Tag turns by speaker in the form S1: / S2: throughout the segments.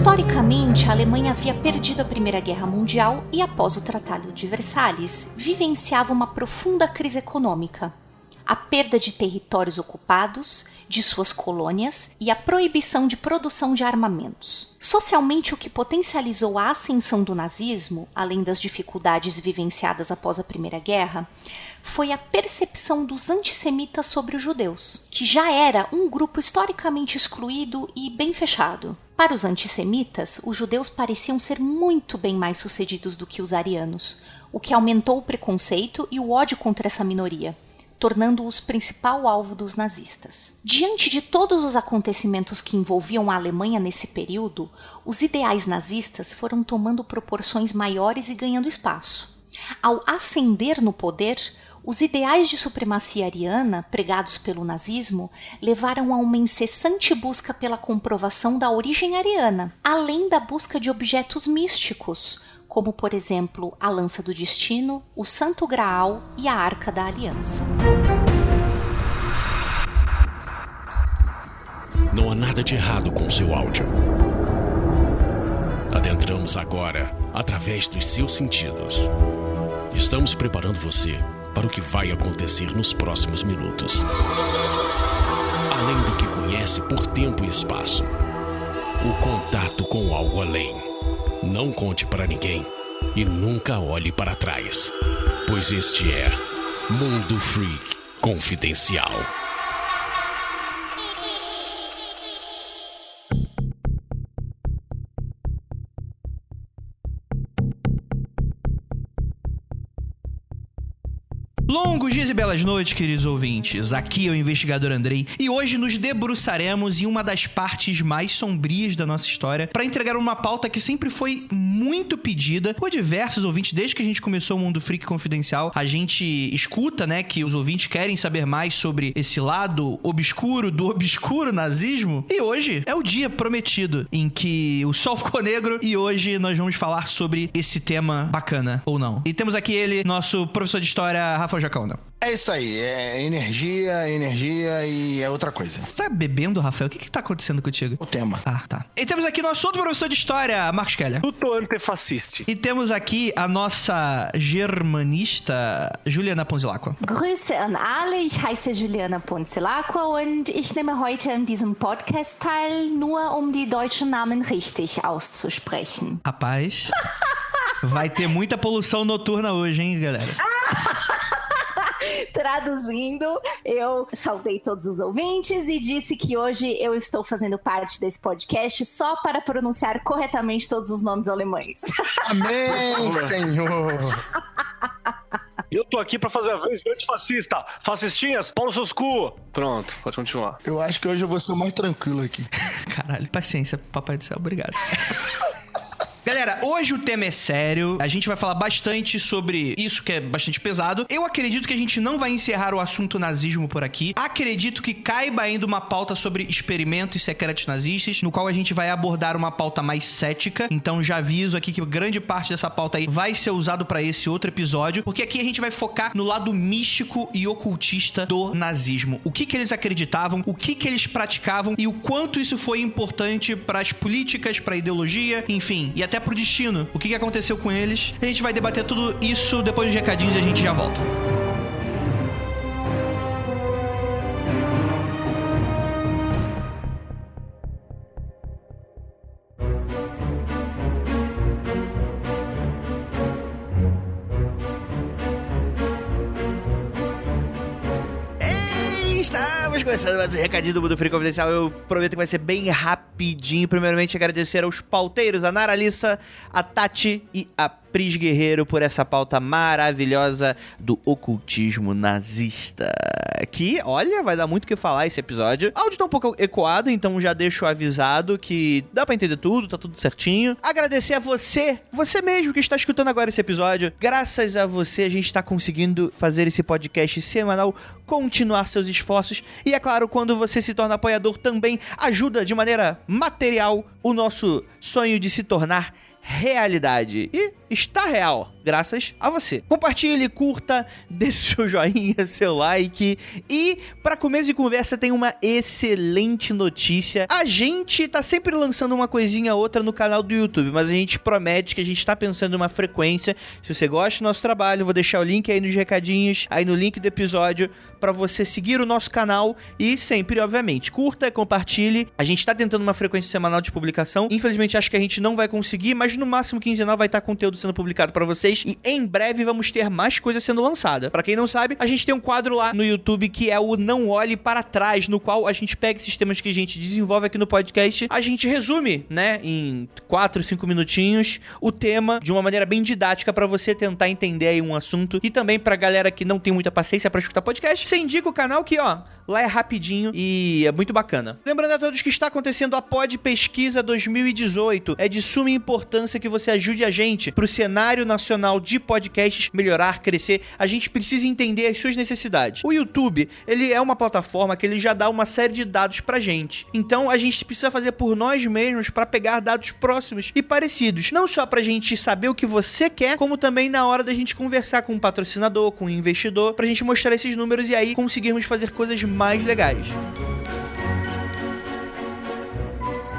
S1: Historicamente, a Alemanha havia perdido a Primeira Guerra Mundial e, após o Tratado de Versalhes, vivenciava uma profunda crise econômica. A perda de territórios ocupados, de suas colônias e a proibição de produção de armamentos. Socialmente, o que potencializou a ascensão do nazismo, além das dificuldades vivenciadas após a Primeira Guerra, foi a percepção dos antissemitas sobre os judeus, que já era um grupo historicamente excluído e bem fechado. Para os antissemitas, os judeus pareciam ser muito bem mais sucedidos do que os arianos, o que aumentou o preconceito e o ódio contra essa minoria, tornando-os principal alvo dos nazistas. Diante de todos os acontecimentos que envolviam a Alemanha nesse período, os ideais nazistas foram tomando proporções maiores e ganhando espaço. Ao ascender no poder, os ideais de supremacia ariana, pregados pelo nazismo, levaram a uma incessante busca pela comprovação da origem ariana, além da busca de objetos místicos, como, por exemplo, a Lança do Destino, o Santo Graal e a Arca da Aliança.
S2: Não há nada de errado com seu áudio. Adentramos agora através dos seus sentidos. Estamos preparando você para o que vai acontecer nos próximos minutos. Além do que conhece por tempo e espaço, o contato com algo além. Não conte para ninguém e nunca olhe para trás, pois este é Mundo Freak Confidencial.
S3: Longos dias e belas noites, queridos ouvintes. Aqui é o investigador Andrei e hoje nos debruçaremos em uma das partes mais sombrias da nossa história para entregar uma pauta que sempre foi muito pedida por diversos ouvintes desde que a gente começou o Mundo Freak Confidencial. A gente escuta, né, que os ouvintes querem saber mais sobre esse lado obscuro do obscuro nazismo e hoje é o dia prometido em que o sol ficou negro e hoje nós vamos falar sobre esse tema bacana, ou não. E temos aqui ele, nosso professor de história, Rafael Jacaúna.
S4: É isso aí, é energia e é outra coisa.
S3: Você tá bebendo, Rafael? O que tá acontecendo contigo?
S4: O tema.
S3: Ah, tá. E temos aqui nosso outro professor de história, Marcos Keller.
S5: Tudo antifascista.
S3: E temos aqui a nossa germanista, Juliana Ponzilacqua.
S1: Grüße an alle, ich heiße Juliana Ponzilacqua und ich nehme heute an diesem Podcast teil, nur die deutschen Namen richtig auszusprechen.
S3: Rapaz, vai ter muita poluição noturna hoje, hein, galera?
S1: Traduzindo, eu saudei todos os ouvintes e disse que hoje eu estou fazendo parte desse podcast só para pronunciar corretamente todos os nomes alemães.
S4: Amém, Senhor!
S5: Eu tô aqui pra fazer a vez de antifascista. Fascistinhas, pau nos seus cu. Pronto, pode continuar.
S4: Eu acho que hoje eu vou ser o mais tranquilo aqui.
S3: Caralho, paciência, papai do céu, obrigado. Galera, hoje o tema é sério, a gente vai falar bastante sobre isso que é bastante pesado. Eu acredito que a gente não vai encerrar o assunto nazismo por aqui. Acredito que caiba ainda uma pauta sobre experimentos secretos nazistas, no qual a gente vai abordar uma pauta mais cética. Então já aviso aqui que grande parte dessa pauta aí vai ser usado pra esse outro episódio, porque aqui a gente vai focar no lado místico e ocultista do nazismo. O que eles acreditavam, o que eles praticavam e o quanto isso foi importante pras políticas, pra ideologia, enfim, e até pro destino. O que aconteceu com eles? A gente vai debater tudo isso depois dos recadinhos e a gente já volta. Estamos começando mais um recadinho do Mundo Freak Confidencial. Eu prometo que vai ser bem rapidinho. Primeiramente, agradecer aos pauteiros, a Nara Alissa, a Tati e a Pris Guerreiro por essa pauta maravilhosa do ocultismo nazista. Que, olha, vai dar muito o que falar esse episódio. O áudio tá um pouco ecoado, então já deixo avisado que dá pra entender tudo, tá tudo certinho. Agradecer a você mesmo que está escutando agora esse episódio. Graças a você, a gente tá conseguindo fazer esse podcast semanal, continuar seus esforços. E é claro, quando você se torna apoiador, também ajuda de maneira material o nosso sonho de se tornar realidade. E está real. graças a você. Compartilhe, curta, deixe seu joinha, seu like. E, para começo de conversa, tem uma excelente notícia. A gente tá sempre lançando uma coisinha ou outra no canal do YouTube, mas a gente promete que a gente tá pensando em uma frequência. Se você gosta do nosso trabalho, eu vou deixar o link aí nos recadinhos, aí no link do episódio, pra você seguir o nosso canal e sempre, obviamente, curta, compartilhe. A gente tá tentando uma frequência semanal de publicação. Infelizmente, acho que a gente não vai conseguir, mas no máximo quinzenal vai estar conteúdo sendo publicado pra vocês. E em breve vamos ter mais coisa sendo lançada. Pra quem não sabe, a gente tem um quadro lá no YouTube que é o Não Olhe Para Trás, no qual a gente pega esses temas que a gente desenvolve aqui no podcast, a gente resume, né, em 4, 5 minutinhos, o tema de uma maneira bem didática pra você tentar entender aí um assunto. E também pra galera que não tem muita paciência pra escutar podcast, você indica o canal que, ó, lá é rapidinho e é muito bacana. Lembrando a todos que está acontecendo a Pod Pesquisa 2018. É de suma importância que você ajude a gente pro cenário nacional de podcasts melhorar, crescer. A gente precisa entender as suas necessidades. O YouTube, ele é uma plataforma que ele já dá uma série de dados pra gente. Então, a gente precisa fazer por nós mesmos pra pegar dados próximos e parecidos. Não só pra gente saber o que você quer, como também na hora da gente conversar com um patrocinador, com um investidor, pra gente mostrar esses números e aí conseguirmos fazer coisas mais legais.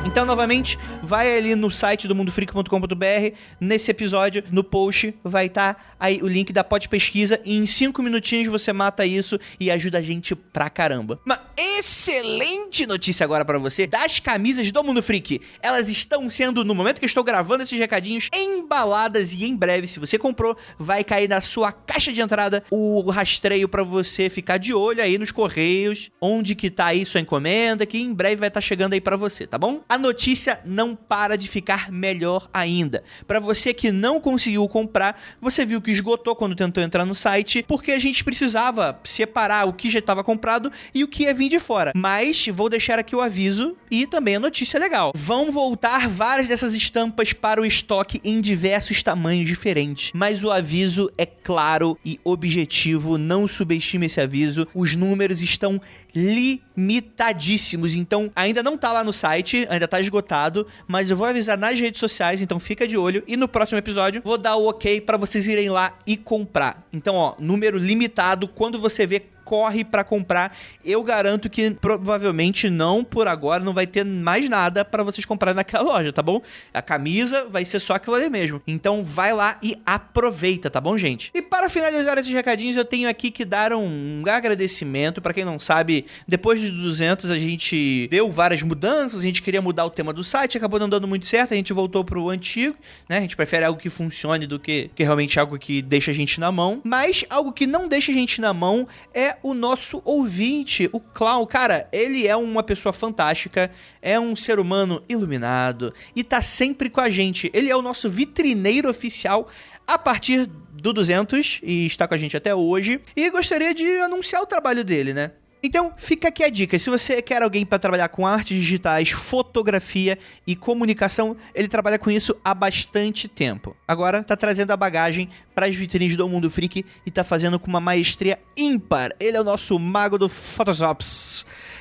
S3: Então, novamente, vai ali no site do mundofreak.com.br, nesse episódio, no post, vai estar aí o link da Pod Pesquisa e em 5 minutinhos você mata isso e ajuda a gente pra caramba. Uma excelente notícia agora pra você das camisas do Mundo Freak. Elas estão sendo, no momento que eu estou gravando esses recadinhos, embaladas e em breve, se você comprou, vai cair na sua caixa de entrada o rastreio pra você ficar de olho aí nos correios, onde que tá aí sua encomenda, que em breve vai estar chegando aí pra você, tá bom? A notícia não para de ficar melhor ainda. Pra você que não conseguiu comprar, você viu que esgotou quando tentou entrar no site, porque a gente precisava separar o que já estava comprado e o que ia vir de fora. Mas vou deixar aqui o aviso e também a notícia legal. Vão voltar várias dessas estampas para o estoque em diversos tamanhos diferentes. Mas o aviso é claro e objetivo, não subestime esse aviso. Os números estão limitadíssimos, então ainda não tá lá no site, ainda tá esgotado, mas eu vou avisar nas redes sociais, então fica de olho e no próximo episódio vou dar o ok pra vocês irem lá e comprar. Então, ó, número limitado, quando você vê, corre pra comprar. Eu garanto que provavelmente não, por agora, não vai ter mais nada pra vocês comprarem naquela loja, tá bom? A camisa vai ser só aquilo ali mesmo. Então vai lá e aproveita, tá bom, gente? E para finalizar esses recadinhos, eu tenho aqui que dar um agradecimento. Pra quem não sabe, depois de 200 a gente deu várias mudanças, a gente queria mudar o tema do site, acabou não dando muito certo, a gente voltou pro antigo, né? A gente prefere algo que funcione do que realmente algo que deixa a gente na mão. Mas algo que não deixa a gente na mão é o nosso ouvinte, o Clown. Cara, ele é uma pessoa fantástica, é um ser humano iluminado e tá sempre com a gente. Ele é o nosso vitrineiro oficial a partir do 200 e está com a gente até hoje. E gostaria de anunciar o trabalho dele, né? Então, fica aqui a dica. Se você quer alguém para trabalhar com artes digitais, fotografia e comunicação, ele trabalha com isso há bastante tempo. Agora, tá trazendo a bagagem para as vitrines do Mundo Freak e tá fazendo com uma maestria ímpar. Ele é o nosso mago do Photoshop.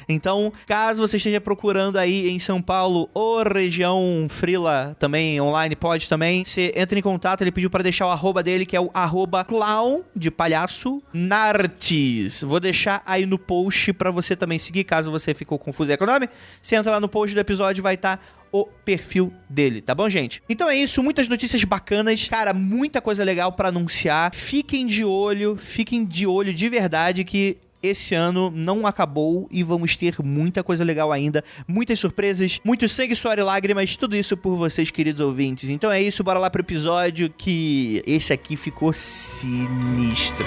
S3: Então, caso você esteja procurando aí em São Paulo ou região freela também, online, pode também, você entra em contato, ele pediu para deixar o arroba dele, que é o arroba clown, de palhaço, nartes. Vou deixar aí no post para você também seguir, caso você ficou confuso com o nome. Você entra lá no post do episódio, vai estar o perfil dele, tá bom, gente? Então é isso, muitas notícias bacanas, cara, muita coisa legal pra anunciar. Fiquem de olho de verdade que esse ano não acabou e vamos ter muita coisa legal ainda, muitas surpresas, muito sangue, suor e lágrimas, tudo isso por vocês, queridos ouvintes. Então é isso, bora lá pro episódio, que esse aqui ficou sinistro.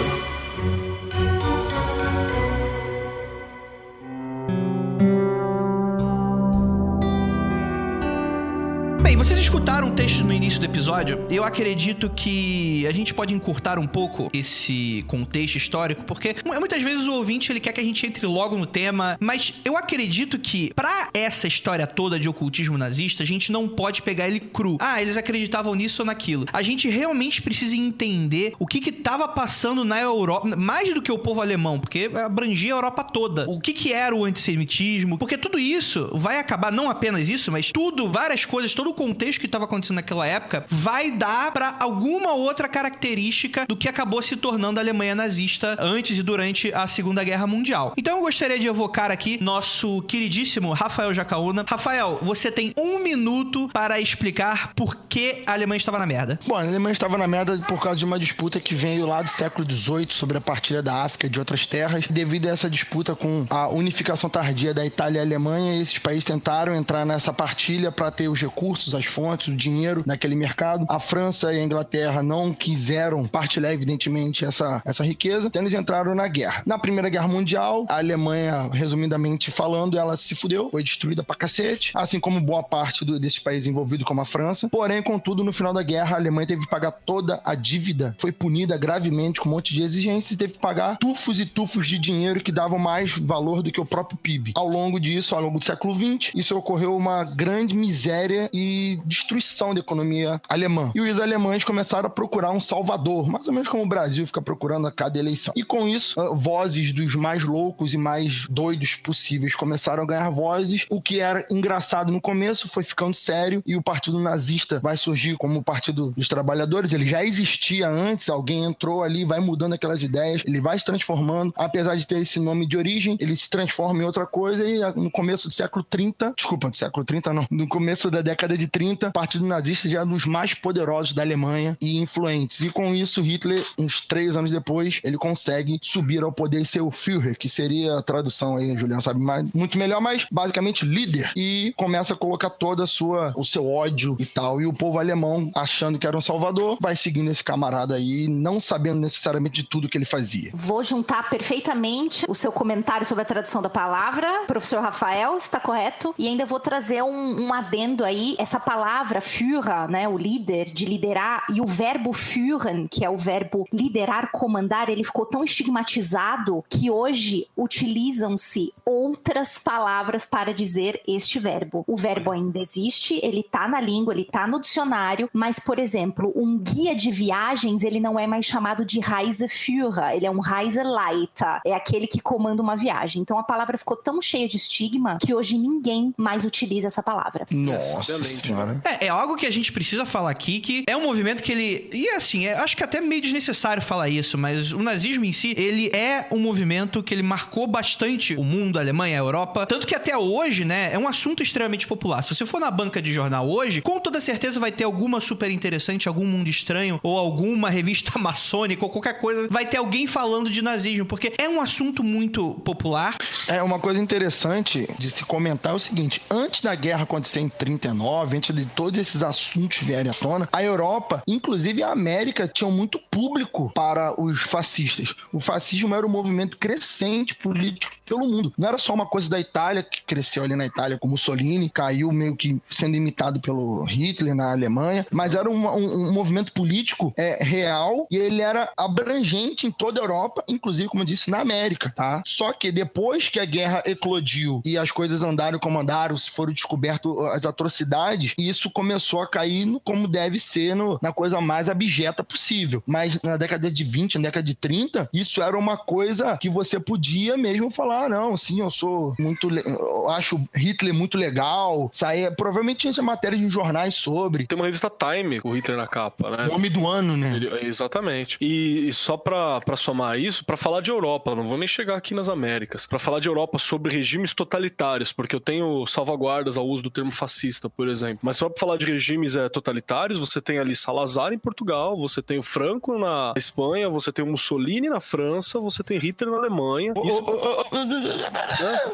S3: Bem, vocês escutaram o texto no início do episódio. Eu acredito que a gente pode encurtar um pouco esse contexto histórico, porque muitas vezes o ouvinte ele quer que a gente entre logo no tema, mas eu acredito que pra essa história toda de ocultismo nazista, a gente não pode pegar ele cru. Ah, eles acreditavam nisso ou naquilo. A gente realmente precisa entender o que tava passando na Europa, mais do que o povo alemão, porque abrangia a Europa toda. O que era o antissemitismo, porque tudo isso vai acabar, não apenas isso, mas tudo, várias coisas, todo o contexto que estava acontecendo naquela época vai dar para alguma outra característica do que acabou se tornando a Alemanha nazista antes e durante a Segunda Guerra Mundial. Então eu gostaria de evocar aqui nosso queridíssimo Rafael Jacaúna. Rafael, você tem 1 minuto para explicar por que a Alemanha estava na merda.
S4: Bom, a Alemanha estava na merda por causa de uma disputa que veio lá do século XVIII sobre a partilha da África e de outras terras. Devido a essa disputa com a unificação tardia da Itália e a Alemanha, esses países tentaram entrar nessa partilha para ter os recursos, as fontes, o dinheiro naquele mercado. A França e a Inglaterra não quiseram partilhar, evidentemente, essa riqueza, então eles entraram na guerra. Na Primeira Guerra Mundial, a Alemanha, resumidamente falando, ela se fudeu, foi destruída pra cacete, assim como boa parte desses países envolvidos, como a França. Porém, contudo, no final da guerra, a Alemanha teve que pagar toda a dívida, foi punida gravemente com um monte de exigências e teve que pagar tufos e tufos de dinheiro que davam mais valor do que o próprio PIB. Ao longo disso, ao longo do século XX, isso ocorreu uma grande miséria e destruição da economia alemã. E os alemães começaram a procurar um salvador, mais ou menos como o Brasil fica procurando a cada eleição. E com isso, vozes dos mais loucos e mais doidos possíveis começaram a ganhar vozes. O que era engraçado no começo foi ficando sério e o Partido Nazista vai surgir como o Partido dos Trabalhadores. Ele já existia antes, alguém entrou ali, vai mudando aquelas ideias, ele vai se transformando. Apesar de ter esse nome de origem, ele se transforma em outra coisa e no começo do século 30, desculpa, do século 30 não, no começo da década de 30, o Partido Nazista já é um dos mais poderosos da Alemanha e influentes. E com isso, Hitler, uns 3 anos depois, ele consegue subir ao poder e ser o Führer, que seria a tradução aí, Juliano sabe mais, muito melhor, mas basicamente líder. E começa a colocar todo o seu ódio e tal. E o povo alemão, achando que era um salvador, vai seguindo esse camarada aí, não sabendo necessariamente de tudo que ele fazia.
S1: Vou juntar perfeitamente o seu comentário sobre a tradução da palavra, professor Rafael, está correto? E ainda vou trazer um adendo aí, essa palavra Führer, né, o líder, de liderar, e o verbo führen, que é o verbo liderar, comandar, ele ficou tão estigmatizado que hoje utilizam-se outras palavras para dizer este verbo. O verbo ainda existe, ele tá na língua, ele tá no dicionário, mas, por exemplo, um guia de viagens, ele não é mais chamado de Reiseführer, ele é um Reiseleiter, é aquele que comanda uma viagem. Então a palavra ficou tão cheia de estigma que hoje ninguém mais utiliza essa palavra.
S4: Nossa senhora.
S3: É algo que a gente precisa falar aqui, que é um movimento que ele... E assim, acho que até meio desnecessário falar isso, mas o nazismo em si, ele é um movimento que ele marcou bastante o mundo, a Alemanha, a Europa, tanto que até hoje, né, é um assunto extremamente popular. Se você for na banca de jornal hoje, com toda certeza vai ter alguma super interessante, algum Mundo Estranho, ou alguma revista maçônica, ou qualquer coisa, vai ter alguém falando de nazismo, porque é um assunto muito popular.
S4: É uma coisa interessante de se comentar é o seguinte, antes da guerra acontecer em 39, antes de todos esses assuntos vierem à tona, a Europa, inclusive a América, tinham muito público para os fascistas. O fascismo era um movimento crescente político pelo mundo. Não era só uma coisa da Itália, que cresceu ali na Itália com Mussolini, caiu meio que sendo imitado pelo Hitler na Alemanha, mas era um movimento político real e ele era abrangente em toda a Europa, inclusive, como eu disse, na América, tá? Só que depois que a guerra eclodiu e as coisas andaram como andaram, foram descobertas as atrocidades, isso começou a cair como deve ser na coisa mais abjeta possível. Mas na década de 20, na década de 30, isso era uma coisa que você podia mesmo falar, não, sim, eu acho Hitler muito legal, provavelmente tinha matérias em jornais sobre.
S5: Tem uma revista Time com o Hitler na capa, né?
S4: O homem do ano, né?
S5: Exatamente. E só pra somar isso, pra falar de Europa, não vou nem chegar aqui nas Américas, pra falar de Europa sobre regimes totalitários, porque eu tenho salvaguardas ao uso do termo fascista, por exemplo. Mas só pra falar de regimes totalitários, você tem ali Salazar em Portugal, você tem o Franco na Espanha, você tem o Mussolini na França, você tem Hitler na Alemanha.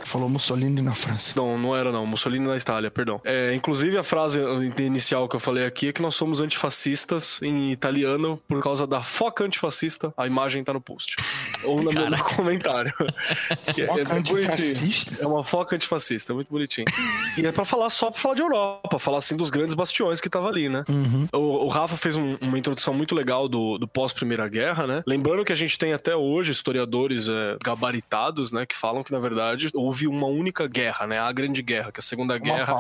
S4: Falou Mussolini na França.
S5: Não era não. Mussolini na Itália, perdão. Inclusive a frase inicial que eu falei aqui é que nós somos antifascistas em italiano por causa da foca antifascista. A imagem tá no post. Ou no meu comentário. É uma foca antifascista, é muito bonitinho. E é pra falar de Europa, falar assim dos grandes bastiões que tava ali, né?
S4: Uhum.
S5: O Rafa fez uma introdução muito legal do pós-Primeira Guerra, né? Lembrando que a gente tem até hoje historiadores gabaritados, né? Que falam que, na verdade, houve uma única guerra, né? A Grande Guerra, que a Segunda Guerra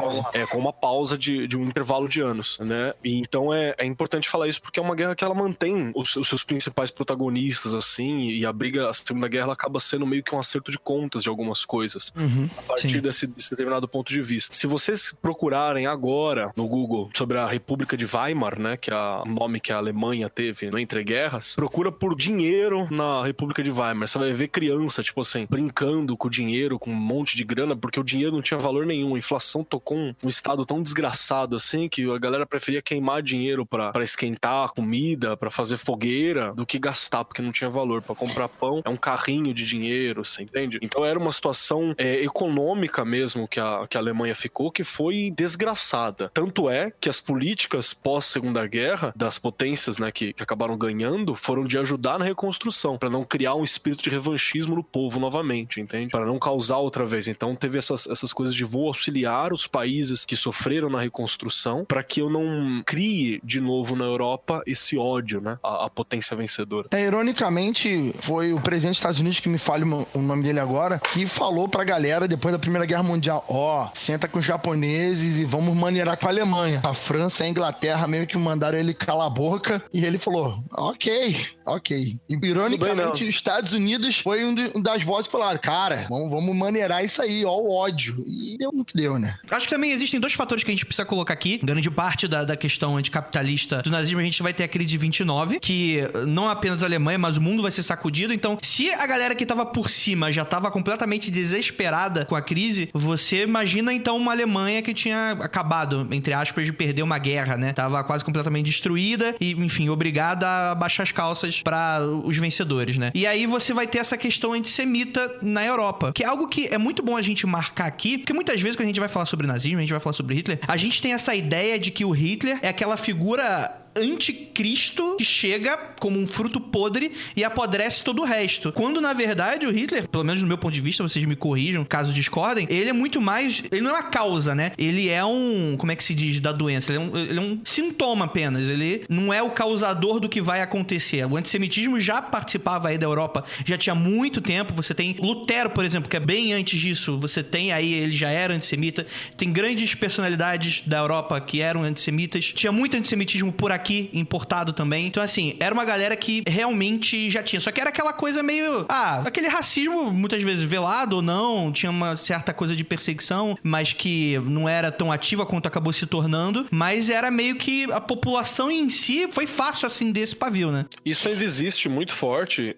S5: com uma pausa de um intervalo de anos, né? E então é importante falar isso porque é uma guerra que ela mantém os seus principais protagonistas, assim, e a briga a Segunda Guerra ela acaba sendo meio que um acerto de contas de algumas coisas, a partir desse determinado ponto de vista. Se vocês procurarem agora no Google sobre a República de Weimar, né, que é o nome que a Alemanha teve no Entre Guerras, procura por dinheiro na República de Weimar. Você vai ver criança, tipo assim, brincando com o dinheiro, com um monte de grana, porque o dinheiro não tinha valor nenhum. A inflação tocou um estado tão desgraçado assim, que a galera preferia queimar dinheiro pra esquentar comida, pra fazer fogueira, do que gastar, porque não tinha valor. Pra comprar pão é um carrinho de dinheiro, você entende? Então era uma situação econômica mesmo que a Alemanha ficou, que foi desgraçada. Tanto é que as políticas pós-Segunda Guerra, das potências, né, que acabaram ganhando, foram de ajudar na reconstrução, pra não criar um espírito de revanchismo no povo novamente, entende? Para não causar outra vez. Então teve essas coisas de vou auxiliar os países que sofreram na reconstrução, para que eu não crie de novo na Europa esse ódio, né, a potência vencedora.
S4: Ironicamente, foi o presidente dos Estados Unidos, que me fale o nome dele agora, que falou pra galera depois da Primeira Guerra Mundial, senta com os japoneses e vamos maneirar com a Alemanha. A França e a Inglaterra meio que mandaram ele calar a boca e ele falou, ok. E, ironicamente, os Estados Unidos foi um das vozes que falaram, cara, vamos maneirar isso aí, ó, o ódio. E deu no que deu, né?
S3: Acho que também existem dois fatores que a gente precisa colocar aqui. Grande parte da questão anticapitalista do nazismo, a gente vai ter a crise de 29, que não apenas a Alemanha, mas o mundo vai ser sacudido. Então, se a galera que tava por cima já tava completamente desesperada com a crise, você imagina, então, uma Alemanha que tinha acabado, entre aspas, de perder uma guerra, né? Tava quase completamente destruída e, enfim, obrigada a baixar as calças para os vencedores, né? E aí você vai ter essa questão antissemita na Europa, que é algo que é muito bom a gente marcar aqui, porque muitas vezes quando a gente vai falar sobre nazismo, a gente vai falar sobre Hitler, a gente tem essa ideia de que o Hitler é aquela figura anticristo que chega como um fruto podre e apodrece todo o resto. Quando, na verdade, o Hitler, pelo menos no meu ponto de vista, vocês me corrijam caso discordem, ele é muito mais... Ele não é uma causa, né? Ele é um... Como é que se diz? Da doença. Ele é um sintoma apenas. Ele não é o causador do que vai acontecer. O antissemitismo já participava aí da Europa, já tinha muito tempo. Você tem Lutero, por exemplo, que é bem antes disso. Você tem aí... Ele já era antissemita. Tem grandes personalidades da Europa que eram antissemitas. Tinha muito antissemitismo por aqui, importado também. Então, assim, era uma galera que realmente já tinha. Só que era aquela coisa meio... aquele racismo, muitas vezes velado ou não, tinha uma certa coisa de perseguição, mas que não era tão ativa quanto acabou se tornando, mas era meio que a população em si foi fácil acender esse pavio, né?
S5: Isso ainda existe muito forte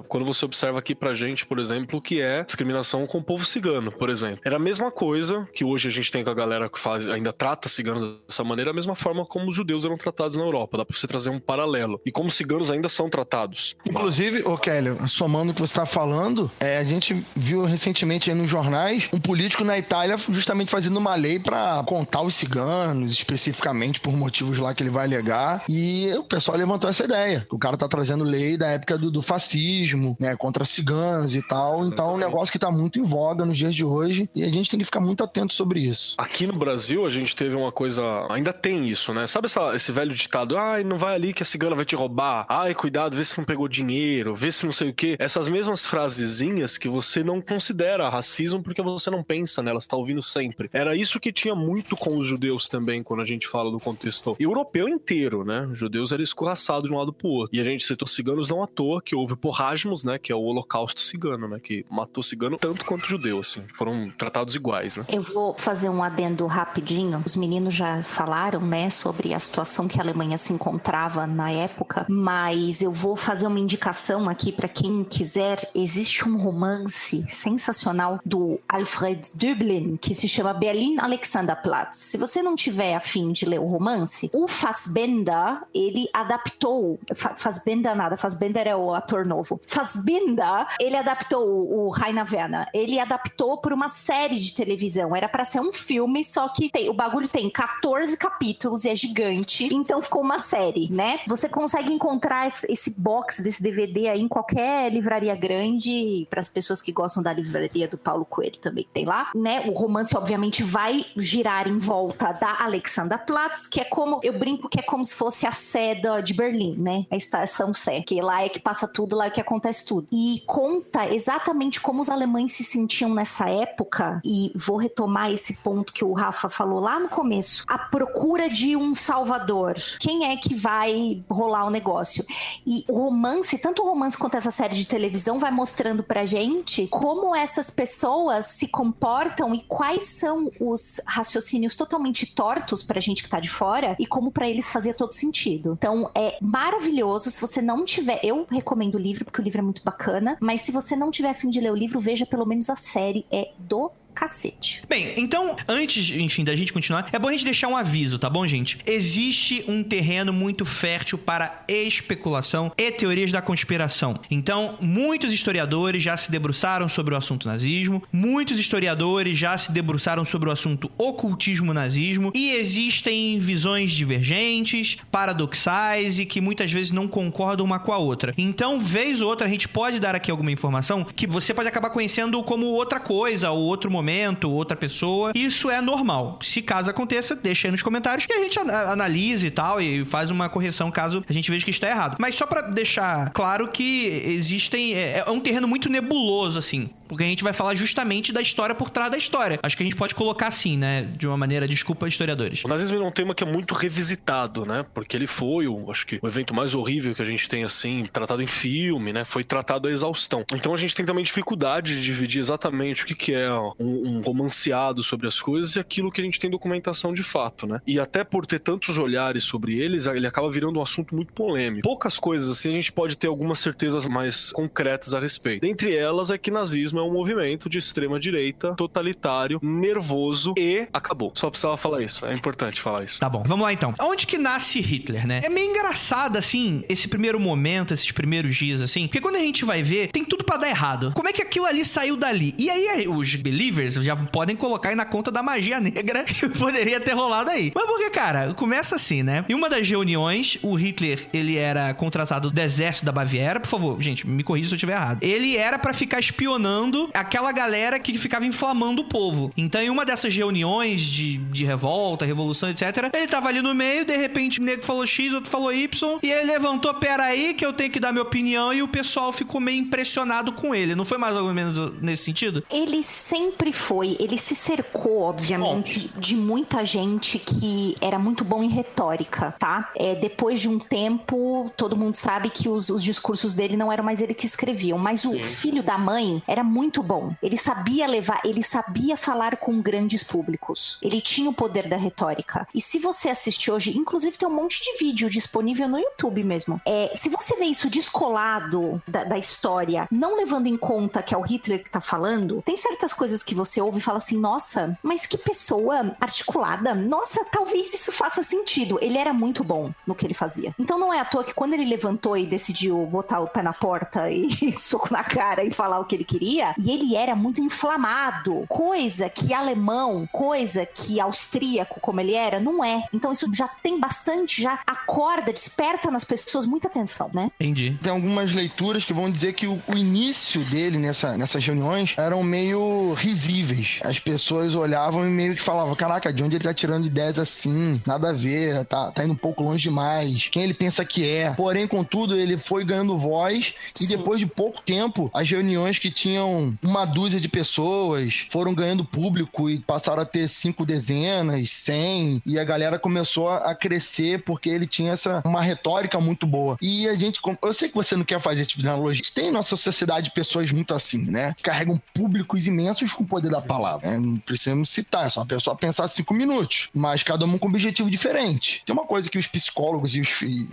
S5: quando você observa aqui pra gente, por exemplo, o que é discriminação com o povo cigano, por exemplo. Era a mesma coisa que hoje a gente tem com a galera que ainda trata ciganos dessa maneira, a mesma forma como os judeus eram tratados na Europa. Dá pra você trazer um paralelo. E como ciganos ainda são tratados.
S4: Inclusive, Kelly, somando o que você tá falando, a gente viu recentemente aí nos jornais um político na Itália justamente fazendo uma lei pra contar os ciganos, especificamente por motivos lá que ele vai alegar. E o pessoal levantou essa ideia. O cara tá trazendo lei da época do fascismo, né, contra ciganos e tal. Então é um negócio que tá muito em voga nos dias de hoje e a gente tem que ficar muito atento sobre isso.
S5: Aqui no Brasil, a gente teve uma coisa... Ainda tem isso, né? Sabe esse velho ditado? Não vai ali que a cigana vai te roubar. Cuidado, vê se não pegou dinheiro, vê se não sei o quê. Essas mesmas frasezinhas que você não considera racismo porque você não pensa nelas, tá ouvindo sempre. Era isso que tinha muito com os judeus também, quando a gente fala do contexto europeu inteiro, né? Os judeus eram escorraçados de um lado pro outro. E a gente citou ciganos não à toa, que houve porrasmos, né? Que é o holocausto cigano, né? Que matou cigano tanto quanto judeu, assim. Foram tratados iguais, né?
S1: Eu vou fazer um adendo rapidinho. Os meninos já falaram, né? Sobre a situação que a Alemanha se encontrava na época, mas eu vou fazer uma indicação aqui para quem quiser. Existe um romance sensacional do Alfred Döblin que se chama Berlin Alexanderplatz. Se você não tiver a fim de ler o romance, o Fassbinder, ele adaptou... Fassbinder é o ator novo. Fassbinder, ele adaptou o Rainer Werner. Ele adaptou por uma série de televisão. Era para ser um filme, só que o bagulho tem 14 capítulos e é gigante. Então ficou uma série, né? Você consegue encontrar esse box desse DVD aí em qualquer livraria grande, para as pessoas que gostam da livraria do Paulo Coelho também tem lá, né? O romance obviamente vai girar em volta da Alexanderplatz, que é como, eu brinco que é como se fosse a Sé de Berlim, né? A estação Sé, que lá é que passa tudo, lá é que acontece tudo. E conta exatamente como os alemães se sentiam nessa época, e vou retomar esse ponto que o Rafa falou lá no começo, a procura de um salvador, Quem é que vai rolar o negócio? E o romance, tanto o romance quanto essa série de televisão, vai mostrando pra gente como essas pessoas se comportam e quais são os raciocínios totalmente tortos pra gente que tá de fora e como pra eles fazia todo sentido. Então, é maravilhoso. Se você não tiver... Eu recomendo o livro, porque o livro é muito bacana, mas se você não tiver a fim de ler o livro, veja pelo menos a série. É do cacete.
S3: Bem, então, antes, enfim, da gente continuar, é bom a gente deixar um aviso, tá bom, gente? Existe um terreno muito fértil para especulação e teorias da conspiração. Então, muitos historiadores já se debruçaram sobre o assunto nazismo, muitos historiadores já se debruçaram sobre o assunto ocultismo nazismo, e existem visões divergentes, paradoxais e que muitas vezes não concordam uma com a outra. Então, vez ou outra, a gente pode dar aqui alguma informação que você pode acabar conhecendo como outra coisa, ou outro momento, outra pessoa. Isso é normal. Se caso aconteça, deixa aí nos comentários e a gente analisa e tal, e faz uma correção caso a gente veja que está errado. Mas só pra deixar claro que existem... É um terreno muito nebuloso, assim, porque a gente vai falar justamente da história por trás da história. Acho que a gente pode colocar assim, né? De uma maneira, desculpa, historiadores.
S5: O nazismo é um tema que é muito revisitado, né? Porque ele foi, acho que o evento mais horrível que a gente tem, assim, tratado em filme, né? Foi tratado à exaustão. Então a gente tem também dificuldade de dividir exatamente o que é um romanceado sobre as coisas e aquilo que a gente tem documentação de fato, né? E até por ter tantos olhares sobre eles, ele acaba virando um assunto muito polêmico. Poucas coisas assim a gente pode ter algumas certezas mais concretas a respeito. Dentre elas é que nazismo é um movimento de extrema direita, totalitário, nervoso e acabou. Só precisava falar isso. É importante falar isso.
S3: Tá bom, vamos lá então. Onde que nasce Hitler, né? É meio engraçado, assim, esse primeiro momento, esses primeiros dias, assim, porque quando a gente vai ver, tem tudo pra dar errado. Como é que aquilo ali saiu dali? E aí os believers já podem colocar aí na conta da magia negra que poderia ter rolado aí. Mas porque, cara, começa assim, né? Em uma das reuniões, o Hitler, ele era contratado do exército da Baviera. Por favor, gente, me corrija se eu estiver errado. Ele era pra ficar espionando aquela galera que ficava inflamando o povo. Então, em uma dessas reuniões de revolta, revolução, etc., ele tava ali no meio, de repente, o nego falou X, outro falou Y, e ele levantou, peraí, que eu tenho que dar minha opinião, e o pessoal ficou meio impressionado com ele. Não foi mais ou menos nesse sentido?
S1: Ele sempre foi. Ele se cercou, obviamente, de muita gente que era muito bom em retórica, tá? Depois de um tempo, todo mundo sabe que os discursos dele não eram mais ele que escreviam, mas o filho da mãe era muito bom. Ele sabia ele sabia falar com grandes públicos. Ele tinha o poder da retórica. E se você assistir hoje, inclusive tem um monte de vídeo disponível no YouTube mesmo. Se você vê isso descolado da história, não levando em conta que é o Hitler que tá falando, tem certas coisas que você ouve e fala assim, nossa, mas que pessoa articulada. Nossa, talvez isso faça sentido. Ele era muito bom no que ele fazia. Então não é à toa que quando ele levantou e decidiu botar o pé na porta e soco na cara e falar o que ele queria, e ele era muito inflamado. Coisa que alemão, coisa que austríaco, como ele era, não é. Então isso já tem bastante, já acorda, desperta nas pessoas muita atenção, né?
S3: Entendi.
S4: Tem algumas leituras que vão dizer que o início dele nessas reuniões eram meio risíveis. As pessoas olhavam e meio que falavam, caraca, de onde ele tá tirando ideias assim? Nada a ver, tá indo um pouco longe demais. Quem ele pensa que é? Porém, contudo, ele foi ganhando voz. Sim. E depois de pouco tempo, as reuniões que tinham uma dúzia de pessoas foram ganhando público e passaram a ter 5 dezenas, 100, e a galera começou a crescer porque ele tinha uma retórica muito boa. E a gente, eu sei que você não quer fazer esse tipo de analogia, tem na nossa sociedade pessoas muito assim, né? Carregam públicos imensos com o poder da palavra, né? Não precisamos citar, é só uma pessoa pensar 5 minutos, mas cada um com um objetivo diferente. Tem uma coisa que os psicólogos e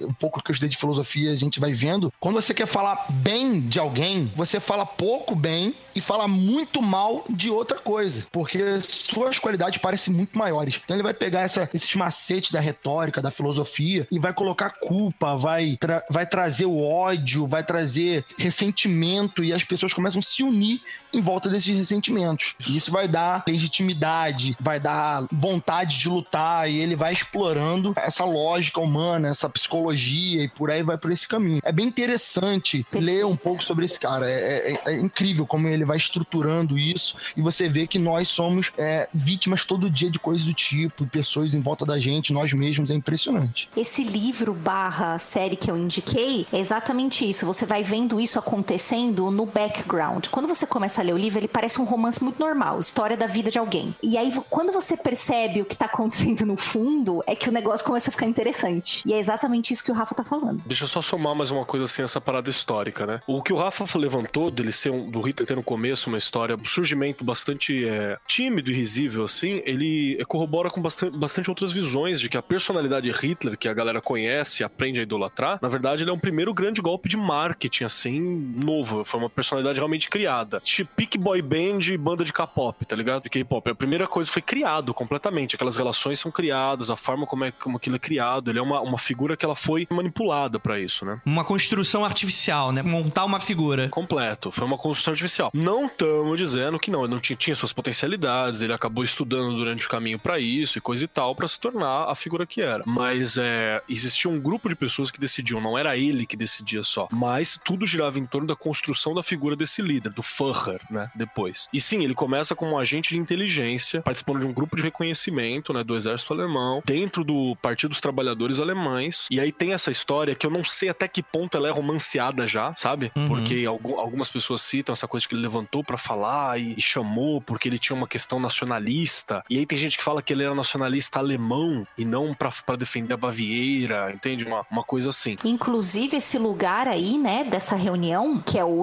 S4: um pouco que eu estudei de filosofia a gente vai vendo, quando você quer falar bem de alguém, você fala pouco bem e fala muito mal de outra coisa, porque suas qualidades parecem muito maiores. Então ele vai pegar esses macetes da retórica, da filosofia e vai colocar culpa, vai trazer o ódio, vai trazer ressentimento, e as pessoas começam a se unir em volta desses ressentimentos. E isso vai dar legitimidade, vai dar vontade de lutar, e ele vai explorando essa lógica humana, essa psicologia, e por aí vai por esse caminho. É bem interessante ler um pouco sobre esse cara. É incrível como ele vai estruturando isso, e você vê que nós somos vítimas todo dia de coisas do tipo, pessoas em volta da gente, nós mesmos, é impressionante.
S1: Esse livro / série que eu indiquei é exatamente isso, você vai vendo isso acontecendo no background. Quando você começa a ler o livro, ele parece um romance muito normal, história da vida de alguém. E aí, quando você percebe o que tá acontecendo no fundo, é que o negócio começa a ficar interessante. E é exatamente isso que o Rafa tá falando.
S5: Deixa eu só somar mais uma coisa assim, essa parada histórica, né? O que o Rafa levantou dele ser do Hitler ter no começo uma história, um surgimento bastante tímido e risível, assim, ele corrobora com bastante outras visões de que a personalidade Hitler, que a galera conhece e aprende a idolatrar, na verdade ele é um primeiro grande golpe de marketing, assim, novo. Foi uma personalidade realmente criada. Tipo, pique boy band e banda de K-pop, tá ligado? De K-pop. A primeira coisa foi criado completamente. Aquelas relações são criadas, a forma como aquilo é criado. Ele é uma figura que ela foi manipulada pra isso, né?
S3: Uma construção artificial, né? Montar uma figura.
S5: Completo. Foi uma construção artificial. Não estamos dizendo que não tinha suas potencialidades, ele acabou estudando durante o caminho pra isso e coisa e tal, pra se tornar a figura que era. Mas existia um grupo de pessoas que decidiam, não era ele que decidia só, mas tudo girava em torno da construção da figura desse líder, do Führer, né, depois. E sim, ele começa como um agente de inteligência, participando de um grupo de reconhecimento, né, do exército alemão, dentro do Partido dos Trabalhadores Alemães, e aí tem essa história que eu não sei até que ponto ela é romanceada já, sabe?
S3: Uhum.
S5: Porque algumas pessoas citam essa coisa de que ele levantou pra falar e chamou porque ele tinha uma questão nacionalista, e aí tem gente que fala que ele era nacionalista alemão e não pra defender a Baviera, entende? Uma coisa assim.
S1: Inclusive, esse lugar aí, né, dessa reunião, que é o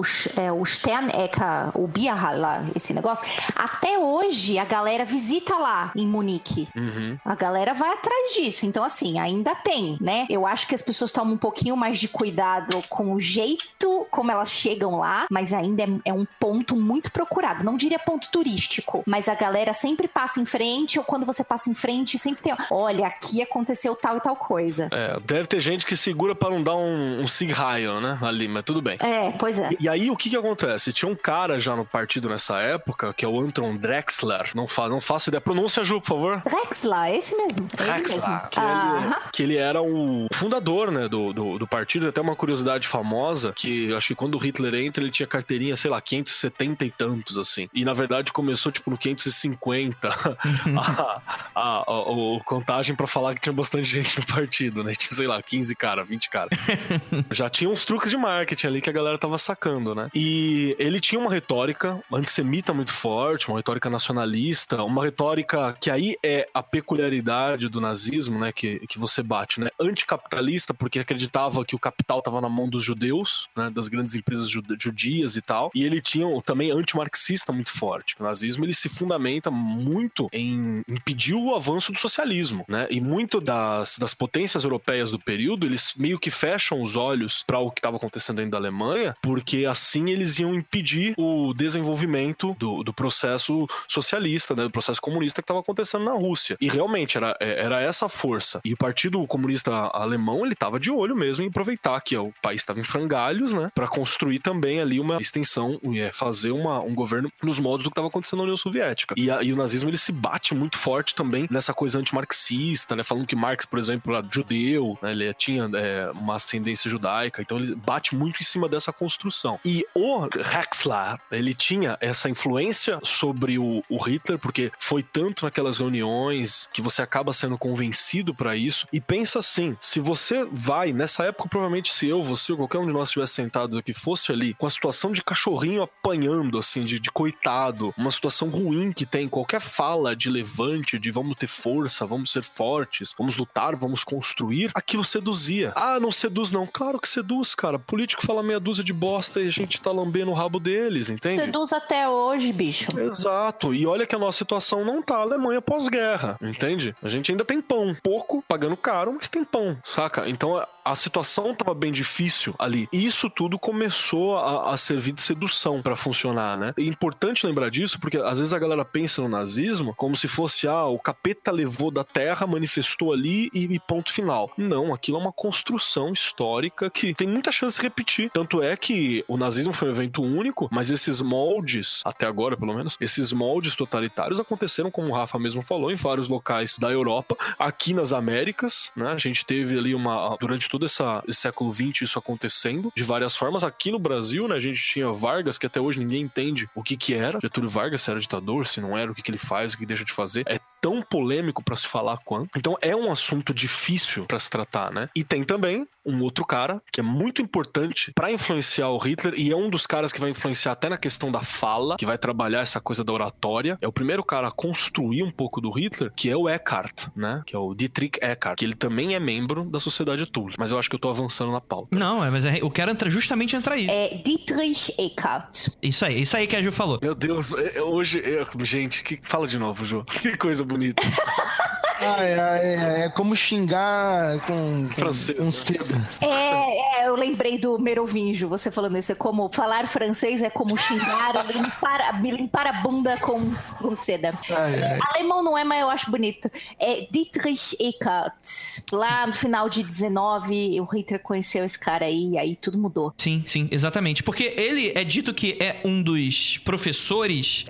S1: Sternecker, o Bierhall lá, esse negócio, até hoje a galera visita lá em Munique.
S5: Uhum.
S1: A galera vai atrás disso. Então, assim, ainda tem, né? Eu acho que as pessoas tomam um pouquinho mais de cuidado com o jeito como elas chegam lá, mas ainda é um ponto muito procurado. Não diria ponto turístico, mas a galera sempre passa em frente, ou quando você passa em frente, sempre tem, olha, aqui aconteceu tal e tal coisa.
S5: Deve ter gente que segura pra não dar um sig heil, né, ali, mas tudo bem.
S1: Pois é.
S5: E aí, o que acontece? Tinha um cara já no partido nessa época, que é o Anton Drexler, não faço ideia. Pronúncia, Ju, por favor.
S1: Drexler, esse mesmo.
S5: Drexler, que ele era o fundador, né, do partido. Até uma curiosidade famosa, que eu acho que quando o Hitler entra, ele tinha carteirinha, sei lá, 570 e tantos, assim. E, na verdade, começou, tipo, no 550 a contagem pra falar que tinha bastante gente no partido, né? Tinha, sei lá, 15 cara, 20 cara. Já tinha uns truques de marketing ali que a galera tava sacando, né? E ele tinha uma retórica antissemita muito forte, uma retórica nacionalista, uma retórica que aí é a peculiaridade do nazismo, né? Que você bate, né? Anticapitalista, porque acreditava que o capital tava na mão dos judeus, né? Das grandes empresas judias e tal. E ele tinha também antimarxista muito forte. O nazismo, ele se fundamenta muito em impedir o avanço do socialismo, né? E muito das potências europeias do período, eles meio que fecham os olhos para o que estava acontecendo dentro da Alemanha, porque assim eles iam impedir o desenvolvimento do processo socialista, né? Do processo comunista que estava acontecendo na Rússia. E realmente era essa força. E o Partido Comunista Alemão, ele estava de olho mesmo em aproveitar que o país estava em frangalhos, né? Para construir também ali uma extensão, fazer um governo nos moldes do que estava acontecendo na União Soviética. E o nazismo, ele se bate muito forte também nessa coisa antimarxista, né? Falando que Marx, por exemplo, era judeu, né? Ele tinha uma ascendência judaica, então ele bate muito em cima dessa construção. E o Drexler, ele tinha essa influência sobre o Hitler, porque foi tanto naquelas reuniões que você acaba sendo convencido pra isso. E pensa assim, se você vai, nessa época, provavelmente se eu, você ou qualquer um de nós estivesse sentado aqui, fosse ali, com a situação de cachorrinho apanhando, assim, de coitado, uma situação ruim que tem, qualquer fala de levante, de vamos ter força, vamos ser fortes, vamos lutar, vamos construir, aquilo seduzia. Ah, não seduz não. Claro que seduz, cara. Político fala meia dúzia de bosta e a gente tá lambendo o rabo deles, entende?
S1: Seduz até hoje, bicho.
S5: Exato. E olha que a nossa situação não tá Alemanha pós-guerra, entende? A gente ainda tem pão. Pouco, pagando caro, mas tem pão, saca? Então a situação tava bem difícil ali. E isso tudo começou a servir de sedução pra funcionar, né? É importante lembrar disso, porque às vezes a galera pensa no nazismo como se fosse, o capeta levou da terra, manifestou ali e ponto final. Não, aquilo é uma construção histórica que tem muita chance de repetir. Tanto é que o nazismo foi um evento único, mas esses moldes, até agora pelo menos, esses moldes totalitários aconteceram, como o Rafa mesmo falou, em vários locais da Europa, aqui nas Américas, né? A gente teve ali durante todo esse século XX isso acontecendo de várias formas. Aqui no Brasil, né, a gente tinha Vargas, que até hoje ninguém entende o que era Getúlio Vargas, se era ditador, se não era, o que ele faz, o que deixa de fazer. É tão polêmico pra se falar quanto. Então é um assunto difícil pra se tratar, né? E tem também um outro cara que é muito importante pra influenciar o Hitler, e é um dos caras que vai influenciar até na questão da fala, que vai trabalhar essa coisa da oratória. É o primeiro cara a construir um pouco do Hitler, que é o Eckhart, né? Que é o Dietrich Eckhart, que ele também é membro da Sociedade Thule. Mas eu acho que eu tô avançando na pauta.
S3: Não, mas eu quero justamente entrar aí.
S1: É Dietrich Eckhart.
S3: Isso aí que a Ju falou.
S5: Meu Deus, hoje... Gente, fala de novo, Ju. Que coisa bonita.
S4: É como xingar com
S5: francês,
S4: com
S5: né?
S4: cedo.
S1: Eu lembrei do Merovinjo, você falando isso. É como falar francês, é como xingar, limpar a bunda com seda. Alemão não é, mas eu acho bonito. É Dietrich Eckart. Lá no final de 19, o Hitler conheceu esse cara aí, e aí tudo mudou.
S3: Sim, exatamente. Porque ele é dito que é um dos professores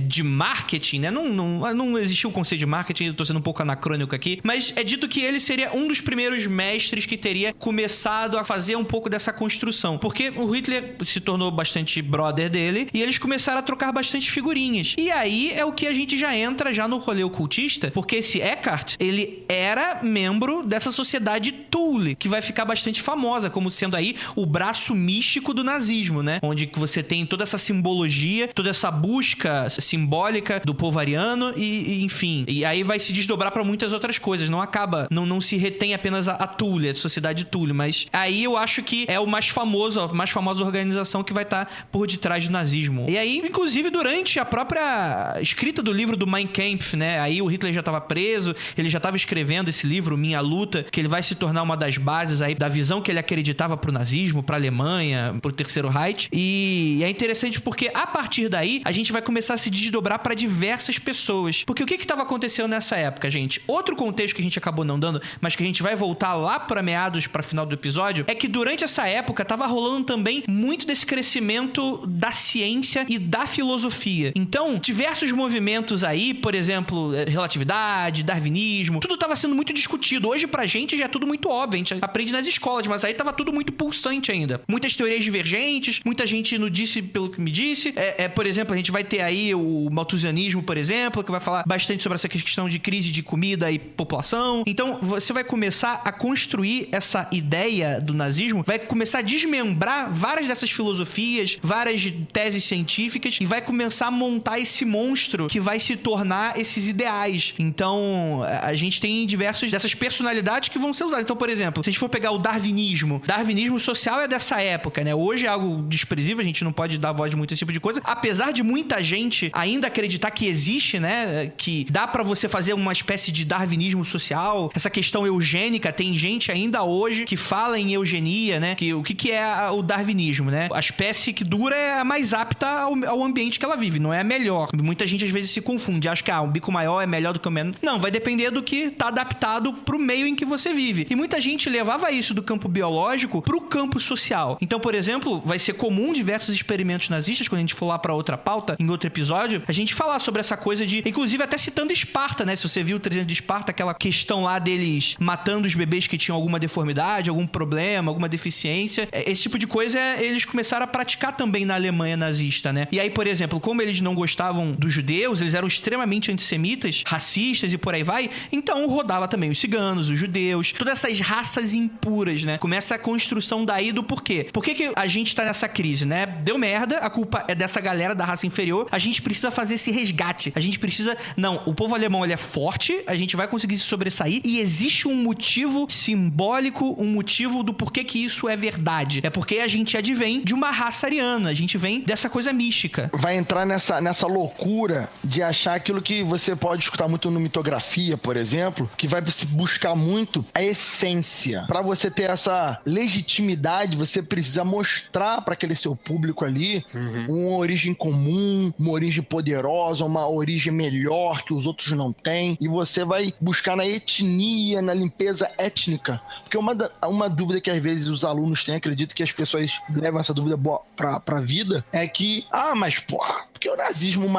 S3: de marketing, né? Não existiu o conceito de marketing, eu tô sendo um pouco anacrônico aqui, mas é dito que ele seria um dos primeiros mestres que teria começado a fazer um pouco dessa construção. Porque o Hitler se tornou bastante brother dele e eles começaram a trocar bastante figurinhas. E aí é o que a gente já entra já no rolê ocultista, porque esse Eckhart, ele era membro dessa sociedade Thule, que vai ficar bastante famosa como sendo aí o braço místico do nazismo, né? Onde que você tem toda essa simbologia, toda essa busca simbólica do povo ariano e enfim. E aí vai se desdobrar pra muitas outras coisas. Não acaba, não se retém apenas a Thule, a sociedade Thule, mas aí eu acho que é a mais famosa organização que vai estar por detrás do nazismo. E aí, inclusive, durante a própria escrita do livro do Mein Kampf, né? Aí o Hitler já estava preso, ele já estava escrevendo esse livro, Minha Luta, que ele vai se tornar uma das bases aí da visão que ele acreditava pro nazismo, pra Alemanha, pro Terceiro Reich. E é interessante porque a partir daí a gente vai começar a se desdobrar para diversas pessoas. Porque o que estava acontecendo nessa época, gente? Outro contexto que a gente acabou não dando, mas que a gente vai voltar lá para meados, para final do episódio, é que durante essa época tava rolando também muito desse crescimento da ciência e da filosofia. Então, diversos movimentos aí, por exemplo, relatividade, darwinismo, tudo tava sendo muito discutido. Hoje pra gente já é tudo muito óbvio, a gente aprende nas escolas, mas aí tava tudo muito pulsante ainda. Muitas teorias divergentes, muita gente não disse pelo que me disse. Por exemplo, a gente vai ter aí o malthusianismo, por exemplo, que vai falar bastante sobre essa questão de crise de comida e população. Então, você vai começar a construir essa ideia do nazismo, vai começar a desmembrar várias dessas filosofias, várias teses científicas e vai começar a montar esse monstro que vai se tornar esses ideais. Então, a gente tem diversas dessas personalidades que vão ser usadas. Então, por exemplo, se a gente for pegar o darwinismo social é dessa época, né? Hoje é algo desprezível, a gente não pode dar voz de muito esse tipo de coisa, apesar de muita gente ainda acreditar que existe, né? Que dá pra você fazer uma espécie de darwinismo social, essa questão eugênica, tem gente ainda hoje que fala em eugenia, né? Que o que é o darwinismo, né? A espécie que dura é a mais apta ao ambiente que ela vive, não é a melhor. Muita gente às vezes se confunde, acha que um bico maior é melhor do que o menor. Não, vai depender do que tá adaptado pro meio em que você vive. E muita gente levava isso do campo biológico pro campo social. Então, por exemplo, vai ser comum diversos experimentos nazistas, quando a gente for lá pra outra pauta, em outro episódio, a gente falar sobre essa coisa de, inclusive até citando Esparta, né? Se você viu o 300 de Esparta, aquela questão lá deles matando os bebês que tinham alguma deformidade, algum problema, alguma deficiência. Esse tipo de coisa eles começaram a praticar também na Alemanha nazista, né? E aí, por exemplo, como eles não gostavam dos judeus, eles eram extremamente antissemitas, racistas e por aí vai, então rodava também os ciganos, os judeus, todas essas raças impuras, né? Começa a construção daí do porquê. Por que a gente tá nessa crise, né? Deu merda, a culpa é dessa galera da raça inferior, a gente precisa fazer esse resgate, a gente precisa... Não, o povo alemão, ele é forte, a gente vai conseguir se sobressair e existe um motivo simbólico, um motivo do porquê que isso é verdade. É porque a gente advém de uma raça ariana, a gente vem dessa coisa mística.
S4: Vai entrar nessa loucura de achar aquilo que você pode escutar muito no Mitografia, por exemplo, que vai se buscar muito a essência. Para você ter essa legitimidade, você precisa mostrar para aquele seu público ali uma origem comum, uma origem poderosa, uma origem melhor que os outros não têm, e você vai buscar na etnia, na limpeza étnica. Porque uma dúvida que que às vezes os alunos têm, acredito que as pessoas levam essa dúvida pra vida, é que, mas porra, porque o nazismo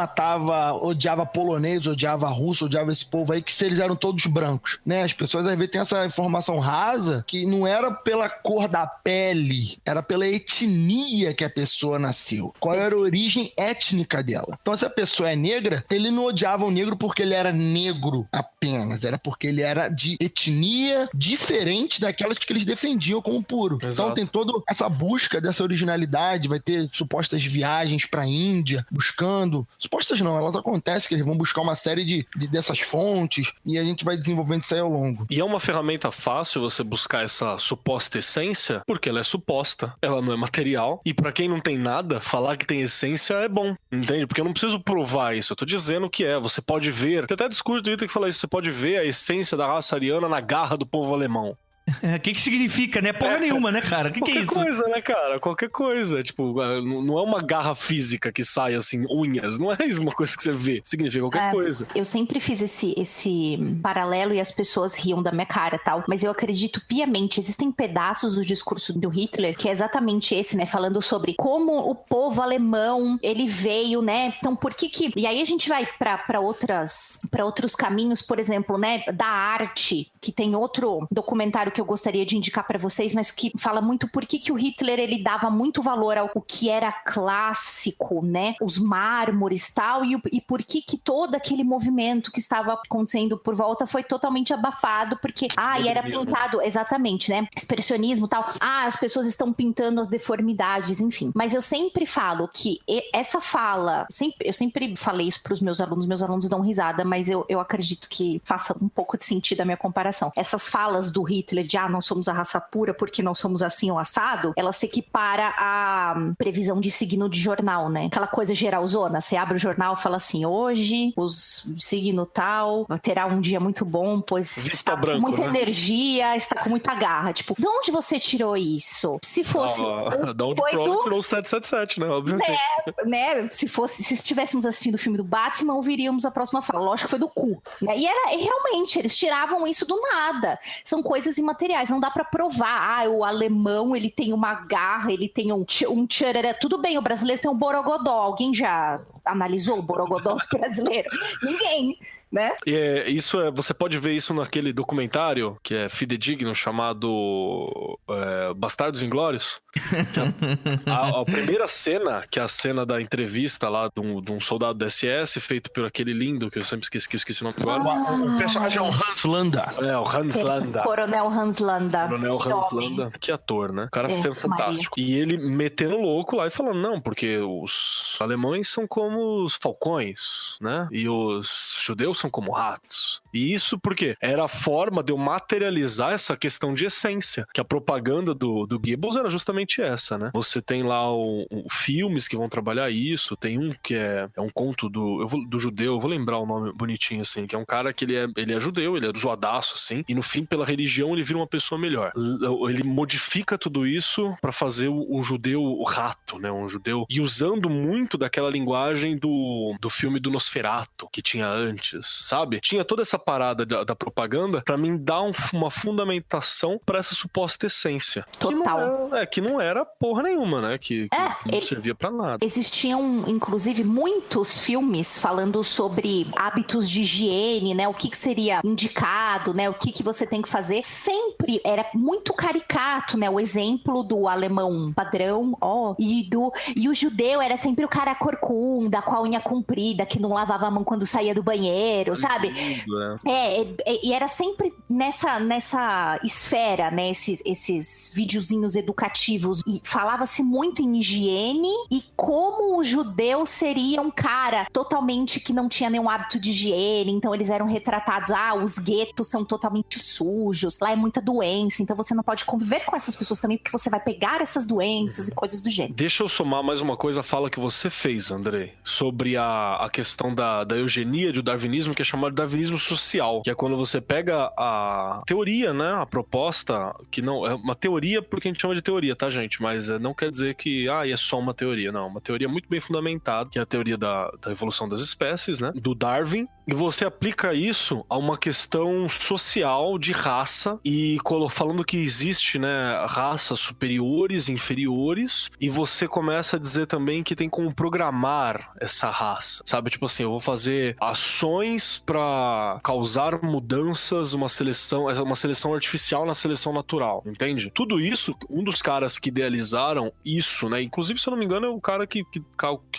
S4: odiava polonês, odiava russo, odiava esse povo aí, que se eles eram todos brancos, né? As pessoas às vezes têm essa informação rasa que não era pela cor da pele, era pela etnia que a pessoa nasceu. Qual era a origem étnica dela? Então, se a pessoa é negra, ele não odiava o negro porque ele era negro apenas, era porque ele era de etnia diferente daquelas que eles defendiam como puro. Exato. Então tem toda essa busca dessa originalidade, vai ter supostas viagens pra Índia, buscando... Supostas não, elas acontecem que eles vão buscar uma série dessas fontes e a gente vai desenvolvendo isso aí ao longo.
S5: E é uma ferramenta fácil você buscar essa suposta essência, porque ela é suposta, ela não é material, e pra quem não tem nada, falar que tem essência é bom, entende? Porque eu não preciso provar isso, eu tô dizendo que você pode ver, tem até discurso do Hitler que fala isso, você pode ver a essência da raça ariana na garra do povo alemão.
S3: O que significa, né? Porra nenhuma, né, cara? O que é isso?
S5: Qualquer coisa, né, cara? Qualquer coisa. Tipo, não é uma garra física que sai, assim, unhas. Não é uma coisa que você vê. Significa qualquer coisa.
S1: Eu sempre fiz esse paralelo e as pessoas riam da minha cara e tal. Mas eu acredito piamente. Existem pedaços do discurso do Hitler que é exatamente esse, né? Falando sobre como o povo alemão, ele veio, né? Então, por que... E aí a gente vai pra outros caminhos, por exemplo, né? Da arte, que tem outro documentário que eu gostaria de indicar para vocês, mas que fala muito por que o Hitler, ele dava muito valor ao que era clássico, né? Os mármores e tal, e por que todo aquele movimento que estava acontecendo por volta foi totalmente abafado, porque, e era pintado, exatamente, né? Expressionismo e tal. As pessoas estão pintando as deformidades, enfim. Mas eu sempre falo que essa fala, eu sempre falei isso pros meus alunos dão risada, mas eu acredito que faça um pouco de sentido a minha comparação. Essas falas do Hitler de não somos a raça pura porque não somos assim ou assado, ela se equipara à previsão de signo de jornal, né? Aquela coisa geralzona, você abre o jornal e fala assim, hoje os signo tal terá um dia muito bom, pois está com muita energia, está com muita garra. Tipo, de onde você tirou isso? Se fosse...
S5: Da onde tirou o 777, né? Obviamente.
S1: Né? Se estivéssemos assistindo o filme do Batman, ouviríamos a próxima fala. Lógico que foi do cu. Né? E realmente, eles tiravam isso do nada. São coisas imateriais, não dá pra provar. O alemão, ele tem uma garra, ele tem um tcharará. Tudo bem, o brasileiro tem um borogodó. Alguém já analisou o borogodó do brasileiro? Ninguém. Né?
S5: Você pode ver isso naquele documentário que é fidedigno, chamado Bastardos Inglórios. A primeira cena, que é a cena da entrevista lá de um soldado da SS, feito por aquele lindo, que eu sempre esqueci o nome agora.
S4: O personagem é o Hans Landa.
S5: O Hans Landa.
S1: Coronel Hans Landa.
S5: Que ator, né? O cara é fantástico. Maria. E ele metendo louco lá e falando, não, porque os alemães são como os falcões, né? E os judeus são como ratos. E isso porque era a forma de eu materializar essa questão de essência, que a propaganda do Goebbels era justamente essa, né? Você tem lá filmes que vão trabalhar isso, tem um que é um conto do judeu, eu vou lembrar o nome bonitinho, assim, que é um cara que ele é judeu, ele é zoadaço, assim, e no fim, pela religião, ele vira uma pessoa melhor. Ele modifica tudo isso pra fazer o judeu o rato, né? Um judeu, e usando muito daquela linguagem do filme do Nosferatu, que tinha antes, sabe? Tinha toda essa parada da propaganda pra mim dar uma fundamentação pra essa suposta essência.
S1: Total.
S5: Que não era porra nenhuma, né? Que não servia pra nada.
S1: Existiam, inclusive, muitos filmes falando sobre hábitos de higiene, né? O que seria indicado, né? O que você tem que fazer. Sempre era muito caricato, né? O exemplo do alemão padrão, e o judeu era sempre o cara corcunda, com a unha comprida, que não lavava a mão quando saía do banheiro, sabe? E era sempre nessa esfera, né? Esses videozinhos educativos. E falava-se muito em higiene e como o judeu seria um cara totalmente que não tinha nenhum hábito de higiene. Então eles eram retratados, os guetos são totalmente sujos, lá é muita doença, então você não pode conviver com essas pessoas também, porque você vai pegar essas doenças e coisas do gênero.
S5: Deixa eu somar mais uma coisa à fala que você fez, Andrei, sobre a questão da eugenia, do darwinismo darwinismo que é chamado de darwinismo social, que é quando você pega a teoria, né, a proposta, que não é uma teoria porque a gente chama de teoria, tá, gente? Mas não quer dizer que é só uma teoria, não. Uma teoria muito bem fundamentada, que é a teoria da evolução das espécies, né, do Darwin, e você aplica isso a uma questão social de raça e falando que existe, né, raças superiores e inferiores, e você começa a dizer também que tem como programar essa raça, sabe? Tipo assim, eu vou fazer ações pra causar mudanças, uma seleção artificial na seleção natural, entende? Tudo isso, um dos caras que idealizaram isso, né, inclusive, se eu não me engano, é o cara que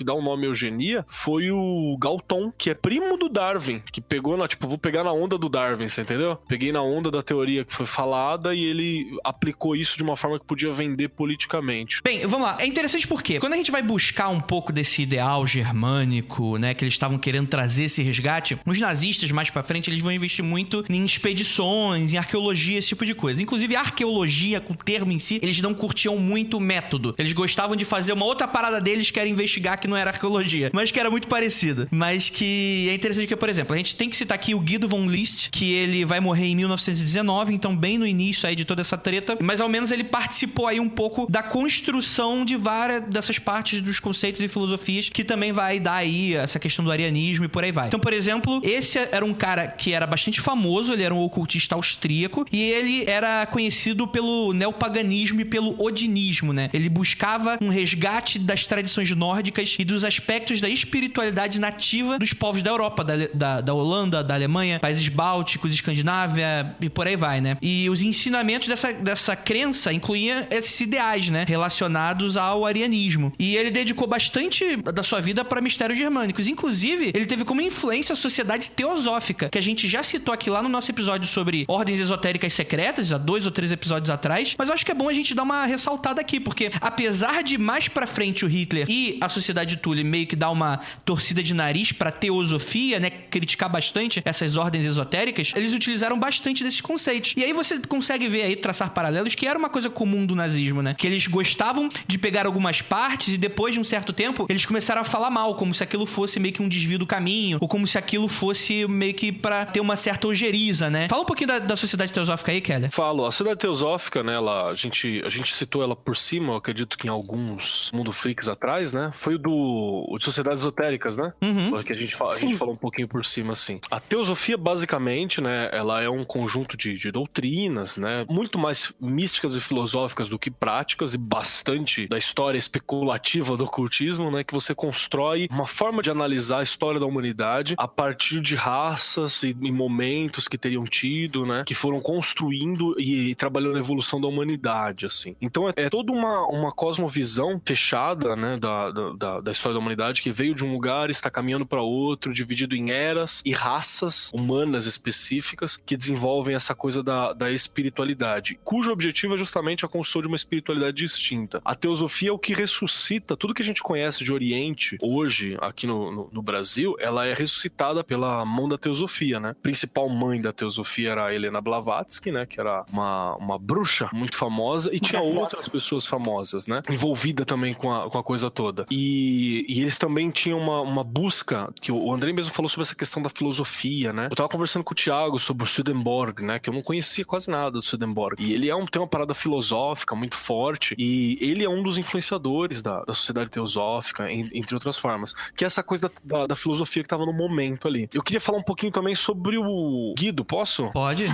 S5: dá o nome eugenia, foi o Galton, que é primo do Darwin, que pegou vou pegar na onda do Darwin, você entendeu? Peguei na onda da teoria que foi falada e ele aplicou isso de uma forma que podia vender politicamente.
S3: Bem, vamos lá. É interessante porque quando a gente vai buscar um pouco desse ideal germânico, né, que eles estavam querendo trazer esse resgate, os nazistas mais pra frente, eles vão investir muito em expedições, em arqueologia, esse tipo de coisa. Inclusive, a arqueologia, com o termo em si, eles não curtiam muito o método. Eles gostavam de fazer uma outra parada deles que era investigar, que não era arqueologia, mas que era muito parecido. Mas que é interessante porque, por exemplo, a gente tem que citar aqui o Guido von List, que ele vai morrer em 1919, então bem no início aí de toda essa treta, mas ao menos ele participou aí um pouco da construção de várias dessas partes dos conceitos e filosofias que também vai dar aí essa questão do arianismo e por aí vai. Então, por exemplo, esse era um cara que era bastante famoso, ele era um ocultista austríaco e ele era conhecido pelo neopaganismo e pelo odinismo, né? Ele buscava um resgate das tradições nórdicas e dos aspectos da espiritualidade nativa dos povos da Europa, da Holanda, da Alemanha, países bálticos, Escandinávia e por aí vai, né? E os ensinamentos dessa crença incluíam esses ideais, né? Relacionados ao arianismo. E ele dedicou bastante da sua vida para mistérios germânicos. Inclusive, ele teve como influência a sociedade teosófica, que a gente já citou aqui lá no nosso episódio sobre ordens esotéricas secretas, há 2 ou 3 episódios atrás. Mas eu acho que é bom a gente dar uma ressaltada aqui, porque apesar de mais pra frente o Hitler e a sociedade Thule meio que dar uma torcida de nariz pra teosofia, né? Criticar bastante essas ordens esotéricas, eles utilizaram bastante desses conceitos. E aí você consegue ver aí, traçar paralelos, que era uma coisa comum do nazismo, né? Que eles gostavam de pegar algumas partes e depois de um certo tempo, eles começaram a falar mal, como se aquilo fosse meio que um desvio do caminho, ou como se aquilo fosse meio que pra ter uma certa ojeriza, né? Fala um pouquinho da sociedade teosófica aí, Keller.
S5: Falo. A sociedade teosófica, né, a gente citou ela por cima, eu acredito que em alguns Mundo Freaks atrás, né? Foi o de sociedades esotéricas, né?
S3: Uhum.
S5: Que a gente falou um pouquinho por cima, assim. A teosofia, basicamente, né, ela é um conjunto de doutrinas, né? Muito mais místicas e filosóficas do que práticas, e bastante da história especulativa do ocultismo, né? Que você constrói uma forma de analisar a história da humanidade a partir de raças e momentos que teriam tido, né? Que foram construindo e trabalhando a evolução da humanidade, assim. Então é toda uma cosmovisão fechada, né? Da história da humanidade, que veio de um lugar e está caminhando para outro, dividido em eras e raças humanas específicas que desenvolvem essa coisa da espiritualidade, cujo objetivo é justamente a construção de uma espiritualidade distinta. A teosofia é o que ressuscita tudo que a gente conhece de Oriente hoje, aqui no Brasil, ela é ressuscitada pela mão da teosofia, né? A principal mãe da teosofia era a Helena Blavatsky, né? Que era uma bruxa muito famosa, e tinha outras pessoas famosas, né? Envolvida também com a coisa toda. E eles também tinham uma busca, que o Andrei mesmo falou sobre essa questão da filosofia, né? Eu tava conversando com o Thiago sobre o Swedenborg, né? Que eu não conhecia quase nada do Swedenborg. E ele tem uma parada filosófica muito forte, e ele é um dos influenciadores da sociedade teosófica, entre outras formas, que é essa coisa da filosofia que tava no momento ali. Eu queria falar um pouquinho também sobre o Guido, posso?
S3: Pode.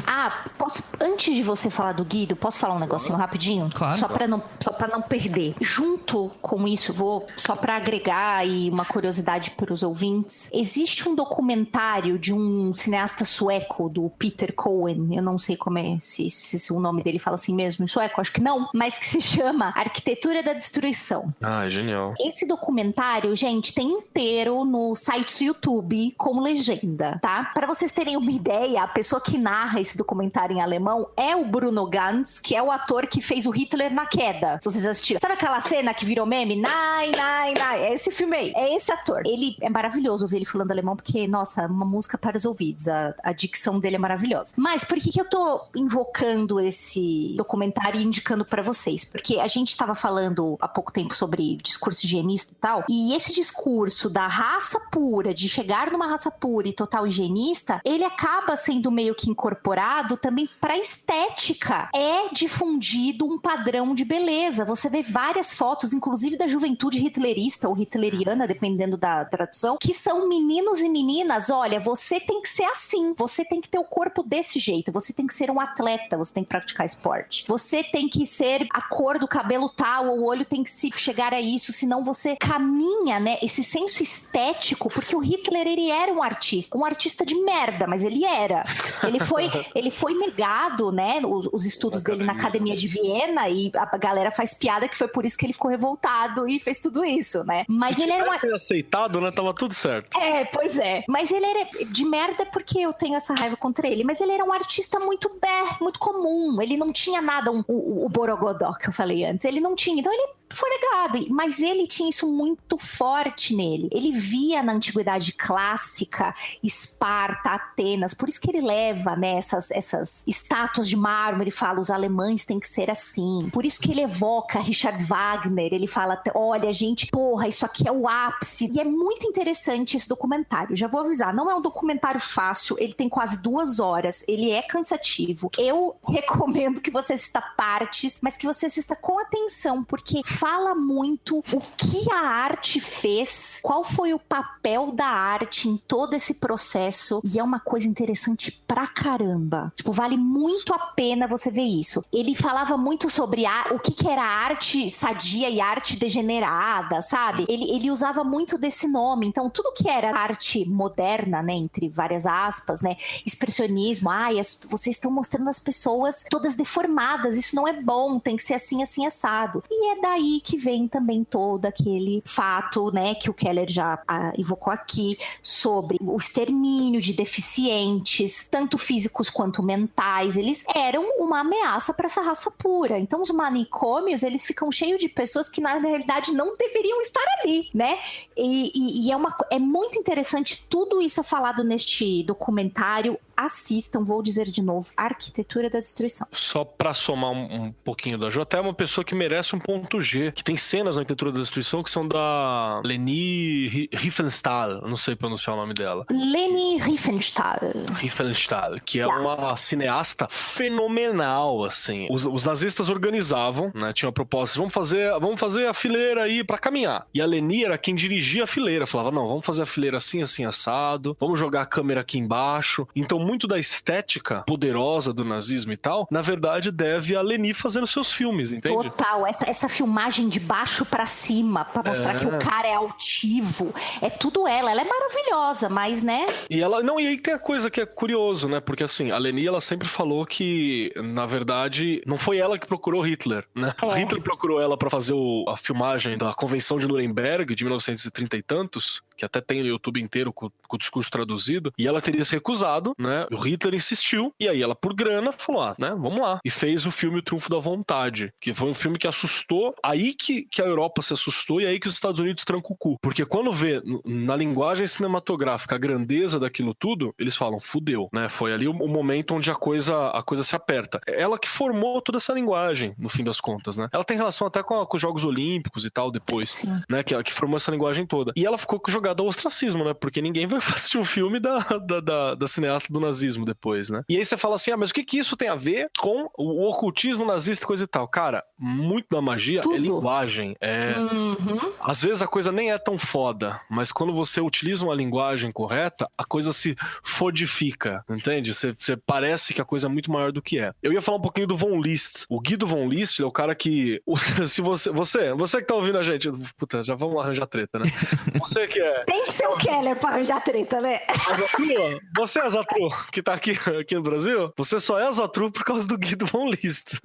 S1: Posso, antes de você falar do Guido, posso falar um negocinho rapidinho?
S3: Claro.
S1: Só pra não perder. Junto com isso, só pra agregar e uma curiosidade para os ouvintes, existe um documentário de um cineasta sueco, do Peter Cohen, eu não sei como é, se o nome dele fala assim mesmo em sueco, acho que não, mas que se chama Arquitetura da Destruição.
S5: Genial.
S1: Esse documentário, gente, tem inteiro no site do YouTube como legenda, tá? Pra vocês terem uma ideia, a pessoa que narra esse documentário em alemão é o Bruno Ganz, que é o ator que fez o Hitler na Queda, se vocês assistiram. Sabe aquela cena que virou meme? Nein, nein, nein. É esse filme aí. É esse ator. Ele é maravilhoso ouvir ele falando alemão, porque, nossa, uma música para os ouvidos. A dicção dele é maravilhosa. Mas por que eu tô invocando esse documentário e indicando pra vocês? Porque a gente tava falando há pouco tempo sobre discurso higienista e tal, e esse discurso da raça pura, de chegar numa raça pura e total higienista, ele acaba sendo meio que incorporado também para estética. É difundido um padrão de beleza. Você vê várias fotos, inclusive da juventude hitlerista ou hitleriana, dependendo da tradução, que são meninos e meninas. Olha, você tem que ser assim, você tem que ter o corpo desse jeito, você tem que ser um atleta, você tem que praticar esporte, você tem que ser a cor do cabelo tal, ou o olho tem que se chegar a isso, senão você caminha, né? Esse senso estético, porque o Hitler, ele era um artista de merda, mas ele era. Ele foi negado, né? Os estudos dele na Academia de Viena, e a galera faz piada que foi por isso que ele ficou revoltado e fez tudo isso, né? Mas
S5: se
S1: ele era
S5: ser aceitado, né? Tava tudo certo.
S1: Pois é. Mas ele era de merda porque eu tenho essa raiva contra ele. Mas ele era um artista muito comum. Ele não tinha nada, o Borogodó que eu falei antes. Ele não tinha. Então ele foi negado, mas ele tinha isso muito forte nele. Ele via na antiguidade clássica Esparta, Atenas, por isso que ele leva, né, essas estátuas de mármore. Ele fala, os alemães têm que ser assim. Por isso que ele evoca Richard Wagner. Ele fala, olha, gente, porra, isso aqui é o ápice. E é muito interessante esse documentário. Já vou avisar, não é um documentário fácil, ele tem quase 2 horas, ele é cansativo. Eu recomendo que você assista partes, mas que você assista com atenção, porque fala muito o que a arte fez, qual foi o papel da arte em todo esse processo, e é uma coisa interessante pra caramba. Tipo, vale muito a pena você ver isso. Ele falava muito sobre o que era arte sadia e arte degenerada, sabe? Ele usava muito desse nome. Então, tudo que era arte moderna, né, entre várias aspas, né, expressionismo, vocês estão mostrando as pessoas todas deformadas, isso não é bom, tem que ser assim, assim, assado. E é daí que vem também todo aquele fato, né, que o Keller já evocou aqui, sobre o extermínio de deficientes, tanto físicos quanto mentais. Eles eram uma ameaça para essa raça pura. Então os manicômios, eles ficam cheios de pessoas que na realidade não deveriam estar ali, né? E é muito interessante, tudo isso é falado neste documentário. Assistam, vou dizer de novo, Arquitetura da Destruição.
S5: Só pra somar um pouquinho da Jo, até é uma pessoa que merece um ponto G, que tem cenas na Arquitetura da Destruição que são da Leni Riefenstahl, não sei pronunciar o nome dela.
S1: Leni Riefenstahl,
S5: que é uma cineasta fenomenal, assim. Os nazistas organizavam, né, tinham propostas, vamos fazer a fileira aí pra caminhar. E a Leni era quem dirigia a fileira, falava, não, vamos fazer a fileira assim, assim, assado, vamos jogar a câmera aqui embaixo. Então, muito da estética poderosa do nazismo e tal, na verdade, deve a Leni fazendo seus filmes, entende?
S1: Total, essa filmagem de baixo pra cima, pra mostrar que o cara é altivo, é tudo ela é maravilhosa, mas, né?
S5: E aí tem a coisa que é curioso, né? Porque, assim, a Leni, ela sempre falou que, na verdade, não foi ela que procurou Hitler, né? Hitler procurou ela pra fazer a filmagem da Convenção de Nuremberg, de 1930 e tantos, que até tem no YouTube inteiro com o discurso traduzido, e ela teria se recusado, né? O Hitler insistiu, e aí ela, por grana, falou, né? Vamos lá. E fez o filme O Triunfo da Vontade, que foi um filme que assustou, aí que a Europa se assustou, e aí que os Estados Unidos trancam o cu. Porque quando vê na linguagem cinematográfica a grandeza daquilo tudo, eles falam, fudeu, né? Foi ali o momento onde a coisa se aperta. Ela que formou toda essa linguagem, no fim das contas, né? Ela tem relação até com os Jogos Olímpicos e tal, depois. Sim. Né? Que formou essa linguagem toda. E ela ficou jogada ao ostracismo, né? Porque ninguém vai assistir um filme da cineasta do nazismo depois, né? E aí você fala assim, mas o que isso tem a ver com o ocultismo nazista e coisa e tal? Cara, muito da magia é linguagem. Às vezes a coisa nem é tão foda, mas quando você utiliza uma linguagem correta, a coisa se fodifica, entende? Você parece que a coisa é muito maior do que é. Eu ia falar um pouquinho do Von List. O Guido Von List é o cara que... Se você que tá ouvindo a gente... Puta, já vamos arranjar treta, né? Você que é...
S1: Tem que ser o Keller pra arranjar treta, né?
S5: Você é Azatru, que tá aqui no Brasil, você só é Azatru por causa do Guido Von List.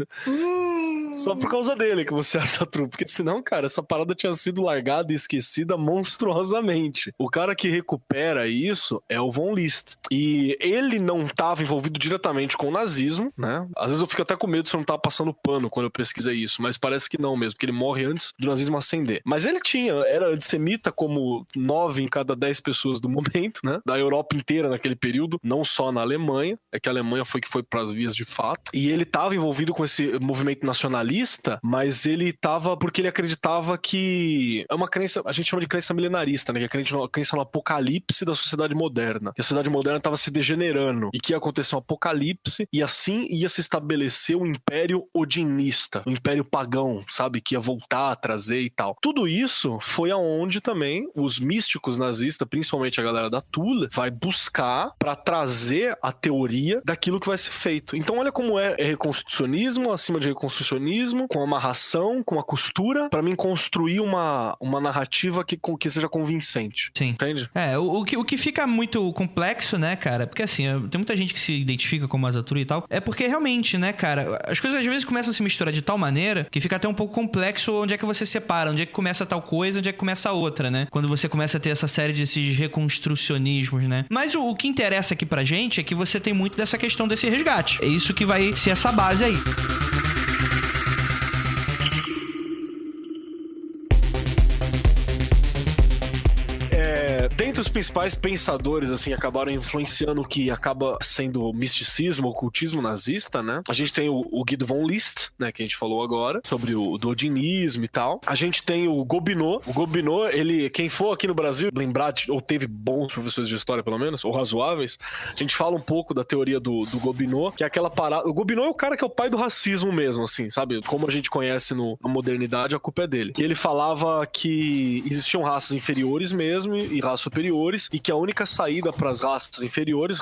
S5: Só por causa dele que você é Azatru, porque senão, cara, essa parada tinha sido largada e esquecida monstruosamente. O cara que recupera isso é o Von List. E ele não estava envolvido diretamente com o nazismo, né? Às vezes eu fico até com medo se eu não tava passando pano quando eu pesquisei isso, mas parece que não mesmo, porque ele morre antes do nazismo ascender. Mas ele era antissemita como 9 em cada 10 pessoas do momento, né? Da Europa inteira naquele período, não só na Alemanha, é que a Alemanha foi que foi pras vias de fato. E ele estava envolvido com esse movimento nacionalista nacionalista, mas ele tava porque ele acreditava que é uma crença, a gente chama de crença milenarista, né? Que é a crença no apocalipse da sociedade moderna. Que a sociedade moderna tava se degenerando e que ia acontecer um apocalipse e assim ia se estabelecer o Império Odinista, o Império Pagão, sabe? Que ia voltar a trazer e tal. Tudo isso foi aonde também os místicos nazistas, principalmente a galera da Tula, vai buscar pra trazer a teoria daquilo que vai ser feito. Então olha como é reconstrucionismo acima de reconstrucionismo, com amarração, com a costura, pra mim construir uma narrativa que seja convincente.
S3: Sim.
S5: Entende?
S3: O que fica muito complexo, né, cara? Porque assim, tem muita gente que se identifica como Asatura e tal. É porque realmente, né, cara, as coisas às vezes começam a se misturar de tal maneira que fica até um pouco complexo onde é que você separa, onde é que começa tal coisa, onde é que começa a outra, né? Quando você começa a ter essa série desses reconstrucionismos, né? Mas o que interessa aqui pra gente é que você tem muito dessa questão desse resgate. É isso que vai ser essa base aí.
S5: Dentre os principais pensadores, assim, acabaram influenciando o que acaba sendo o misticismo, o ocultismo nazista, né? A gente tem o Guido von List, né, que a gente falou agora, sobre o odinismo e tal. A gente tem o Gobineau. O Gobineau, ele, quem for aqui no Brasil lembrar, ou teve bons professores de história, pelo menos, ou razoáveis, a gente fala um pouco da teoria do Gobineau, que é aquela parada... O Gobineau é o cara que é o pai do racismo mesmo, assim, sabe? Como a gente conhece na modernidade, a culpa é dele. E ele falava que existiam raças inferiores mesmo e raças superiores, e que a única saída para as raças inferiores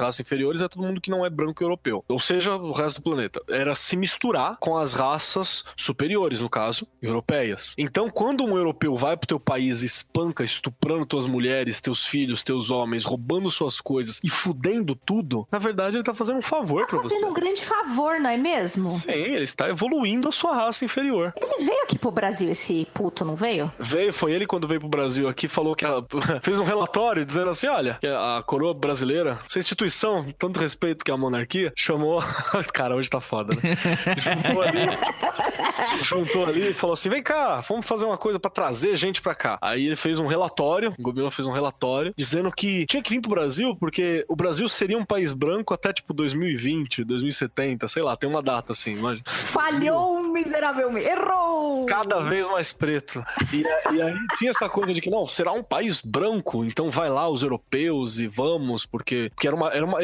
S5: é todo mundo que não é branco e europeu, ou seja, o resto do planeta, era se misturar com as raças superiores, no caso, europeias. Então, quando um europeu vai pro teu país e espanca, estuprando tuas mulheres, teus filhos, teus homens, roubando suas coisas e fudendo tudo, na verdade ele tá fazendo um favor pra você.
S1: Tá fazendo um grande favor, não é mesmo?
S5: Sim, ele está evoluindo a sua raça inferior.
S1: Ele veio aqui pro Brasil, esse puto, não veio?
S5: Veio, foi ele quando veio pro Brasil aqui, falou que fez um relatório dizendo assim, olha, que a coroa brasileira, essa instituição, tanto respeito que é a monarquia, chamou... Cara, hoje tá foda, né? Juntou ali e falou assim, vem cá, vamos fazer uma coisa pra trazer gente pra cá. Aí ele fez um relatório, o governo fez um relatório, dizendo que tinha que vir pro Brasil, porque o Brasil seria um país branco até, tipo, 2020, 2070, sei lá, tem uma data assim, imagina.
S1: Falhou miseravelmente, errou!
S5: Cada vez mais preto. E aí tinha essa coisa de que, não, será um país branco, então vai lá os europeus e vamos, porque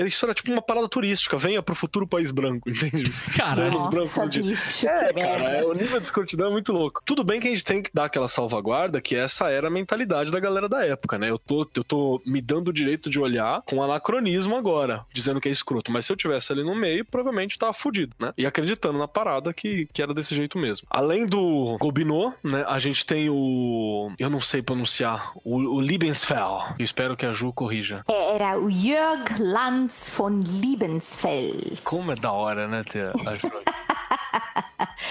S5: isso era tipo uma parada turística, venha pro futuro país branco, entende?
S3: Caralho.
S1: Nossa, bicho,
S5: cara, o nível de escrotidão é muito louco. Tudo bem que a gente tem que dar aquela salvaguarda, que essa era a mentalidade da galera da época, né? Eu tô me dando o direito de olhar com anacronismo agora, dizendo que é escroto, mas se eu tivesse ali no meio, provavelmente tava fudido, né? E acreditando na parada que era desse jeito mesmo. Além do Gobineau, né, a gente tem eu não sei pronunciar, o Lebensfeld. Eu espero que a Ju corrija.
S1: Era o Jörg Lanz von Liebensfeld.
S5: Como é da hora, né, ter a Ju.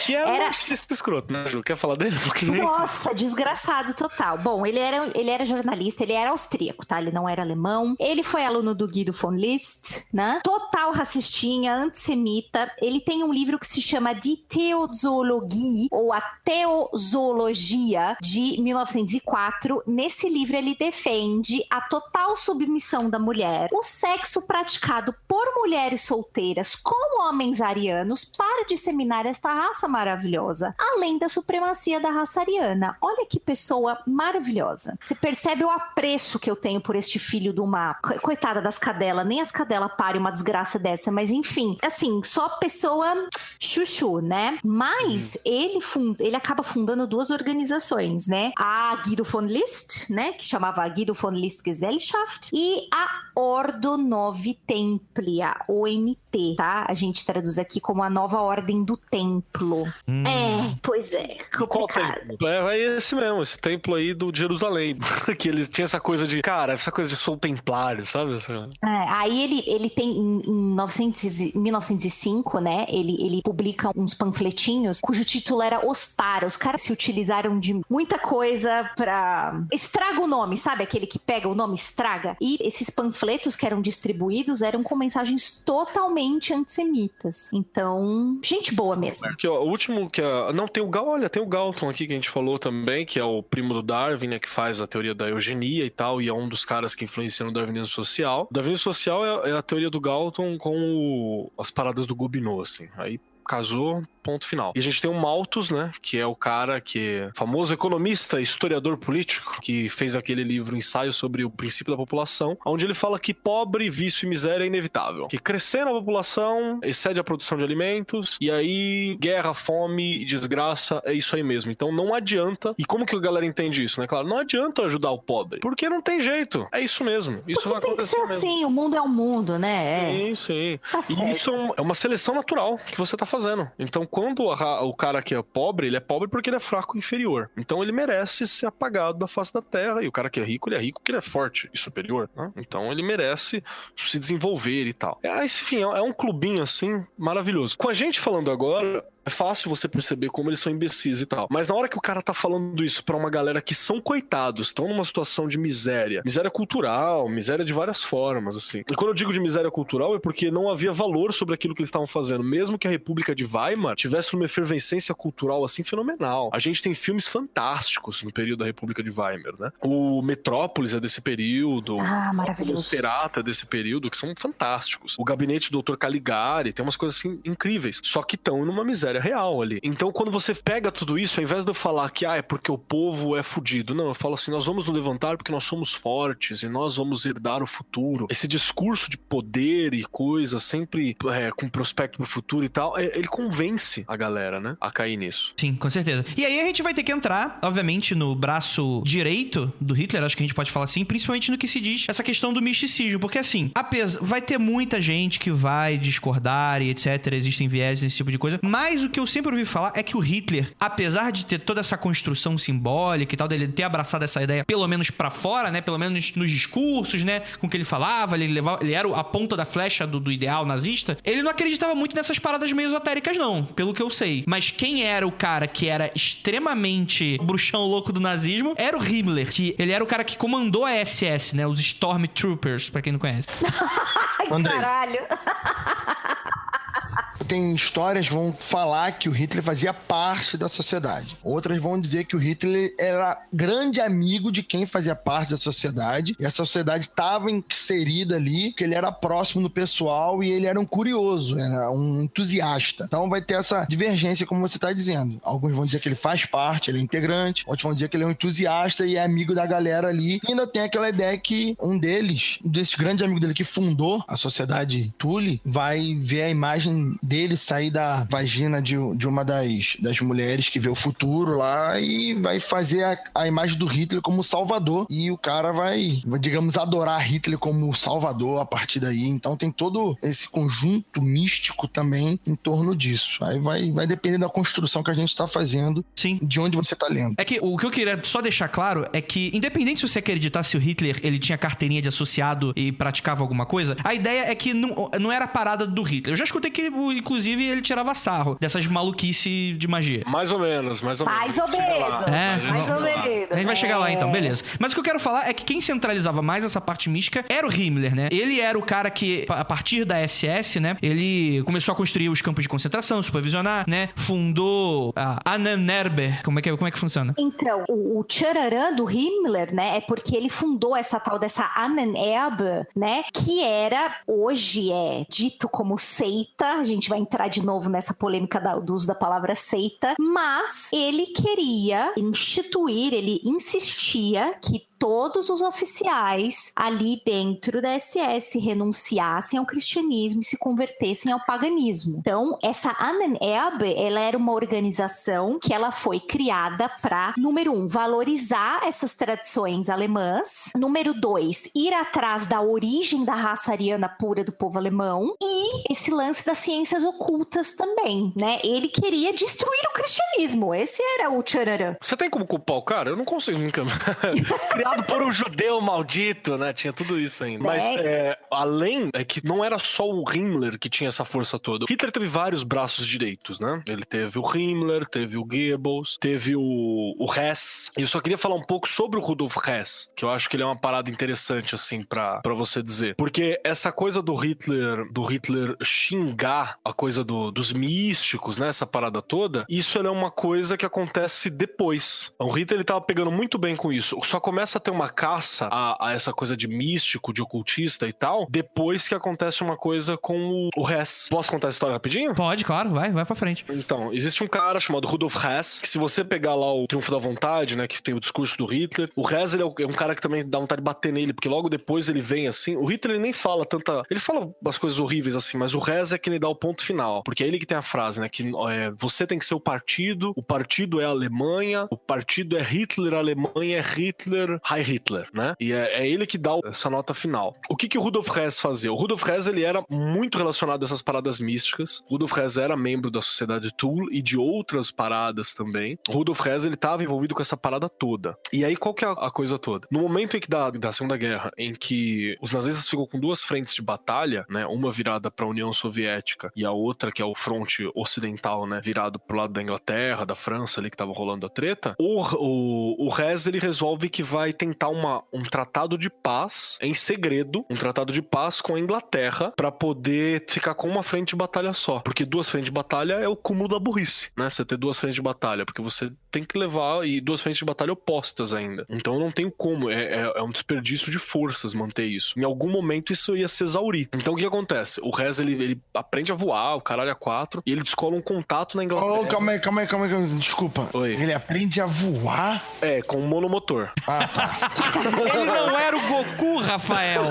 S5: Que era um artista escroto, né, Ju? Quer falar dele? Porque...
S1: Nossa, desgraçado total. Bom, ele era jornalista, ele era austríaco, tá? Ele não era alemão. Ele foi aluno do Guido von List, né? Total racistinha, antissemita. Ele tem um livro que se chama Die Theozoologie, ou a Teozoologia, de 1904. Nesse livro ele defende a total submissão da mulher, o sexo praticado por mulheres solteiras com homens arianos para disseminar esta raça maravilhosa, além da supremacia da raça ariana. Olha que pessoa maravilhosa. Você percebe o apreço que eu tenho por este filho de uma... Coitada das cadelas, nem as cadelas parem uma desgraça dessa, mas enfim, assim, só pessoa chuchu, né? Mas ele acaba fundando duas organizações, né? A Guido von List, né? Que chamava Guido von List Gesellschaft, e a Ordo Novi Templi, a ONT, tá? A gente traduz aqui como a Nova Ordem do Templo. Pois é, complicado.
S5: É esse mesmo, esse templo aí do Jerusalém, que ele tinha essa coisa de, cara, essa coisa de sou templário, sabe?
S1: Aí ele tem, em 1905, né, ele publica uns panfletinhos cujo título era Ostara. Os caras se utilizaram de muita coisa pra... Estraga o nome, sabe? Aquele que pega o nome, estraga. E esses panfletos que eram distribuídos eram com mensagens totalmente antissemitas. Então, gente boa mesmo.
S5: Aqui, ó, o último que é... Não, tem o Galton aqui que a gente falou também, que é o primo do Darwin, né, que faz a teoria da eugenia e tal, e é um dos caras que influenciam o darwinismo social. O darwinismo social é a teoria do Galton com as paradas do Gobineau, assim. Aí casou, ponto final. E a gente tem o Malthus, né, que é o cara que é famoso economista, historiador político, que fez aquele livro Ensaio sobre o Princípio da População, onde ele fala que pobre, vício e miséria é inevitável. Que crescendo a população excede a produção de alimentos, e aí guerra, fome e desgraça é isso aí mesmo. Então não adianta. E como que a galera entende isso, né? Claro, não adianta ajudar o pobre, porque não tem jeito. É isso mesmo. Isso
S1: porque
S5: vai
S1: tem
S5: acontecer
S1: que ser
S5: mesmo.
S1: assim, o mundo é um mundo, né?
S5: Sim.
S1: Tá
S5: E
S1: certo.
S5: isso é uma seleção natural que você tá fazendo. Então, quando o cara que é pobre, ele é pobre porque ele é fraco e inferior. Então, ele merece ser apagado da face da terra. E o cara que é rico, ele é rico porque ele é forte e superior, né? Então, ele merece se desenvolver e tal. Enfim, é um clubinho, assim, maravilhoso. Com a gente falando agora, é fácil você perceber como eles são imbecis e tal. Mas na hora que o cara tá falando isso pra uma galera que são coitados, estão numa situação de miséria cultural, miséria de várias formas, assim. E quando eu digo de miséria cultural é porque não havia valor sobre aquilo que eles estavam fazendo. Mesmo que a República de Weimar tivesse uma efervescência cultural, assim, fenomenal. A gente tem filmes fantásticos no período da República de Weimar, né? O Metrópolis é desse período.
S1: Maravilhoso.
S5: O Nosferatu é desse período, que são fantásticos. O Gabinete do Dr. Caligari, tem umas coisas, assim, incríveis. Só que estão numa miséria real ali. Então, quando você pega tudo isso, ao invés de eu falar que é porque o povo é fudido, não, eu falo assim, nós vamos nos levantar porque nós somos fortes e nós vamos herdar o futuro. Esse discurso de poder e coisa, sempre com prospecto pro futuro e tal, ele convence a galera, né, a cair nisso.
S3: Sim, com certeza. E aí a gente vai ter que entrar, obviamente, no braço direito do Hitler, acho que a gente pode falar assim, principalmente no que se diz essa questão do misticismo, porque assim, vai ter muita gente que vai discordar e etc, existem viés nesse tipo de coisa, mas o que eu sempre ouvi falar é que o Hitler, apesar de ter toda essa construção simbólica e tal, dele ter abraçado essa ideia, pelo menos pra fora, né, pelo menos nos discursos, né, com o que ele falava, ele era a ponta da flecha do ideal nazista, ele não acreditava muito nessas paradas meio esotéricas não, pelo que eu sei. Mas quem era o cara que era extremamente bruxão louco do nazismo era o Himmler, que ele era o cara que comandou a SS, né, os Stormtroopers, pra quem não conhece.
S1: Ai, caralho.
S4: Tem histórias que vão falar que o Hitler fazia parte da sociedade. Outras vão dizer que o Hitler era grande amigo de quem fazia parte da sociedade. E a sociedade estava inserida ali, porque ele era próximo do pessoal e ele era um curioso, era um entusiasta. Então vai ter essa divergência, como você está dizendo. Alguns vão dizer que ele faz parte, ele é integrante. Outros vão dizer que ele é um entusiasta e é amigo da galera ali. E ainda tem aquela ideia que um desses grandes amigos dele que fundou a sociedade Thule, vai ver a imagem dele sair da vagina de uma das mulheres que vê o futuro lá e vai fazer a imagem do Hitler como salvador, e o cara vai, digamos, adorar Hitler como salvador a partir daí. Então tem todo esse conjunto místico também em torno disso. Aí vai depender da construção que a gente está fazendo.
S3: Sim.
S4: De onde você está lendo.
S3: É que o que eu queria só deixar claro é que, independente se você acreditar se o Hitler ele tinha carteirinha de associado e praticava alguma coisa, a ideia é que não era a parada do Hitler. Eu já escutei que, inclusive, ele tirava sarro dessas maluquices de magia.
S5: Mais ou menos.
S1: Mais ou menos.
S3: A gente vai chegar lá então, beleza. Mas o que eu quero falar é que quem centralizava mais essa parte mística era o Himmler, né? Ele era o cara que, a partir da SS, né, ele começou a construir os campos de concentração, supervisionar, né? Fundou a Annenwerbe. Como é que funciona?
S1: Então, o tchararã do Himmler, né, é porque ele fundou essa tal dessa Annenwerbe, né, que hoje é dito como seita. A gente vai entrar de novo nessa polêmica do uso da palavra seita, mas ele queria instituir, ele insistia que todos os oficiais ali dentro da SS renunciassem ao cristianismo e se convertessem ao paganismo. Então, essa Annenwerbe, ela era uma organização que ela foi criada para, número 1, valorizar essas tradições alemãs, número 2, ir atrás da origem da raça ariana pura do povo alemão e esse lance das ciências ocultas também, né? Ele queria destruir o cristianismo. Esse era o tchararã.
S5: Você tem como culpar o cara? Eu não consigo nunca. Criado por um judeu maldito, né? Tinha tudo isso ainda. Mas, além, é que não era só o Himmler que tinha essa força toda. Hitler teve vários braços direitos, né? Ele teve o Himmler, teve o Goebbels, teve o Hess. E eu só queria falar um pouco sobre o Rudolf Hess, que eu acho que ele é uma parada interessante, assim, pra você dizer. Porque essa coisa do Hitler xingar a coisa dos místicos, né? Essa parada toda. Isso é uma coisa que acontece depois. O Hitler, ele tava pegando muito bem com isso. Só começa a ter uma caça a essa coisa de místico, de ocultista e tal, depois que acontece uma coisa com o Hess. Posso contar essa história rapidinho?
S3: Pode, claro, vai pra frente.
S5: Então, existe um cara chamado Rudolf Hess, que se você pegar lá o Triunfo da Vontade, né, que tem o discurso do Hitler, o Hess, ele é um cara que também dá vontade de bater nele, porque logo depois ele vem assim, o Hitler, ele nem fala tanta... Ele fala umas coisas horríveis assim, mas o Hess é que ele dá o ponto final, porque é ele que tem a frase, né, que você tem que ser o partido é a Alemanha, o partido é Hitler, a Alemanha é Hitler, Heil Hitler, né? E é ele que dá essa nota final. O que o Rudolf Hess fazia? O Rudolf Hess, ele era muito relacionado a essas paradas místicas. O Rudolf Hess era membro da Sociedade Thule e de outras paradas também. O Rudolf Hess, ele estava envolvido com essa parada toda. E aí, qual que é a coisa toda? No momento em que da Segunda Guerra, em que os nazistas ficam com duas frentes de batalha, né? Uma virada para a União Soviética e a outra, que é o fronte ocidental, né? Virado pro lado da Inglaterra, da França ali, que tava rolando a treta. O Hess, ele resolve que vai tentar um tratado de paz em segredo, um tratado de paz com a Inglaterra, para poder ficar com uma frente de batalha só. Porque duas frentes de batalha é o cúmulo da burrice, né? Você ter duas frentes de batalha, porque você tem que levar e duas frentes de batalha opostas ainda. Então não tem como, é um desperdício de forças manter isso. Em algum momento isso ia se exaurir. Então o que acontece? O Hess, ele aprende a voar, o caralho a quatro, e ele descola um contato na Inglaterra.
S4: Oh, calma aí, desculpa.
S5: Oi.
S4: Ele aprende a voar?
S5: Com um monomotor.
S4: Ah, tá.
S3: Ele não era o Goku, Rafael.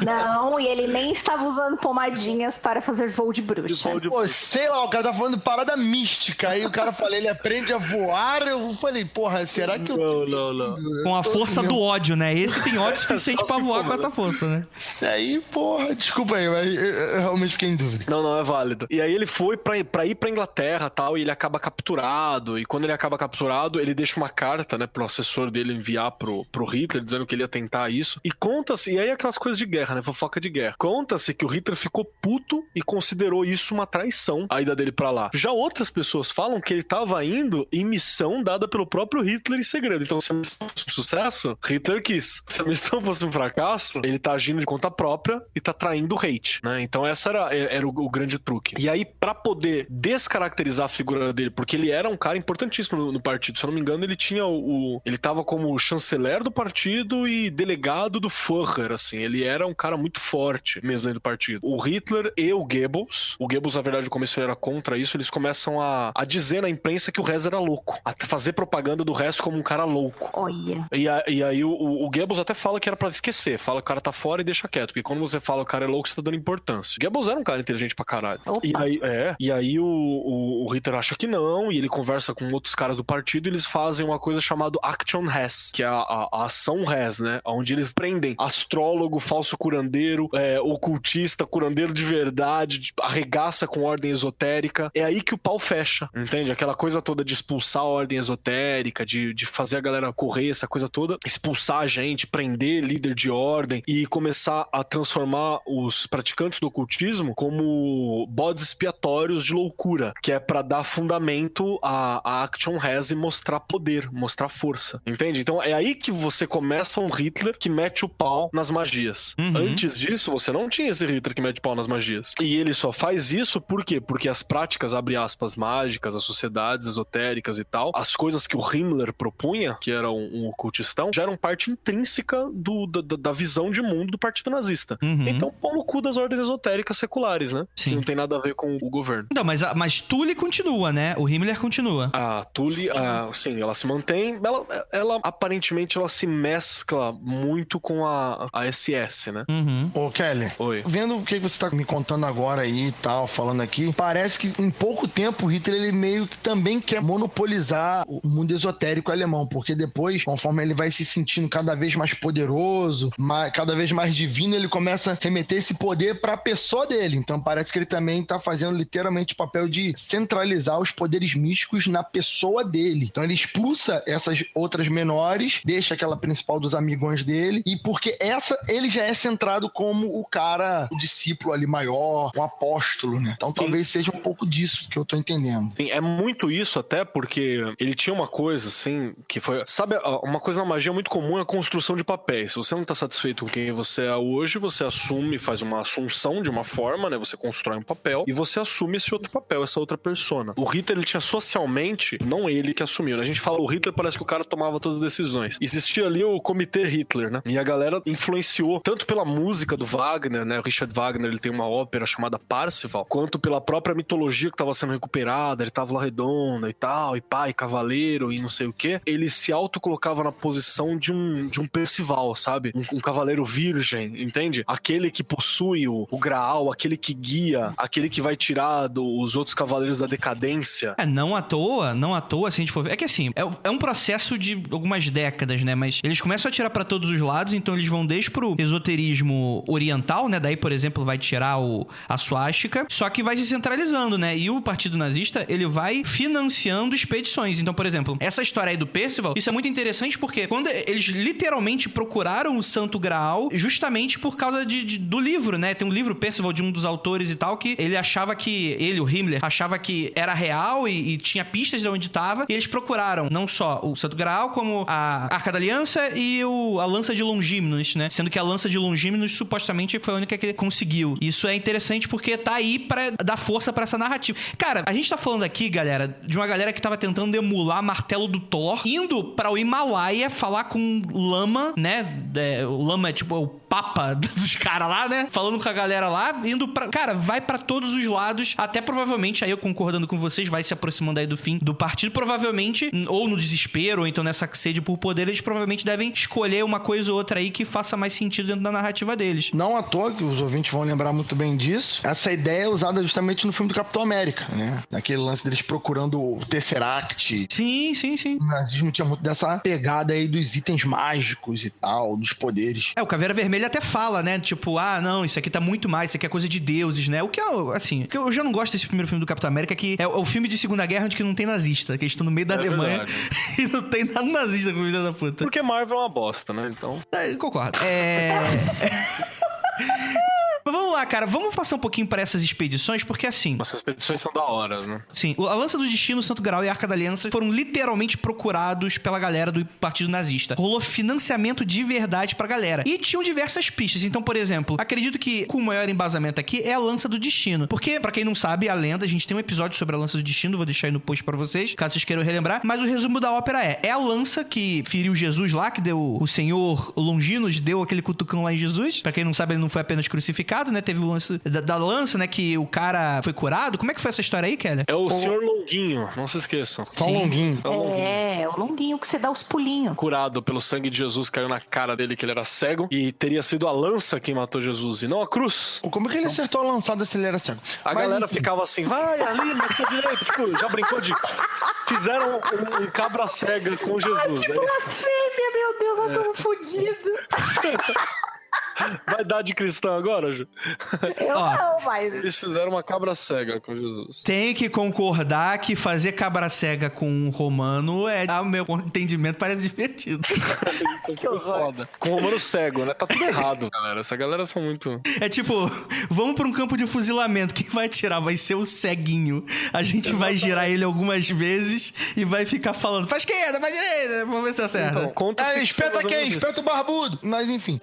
S1: Não, e ele nem estava usando pomadinhas para fazer voo de bruxa.
S4: Pô, sei lá, o cara tá falando de parada mística. Aí o cara falou, ele aprende a voar. Eu falei, porra, será que eu...
S5: Não.
S3: Com a força do ódio, né? Esse tem ódio suficiente pra voar com essa força, né?
S4: Isso aí, porra, desculpa aí, mas eu realmente fiquei em dúvida.
S5: Não, é válido. E aí ele foi pra ir pra Inglaterra e tal, e ele acaba capturado. E quando ele acaba capturado, ele deixa uma carta, né, pro assessor dele enviar pro Hitler, dizendo que ele ia tentar isso. E conta-se, e aí aquelas coisas de guerra, né, fofoca de guerra. Conta-se que o Hitler ficou puto e considerou isso uma traição, a ida dele pra lá. Já outras pessoas falam que ele tava indo em missão dada pelo próprio Hitler em segredo. Então, se a missão fosse um sucesso, Hitler quis. Se a missão fosse um fracasso, ele tá agindo de conta própria e tá traindo o hate, né? Então essa era o grande truque. E aí, pra poder descaracterizar a figura dele, porque ele era um cara importantíssimo no partido, se eu não me engano, ele tinha ele tava como chanceler do partido e delegado do Führer, assim. Ele era um cara muito forte mesmo dentro do partido. O Hitler e o Goebbels, na verdade, no começo ele era contra isso, eles começam a dizer na imprensa que o Hess era louco, a fazer propaganda do Hess como um cara louco.
S1: Olha.
S5: E aí o Goebbels até fala que era pra esquecer, fala que o cara tá fora e deixa quieto, porque quando você fala que o cara é louco, você tá dando importância. O Goebbels era um cara inteligente pra caralho.
S1: Opa.
S5: E aí o Hitler acha que não, e ele conversa com outros caras do partido, e eles fazem uma coisa chamada Action Hess, que é a ação Hess, né? Onde eles prendem astrólogo, falso curandeiro, ocultista, curandeiro de verdade, arregaça com ordem esotérica. É aí que o pau fecha, entende? Aquela coisa toda de expulsar a ordem esotérica, de fazer a galera correr, essa coisa toda, expulsar a gente, prender líder de ordem e começar a transformar os praticantes do ocultismo como bodes expiatórios de loucura, que é pra dar fundamento a Action Hess e mostrar poder, mostrar força, entende? Então é aí que você começa um Hitler que mete o pau nas magias.
S3: Uhum.
S5: Antes disso, você não tinha esse Hitler que mete o pau nas magias. E ele só faz isso por quê? Porque as práticas, abre aspas, mágicas, as sociedades esotéricas e tal, as coisas que o Himmler propunha, que era um ocultistão, já eram parte intrínseca da visão de mundo do partido nazista.
S3: Uhum.
S5: Então, pau no cu das ordens esotéricas seculares, né?
S3: Sim.
S5: Que não tem nada a ver com o governo.
S3: Não, mas Thule continua, né? O Himmler continua.
S5: A Thule, sim, ela se mantém. Ela aparentemente, ela se mescla muito com a SS, né?
S3: Uhum.
S4: Ô, Kelly.
S5: Oi.
S4: Vendo o que você tá me contando agora aí e tal, falando aqui, parece que em pouco tempo o Hitler, ele meio que também quer monopolizar o mundo esotérico alemão, porque depois, conforme ele vai se sentindo cada vez mais poderoso, cada vez mais divino, ele começa a remeter esse poder pra pessoa dele. Então parece que ele também tá fazendo literalmente o papel de centralizar os poderes místicos na pessoa dele. Então ele expulsa essas outras menores, deixa aquela principal dos amigões dele, e porque ele já é centrado como o cara, o discípulo ali maior, o apóstolo, né? Então talvez seja um pouco disso que eu tô entendendo.
S5: Sim, é muito isso até porque ele tinha uma coisa assim, que foi, sabe, uma coisa na magia muito comum é a construção de papéis. Se você não tá satisfeito com quem você é hoje, você assume, faz uma assunção de uma forma, né? Você constrói um papel e você assume esse outro papel, essa outra persona. O Hitler, ele tinha socialmente, não ele que assumiu, né? A gente fala o Hitler, parece que o cara tomava todas as decisões. Existia ali o comitê Hitler, né? E a galera influenciou tanto pela música do Wagner, né? O Richard Wagner, ele tem uma ópera chamada Parsifal, quanto pela própria mitologia que estava sendo recuperada, ele tava lá redonda e tal, e pai, cavaleiro e não sei o que. Ele se autocolocava na posição de um Percival, sabe? Um cavaleiro virgem, entende? Aquele que possui o Graal, aquele que guia, aquele que vai tirar os outros cavaleiros da decadência.
S3: Não à toa, se a gente for ver. É que assim, é um processo de algumas décadas, né? Mas eles começam a tirar pra todos os lados, então eles vão desde pro esoterismo oriental, né? Daí, por exemplo, vai tirar a suástica, só que vai se centralizando, né? E o Partido Nazista, ele vai financiando expedições. Então, por exemplo, essa história aí do Percival, isso é muito interessante porque quando eles literalmente procuraram o Santo Graal, justamente por causa do livro, né? Tem um livro, Percival, de um dos autores e tal, que ele achava que, o Himmler, achava que era real e tinha pistas de onde estava, e eles procuraram não só o Santo Graal, como a Arca da Aliança e a Lança de Longimanus, né? Sendo que a Lança de Longimanus supostamente foi a única que ele conseguiu. Isso é interessante porque tá aí pra dar força pra essa narrativa. Cara, a gente tá falando aqui, galera, de uma galera que tava tentando emular martelo do Thor, indo pra o Himalaia falar com lama, né? O lama é tipo o papa dos caras lá, né? Falando com a galera lá, indo pra... Cara, vai pra todos os lados, até provavelmente, aí eu concordando com vocês, vai se aproximando aí do fim do partido, provavelmente, ou no desespero, ou então nessa sede por poder, eles provavelmente devem escolher uma coisa ou outra aí que faça mais sentido dentro da narrativa deles.
S4: Não à toa, que os ouvintes vão lembrar muito bem disso, essa ideia é usada justamente no filme do Capitão América, né? Naquele lance deles procurando o Tesseract.
S3: Sim.
S4: O nazismo tinha muito dessa pegada aí dos itens mágicos e tal, dos poderes.
S3: O Caveira Vermelha até fala, né? Tipo, não, isso aqui tá muito mais, isso aqui é coisa de deuses, né? O que é, assim, que eu já não gosto desse primeiro filme do Capitão América, que é o filme de Segunda Guerra onde que não tem nazista, que eles estão no meio da Alemanha e não tem nada nazista com vida da puta.
S5: Porque Marvel é uma bosta, né? Então...
S3: Concordo. Mas vamos lá, cara. Vamos passar um pouquinho para essas expedições, porque assim...
S5: Essas expedições são da hora, né?
S3: Sim. A Lança do Destino, o Santo Graal e a Arca da Aliança foram literalmente procurados pela galera do Partido Nazista. Rolou financiamento de verdade pra galera. E tinham diversas pistas. Então, por exemplo, acredito que o maior embasamento aqui é a Lança do Destino. Porque, pra quem não sabe, a lenda, a gente tem um episódio sobre a Lança do Destino, vou deixar aí no post pra vocês, caso vocês queiram relembrar. Mas o resumo da ópera é a lança que feriu Jesus lá, que deu o Senhor Longinos, deu aquele cutucão lá em Jesus. Pra quem não sabe, ele não foi apenas crucificado, né? Teve o lance da lança, né? Que o cara foi curado. Como é que foi essa história aí, Kelly?
S5: É o Senhor Longuinho, não se esqueçam.
S4: Só um longuinho.
S1: É o longuinho que você dá os pulinhos.
S5: Curado pelo sangue de Jesus, caiu na cara dele que ele era cego. E teria sido a lança quem matou Jesus e não a cruz.
S4: Como é que ele acertou a lançada se ele era cego?
S5: A galera ficava assim, vai ali, mas pra direita. Tipo, já brincou de... Fizeram um cabra cega com Jesus.
S1: Que blasfêmia, meu Deus, nós somos fodidos.
S5: Vai dar de cristão agora, Ju?
S1: Eu não, mas...
S5: Eles fizeram uma cabra cega com Jesus.
S3: Tem que concordar que fazer cabra cega com um romano ao meu entendimento, parece divertido.
S5: Que foda. Com o romano cego, né? Tá tudo errado, galera. Essa galera são muito...
S3: É tipo, vamos pra um campo de fuzilamento. Quem vai atirar vai ser o ceguinho. A gente vai girar ele algumas vezes e vai ficar falando, pra esquerda, pra direita. Vamos ver se tá certo.
S5: Então, conta
S4: espeta quem? Espeta o barbudo. Mas enfim,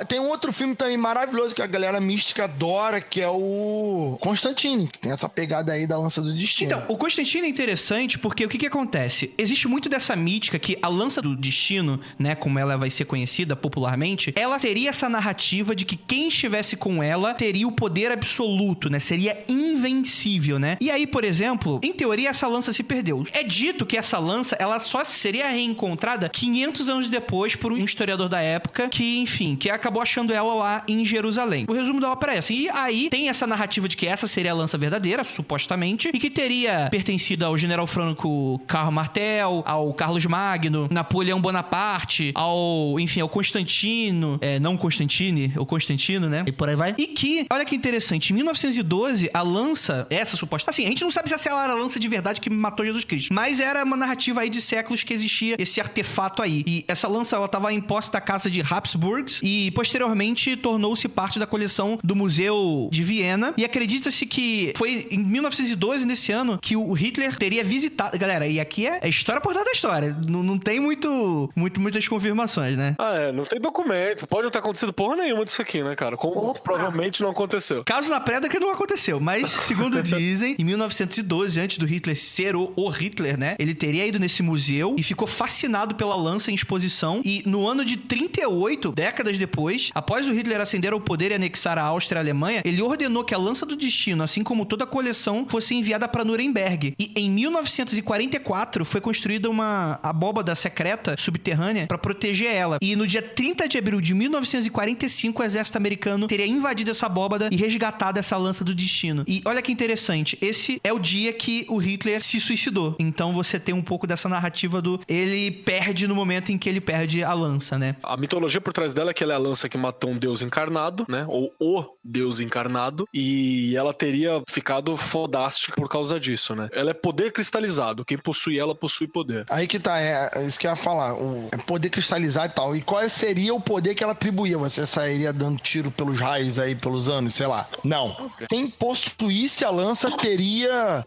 S4: tem um outro filme também maravilhoso que a galera mística adora, que é o Constantine, que tem essa pegada aí da Lança do Destino.
S3: Então, o Constantine é interessante porque o que acontece? Existe muito dessa mítica que a Lança do Destino, né, como ela vai ser conhecida popularmente, ela teria essa narrativa de que quem estivesse com ela teria o poder absoluto, né? Seria invencível, né? E aí, por exemplo, em teoria essa lança se perdeu. É dito que essa lança, ela só seria reencontrada 500 anos depois por um historiador da época que, enfim, que acabou achando ela lá em Jerusalém. O resumo da ópera é essa. E aí tem essa narrativa de que essa seria a lança verdadeira, supostamente, e que teria pertencido ao general franco Karl Martel, ao Carlos Magno, Napoleão Bonaparte, ao Constantino, não Constantine, o Constantino, né? E por aí vai. E que, olha que interessante, em 1912, a lança, essa suposta... Assim, a gente não sabe se essa era a lança de verdade que matou Jesus Cristo, mas era uma narrativa aí de séculos que existia esse artefato aí. E essa lança, ela tava em posse da casa de Habsburgs e, posteriormente, rapidamente tornou-se parte da coleção do Museu de Viena. E acredita-se que foi em 1912, nesse ano, que o Hitler teria visitado... Galera, e aqui é história por trás da história. Não tem muitas confirmações, né?
S5: Não tem documento. Pode não ter acontecido porra nenhuma disso aqui, né, cara? Como provavelmente não aconteceu.
S3: Caso na prédia que não aconteceu. Mas, segundo dizem, em 1912, antes do Hitler ser o Hitler, né? Ele teria ido nesse museu e ficou fascinado pela lança em exposição. E no ano de 38, décadas depois, após o Hitler ascender ao poder e anexar a Áustria e a Alemanha, ele ordenou que a lança do destino, assim como toda a coleção, fosse enviada para Nuremberg. E em 1944 foi construída uma abóbada secreta subterrânea para proteger ela. E no dia 30 de abril de 1945, o exército americano teria invadido essa abóbada e resgatado essa lança do destino. E olha que interessante, esse é o dia que o Hitler se suicidou. Então você tem um pouco dessa narrativa do ele perde no momento em que ele perde a lança, né?
S5: A mitologia por trás dela é que ela é a lança que matou um deus encarnado, né? Ou o deus encarnado. E ela teria ficado fodástica por causa disso, né? Ela é poder cristalizado. Quem possui ela, possui poder.
S4: Aí que tá, é isso que eu ia falar. É poder cristalizado e tal. E qual seria o poder que ela atribuía? Você sairia dando tiro pelos raios aí, pelos anos, sei lá. Não. Quem possuísse a lança teria,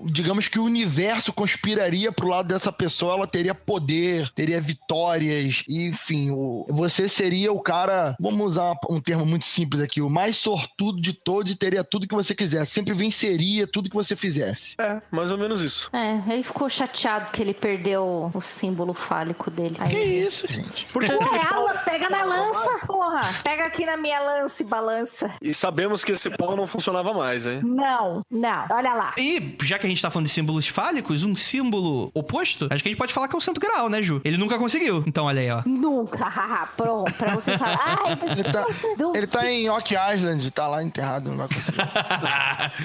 S4: digamos que o universo conspiraria pro lado dessa pessoa, ela teria poder, teria vitórias, e, enfim, você seria o cara, vamos usar um termo muito simples aqui, o mais sortudo de todos e teria tudo que você quisesse, sempre venceria tudo que você fizesse.
S5: Mais ou menos isso.
S1: Ele ficou chateado que ele perdeu o símbolo fálico dele.
S4: Que isso, gente?
S5: Porque
S1: ela pega na lança, porra. Pega aqui na minha lança e balança.
S5: E sabemos que esse pau não funcionava mais, hein?
S1: Não. Olha lá.
S3: E, já que a gente tá falando de símbolos fálicos, um símbolo oposto, acho que a gente pode falar que é o Santo Graal, né, Ju? Ele nunca conseguiu. Então, olha aí, ó.
S1: Nunca. Pronto, pra você falar.
S4: Ele tá em Oak Island, tá lá enterrado, não vai conseguir.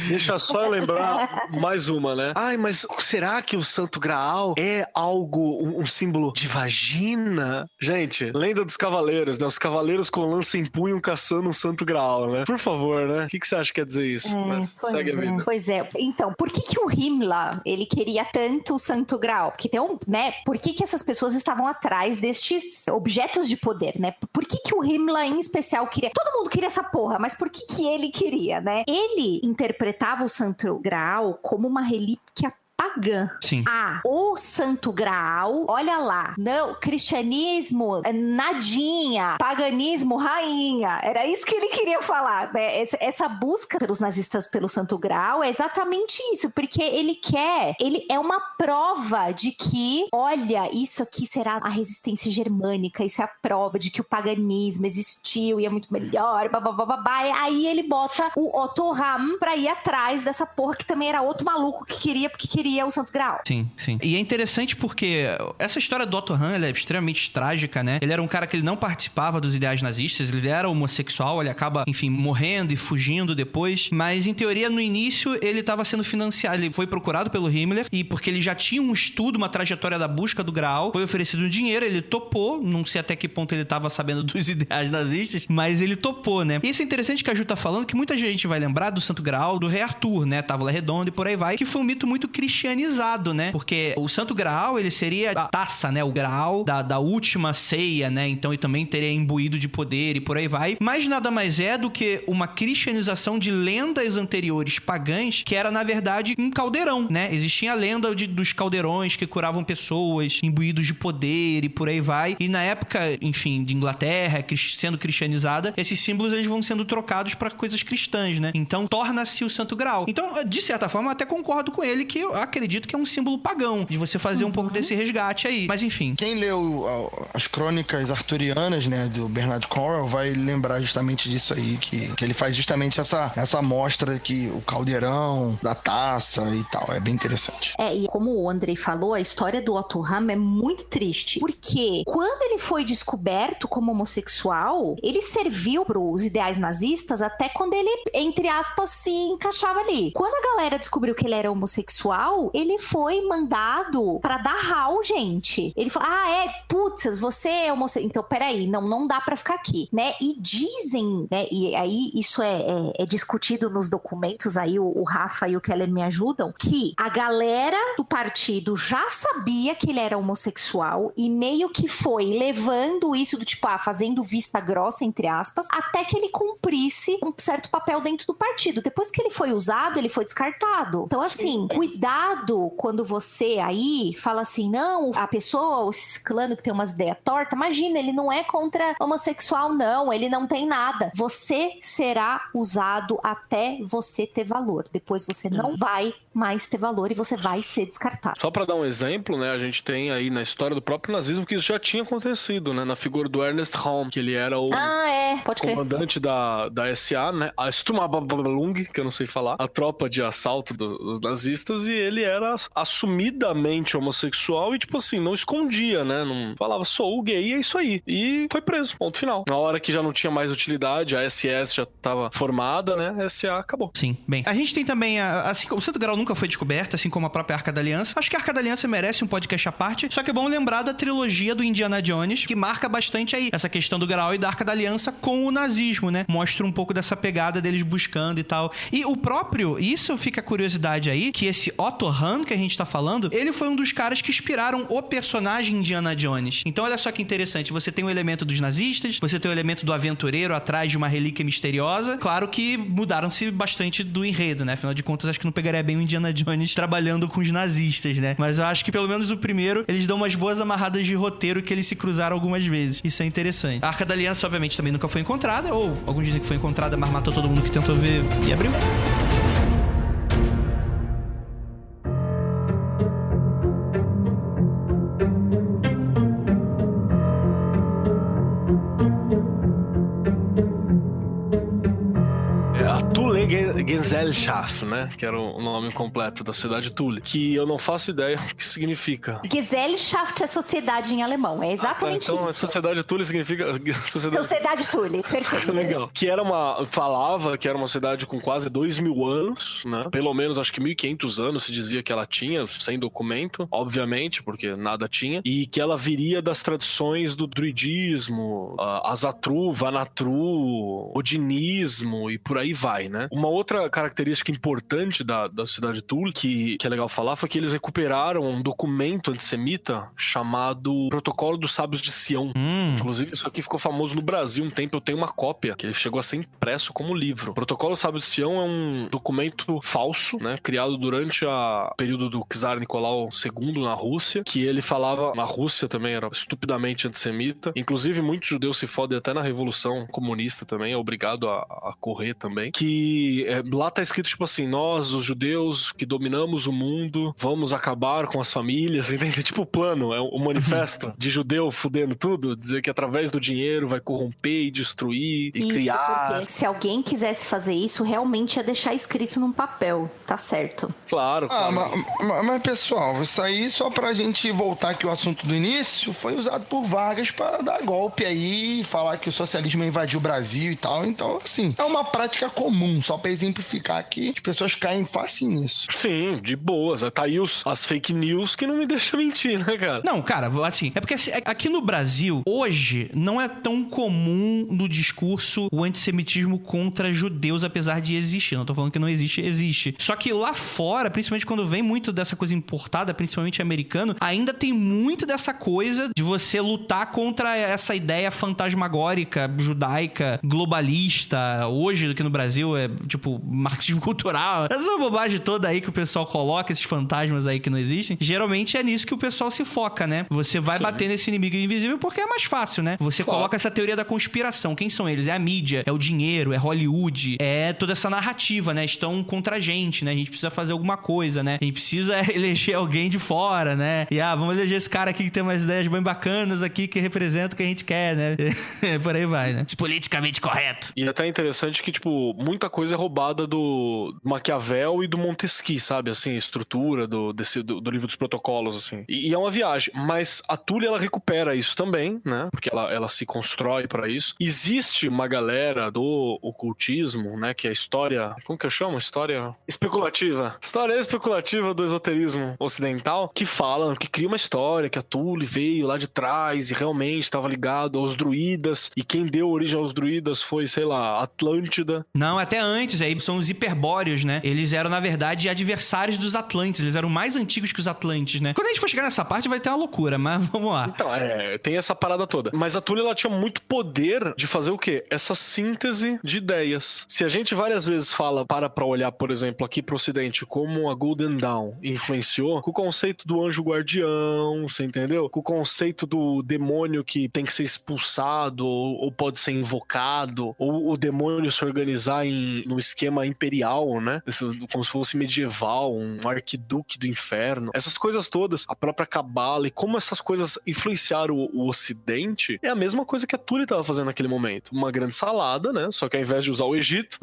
S5: Deixa só eu lembrar mais uma, né? Mas será que o Santo Graal é algo, um símbolo de vagina? Gente, lenda dos cavaleiros, né? Os cavaleiros com lança em punho caçando um Santo Graal, né? Por favor, né? O que você acha que quer dizer isso? Mas segue a vida.
S1: Pois é. Então, por que o Himmler, ele queria tanto o Santo Graal? Porque tem né? Por que essas pessoas estavam atrás destes objetos de poder, né? Por que o Himmler, em especial, queria... Todo mundo queria essa porra, mas por que ele queria, né? Ele interpretava o Santo Graal como uma relíquia pagã.
S3: Sim.
S1: O Santo Graal, olha lá. Não, cristianismo, nadinha. Paganismo, rainha. Era isso que ele queria falar, né? Essa busca pelos nazistas pelo Santo Graal é exatamente isso, porque ele é uma prova de que, olha, isso aqui será a resistência germânica, isso é a prova de que o paganismo existiu e é muito melhor, babá. Aí ele bota o Otto Hahn pra ir atrás dessa porra que também era outro maluco que queria o Santo Graal.
S3: Sim. E é interessante porque essa história do Otto Hahn, ela é extremamente trágica, né? Ele era um cara que ele não participava dos ideais nazistas, ele era homossexual, ele acaba, enfim, morrendo e fugindo depois, mas em teoria, no início, ele estava sendo financiado, ele foi procurado pelo Himmler, e porque ele já tinha um estudo, uma trajetória da busca do Graal, foi oferecido um dinheiro, ele topou, não sei até que ponto ele estava sabendo dos ideais nazistas, mas ele topou, né? E isso é interessante que a Ju tá falando, que muita gente vai lembrar do Santo Graal, do Rei Arthur, né? Távola Redonda e por aí vai, que foi um mito muito cristianizado, né? Porque o Santo Graal, ele seria a taça, né? O Graal da última ceia, né? Então ele também teria imbuído de poder e por aí vai. Mas nada mais é do que uma cristianização de lendas anteriores pagãs, que era, na verdade, um caldeirão, né? Existia a lenda dos caldeirões que curavam pessoas, imbuídos de poder e por aí vai. E na época, enfim, de Inglaterra, sendo cristianizada, esses símbolos eles vão sendo trocados para coisas cristãs, né? Então torna-se o Santo Graal. Então, de certa forma, eu até concordo com ele que eu acredito que é um símbolo pagão, de você fazer um pouco desse resgate aí. Mas enfim.
S4: Quem leu as crônicas arturianas, né, do Bernard Cornwell, vai lembrar justamente disso aí, que ele faz justamente essa mostra que o caldeirão, da taça e tal, é bem interessante.
S1: E como o Andrei falou, a história do Otto Hahn é muito triste, porque quando ele foi descoberto como homossexual, ele serviu pros ideais nazistas até quando ele, entre aspas, se encaixava ali. Quando a galera descobriu que ele era homossexual, homossexual, ele foi mandado pra dar rau, gente. Ele falou, putz, você é homossexual. Então, peraí, não dá pra ficar aqui, né? E dizem, né, e aí isso é discutido nos documentos, aí o Rafa e o Keller me ajudam, que a galera do partido já sabia que ele era homossexual e meio que foi levando isso do tipo, fazendo vista grossa, entre aspas, até que ele cumprisse um certo papel dentro do partido. Depois que ele foi usado, ele foi descartado. Então, assim, cuidado quando você aí fala assim, não, a pessoa, o ciclano que tem umas ideias tortas, imagina, ele não é contra homossexual, não, ele não tem nada. Você será usado até você ter valor. Depois você não vai mais ter valor e você vai ser descartado.
S5: Só pra dar um exemplo, né, a gente tem aí na história do próprio nazismo que isso já tinha acontecido, né, na figura do Ernest Röhm, que ele era o
S1: pode crer,
S5: comandante da SA, né, a Sturmbannbefehlung, que eu não sei falar, a tropa de assalto dos nazistas, e ele era assumidamente homossexual e, tipo assim, não escondia, né, não falava, sou gay, é isso aí. E foi preso, ponto final. Na hora que já não tinha mais utilidade, a SS já tava formada, né, a SA acabou.
S3: Sim, bem. A gente tem também, assim como o Santo Graal nunca foi descoberto, assim como a própria Arca da Aliança. Acho que a Arca da Aliança merece um podcast à parte, só que é bom lembrar da trilogia do Indiana Jones, que marca bastante aí essa questão do Graal e da Arca da Aliança com o nazismo, né? Mostra um pouco dessa pegada deles buscando e tal. E o próprio, isso fica a curiosidade aí, que esse Otto Hahn que a gente tá falando, ele foi um dos caras que inspiraram o personagem Indiana Jones. Então olha só que interessante, você tem o elemento dos nazistas, você tem o elemento do aventureiro atrás de uma relíquia misteriosa. Claro que mudaram-se bastante do enredo, né? Afinal de contas, acho que não pegaria bem o Indiana Jones trabalhando com os nazistas, né? Mas eu acho que pelo menos o primeiro, eles dão umas boas amarradas de roteiro que eles se cruzaram algumas vezes. Isso é interessante. A Arca da Aliança, obviamente, também nunca foi encontrada, ou alguns dizem que foi encontrada, mas matou todo mundo que tentou ver e abriu.
S5: Gesellschaft, né? Que era o nome completo da cidade Thule. Que eu não faço ideia o que significa.
S1: Gesellschaft é sociedade em alemão. É exatamente
S5: então,
S1: isso.
S5: Então, sociedade Thule significa...
S1: Sociedade Thule, perfeito.
S5: Legal. Que era falava que era uma cidade com quase 2.000 anos, né? Pelo menos, acho que 1.500 anos se dizia que ela tinha, sem documento, obviamente, porque nada tinha. E que ela viria das tradições do druidismo, Asatru, Vanatru, Odinismo e por aí vai, né? Uma outra característica importante da cidade de Thule, que é legal falar, foi que eles recuperaram um documento antissemita chamado Protocolo dos Sábios de Sião. Inclusive, isso aqui ficou famoso no Brasil um tempo. Eu tenho uma cópia, que ele chegou a ser impresso como livro. O Protocolo dos Sábios de Sião é um documento falso, né? Criado durante o período do Czar Nicolau II na Rússia, que ele falava, na Rússia também era estupidamente antissemita. Inclusive, muitos judeus se fodem até na Revolução Comunista também, é obrigado a correr também. Que lá tá escrito, tipo assim, nós, os judeus que dominamos o mundo, vamos acabar com as famílias, entende? Tipo o plano, é um manifesto de judeu fudendo tudo, dizer que através do dinheiro vai corromper e destruir e criar.
S1: Porque se alguém quisesse fazer isso, realmente ia deixar escrito num papel, tá certo.
S5: Claro.
S4: Mas pessoal, isso aí só pra gente voltar aqui ao assunto do início, foi usado por Vargas pra dar golpe aí, falar que o socialismo invadiu o Brasil e tal, então assim, é uma prática comum, só pra exemplificar aqui, as pessoas caem fácil nisso.
S5: Sim, de boas. Tá aí as fake news que não me deixam mentir, né, cara?
S3: Não, cara, assim, é porque aqui no Brasil, hoje, não é tão comum no discurso o antissemitismo contra judeus, apesar de existir. Não tô falando que não existe, existe. Só que lá fora, principalmente quando vem muito dessa coisa importada, principalmente americano, ainda tem muito dessa coisa de você lutar contra essa ideia fantasmagórica, judaica, globalista. Hoje, aqui no Brasil, é tipo marxismo cultural. Essa bobagem toda aí que o pessoal coloca, esses fantasmas aí que não existem, geralmente é nisso que o pessoal se foca, né? Você vai bater nesse inimigo invisível porque é mais fácil, né? Você coloca essa teoria da conspiração. Quem são eles? É a mídia, é o dinheiro, é Hollywood, é toda essa narrativa, né? Estão contra a gente, né? A gente precisa fazer alguma coisa, né? A gente precisa eleger alguém de fora, né? E vamos eleger esse cara aqui que tem umas ideias bem bacanas aqui que representa o que a gente quer, né? Por aí vai, né? Politicamente correto.
S5: E até interessante que, tipo, muita coisa é roubada do Maquiavel e do Montesquieu, sabe? Assim, a estrutura do livro dos protocolos, assim. E é uma viagem. Mas a Thule, ela recupera isso também, né? Porque ela se constrói pra isso. Existe uma galera do ocultismo, né? Que é a história... Como que eu chamo? História especulativa. História especulativa do esoterismo ocidental, que fala, que cria uma história, que a Thule veio lá de trás e realmente estava ligado aos druidas, e quem deu origem aos druidas foi, sei lá, Atlântida.
S3: Não, até antes, aí são os hiperbóreos, né? Eles eram, na verdade, adversários dos Atlantes. Eles eram mais antigos que os Atlantes, né? Quando a gente for chegar nessa parte, vai ter uma loucura, mas vamos lá.
S5: Então, tem essa parada toda. Mas a Thule, ela tinha muito poder de fazer o quê? Essa síntese de ideias. Se a gente várias vezes fala, pra olhar, por exemplo, aqui pro Ocidente, como a Golden Dawn influenciou, com o conceito do anjo guardião, você entendeu? Com o conceito do demônio que tem que ser expulsado, ou pode ser invocado, ou o demônio se organizar no esquema imperial, né? Como se fosse medieval, um arquiduque do inferno. Essas coisas todas, a própria cabala, e como essas coisas influenciaram o Ocidente, é a mesma coisa que a Thule estava fazendo naquele momento. Uma grande salada, né? Só que ao invés de usar o Egito,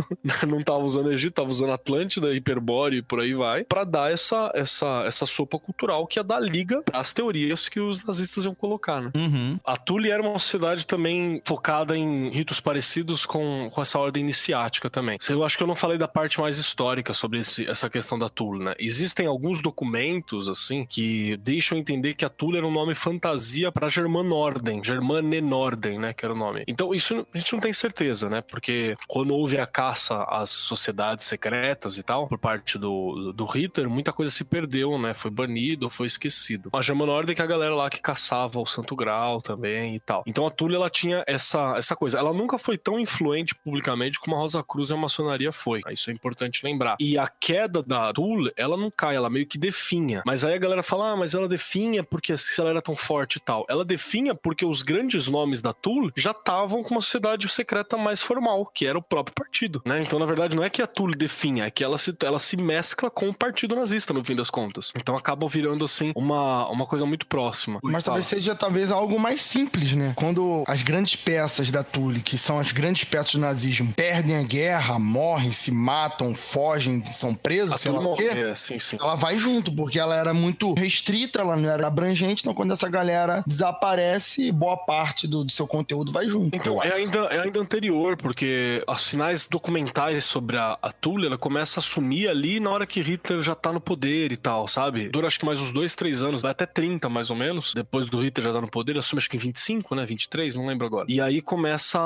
S5: não estava usando o Egito, estava usando Atlântida, Hiperbóreo e por aí vai, para dar essa sopa cultural que ia dar liga para as teorias que os nazistas iam colocar, né?
S3: Uhum.
S5: A Thule era uma sociedade também focada em ritos parecidos com essa ordem iniciática também. Eu acho que eu não falei da parte mais histórica sobre essa questão da Thule, né? Existem alguns documentos, assim, que deixam entender que a Thule era um nome fantasia para Germanorden, Germanenorden, né, que era o nome. Então, isso a gente não tem certeza, né? Porque quando houve a caça às sociedades secretas e tal, por parte do Hitler, muita coisa se perdeu, né? Foi banido, foi esquecido. A Germanorden, que é a galera lá que caçava o Santo Graal também e tal. Então a Thule, ela tinha essa coisa. Ela nunca foi tão influente publicamente como a Rosa Cruz e a maçonaria foi. Isso é importante lembrar. E a queda da Thule, ela não cai, ela meio que definha. Mas aí a galera fala, mas ela definha porque se ela era tão forte e tal. Ela definha porque os grandes nomes da Thule já estavam com uma sociedade secreta mais formal, que era o próprio partido, né? Então, na verdade, não é que a Thule definha, é que ela se mescla com o partido nazista, no fim das contas. Então acaba virando, assim, uma coisa muito próxima.
S4: Mas talvez seja algo mais simples, né? Quando as grandes peças da Thule, que são as grandes peças do nazismo, perdem a guerra, morrem, se matam, fogem, são presos, sei lá o quê,
S5: sim.
S4: ela vai junto, porque ela era muito restrita, ela não era abrangente, então quando essa galera desaparece, boa parte do seu conteúdo vai junto.
S5: Então, é ainda anterior, porque os sinais documentais sobre a Thule, ela começa a sumir ali na hora que Hitler já tá no poder e tal, sabe? Dura acho que mais uns 2-3 anos, vai até 30 mais ou menos, depois do Hitler já tá no poder, assume acho que em 25, né? 23, não lembro agora. E aí começa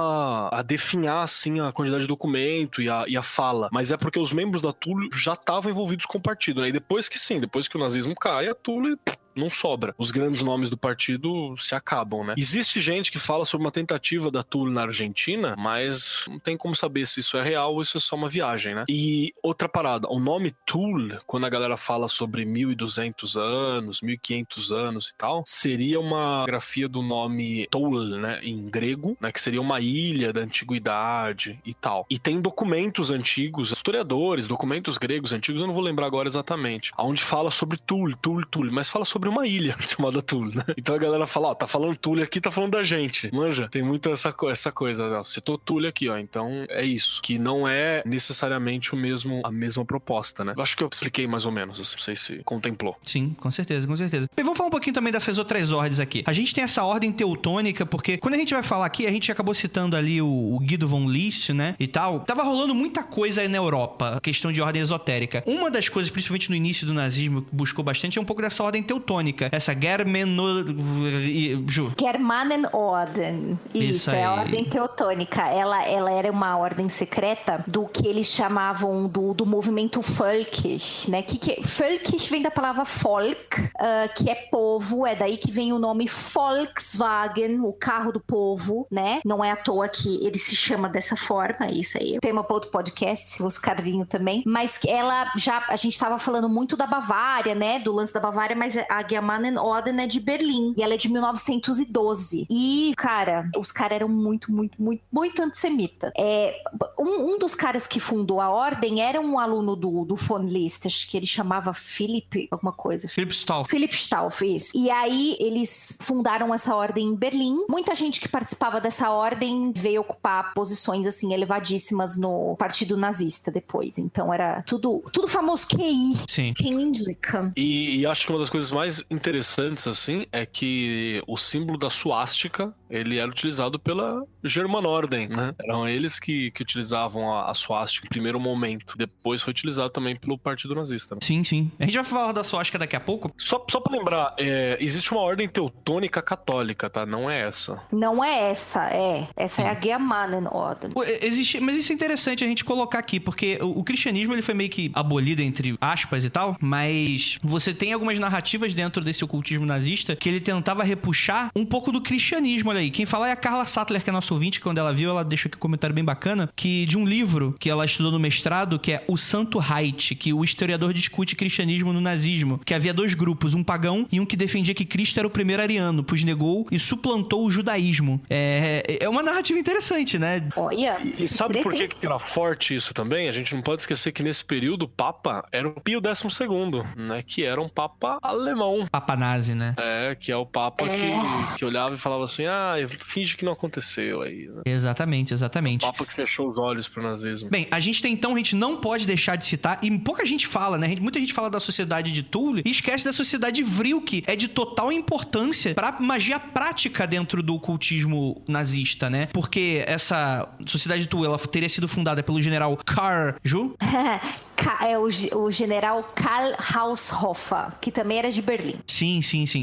S5: a definhar, assim, a quantidade de documento e a fala. Mas é porque os membros da Thule já estavam envolvidos com o partido, né? E depois que o nazismo cai, a Thule não sobra. Os grandes nomes do partido se acabam, né? Existe gente que fala sobre uma tentativa da Thule na Argentina, mas não tem como saber se isso é real ou isso é só uma viagem, né? E outra parada, o nome Thule, quando a galera fala sobre 1.200 anos, 1.500 anos e tal, seria uma grafia do nome Thule, né? Em grego, né? Que seria uma ilha da antiguidade e tal. E tem documentos antigos, historiadores, documentos gregos antigos, eu não vou lembrar agora exatamente, onde fala sobre Thule, mas fala sobre uma ilha chamada Thule, né? Então a galera fala, ó, tá falando Thule aqui, tá falando da gente. Manja, tem muito essa coisa, ó, citou Thule aqui, ó, então é isso. Que não é necessariamente a mesma proposta, né? Eu acho que eu expliquei mais ou menos, assim, não sei se contemplou.
S3: Sim, com certeza. Bem, vamos falar um pouquinho também dessas outras ordens aqui. A gente tem essa ordem teutônica, porque quando a gente vai falar aqui, a gente acabou citando ali o Guido von List, né, e tal. Tava rolando muita coisa aí na Europa, questão de ordem esotérica. Uma das coisas, principalmente no início do nazismo, que buscou bastante, é um pouco dessa ordem teutônica. Essa
S1: Germanenorden. Isso é a ordem teutônica. Ela era uma ordem secreta do que eles chamavam do movimento Völkisch, né? Völkisch vem da palavra Volk, que é povo, é daí que vem o nome Volkswagen, o carro do povo, né? Não é à toa que ele se chama dessa forma, isso aí. Tema para outro podcast, os Carlinho também. Mas a gente estava falando muito da Bavária, né? Do lance da Bavária, mas a Geamanen Orden é de Berlim. E ela é de 1912. E, cara, os caras eram muito antissemitas. Um dos caras que fundou a ordem era um aluno do von Liszt, acho que ele chamava Philipp, alguma coisa.
S3: Philipp Stauff.
S1: Philipp Stauff, isso. E aí, eles fundaram essa ordem em Berlim. Muita gente que participava dessa ordem veio ocupar posições, assim, elevadíssimas no Partido Nazista depois. Então, era tudo famoso QI.
S3: Sim.
S1: Quem indica.
S5: E acho que uma das coisas mais interessantes, assim, é que o símbolo da suástica, ele era utilizado pela Germanorden, né? Eram eles que utilizavam a suástica em primeiro momento. Depois foi utilizado também pelo Partido Nazista, né?
S3: Sim, sim. A gente vai falar da suástica daqui a pouco.
S5: Só pra lembrar, existe uma ordem teutônica católica, tá? Não é essa.
S1: Não é essa, Essa é a Geamanen Orden.
S3: Mas isso é interessante a gente colocar aqui, porque o cristianismo ele foi meio que abolido, entre aspas e tal, mas você tem algumas narrativas dentro desse ocultismo nazista que ele tentava repuxar um pouco do cristianismo, olha aí. Quem fala é a Carla Sattler, que é nossa ouvinte, que quando ela viu, ela deixou aqui um comentário bem bacana, que de um livro que ela estudou no mestrado, que é O Santo Reich, que o historiador discute cristianismo no nazismo, que havia dois grupos, um pagão e um que defendia que Cristo era o primeiro ariano, pois negou e suplantou o judaísmo. É uma narrativa interessante, né?
S1: Olha,
S5: e sabe por que era forte isso também? A gente não pode esquecer que nesse período o Papa era o Pio XII, né? Que era um Papa alemão.
S3: Papa nazi, né?
S5: Que é o Papa que olhava e falava assim, finge que não aconteceu aí. Né?
S3: Exatamente.
S5: O Papa que fechou os olhos pro nazismo.
S3: Bem, a gente não pode deixar de citar, e pouca gente fala, né? Muita gente fala da sociedade de Thule e esquece da sociedade Vril, que é de total importância pra magia prática dentro do ocultismo nazista, né? Porque essa sociedade de Thule, ela teria sido fundada pelo general Karl
S1: é o general Karl Haushofer, que também era de Berlim.
S3: Sim.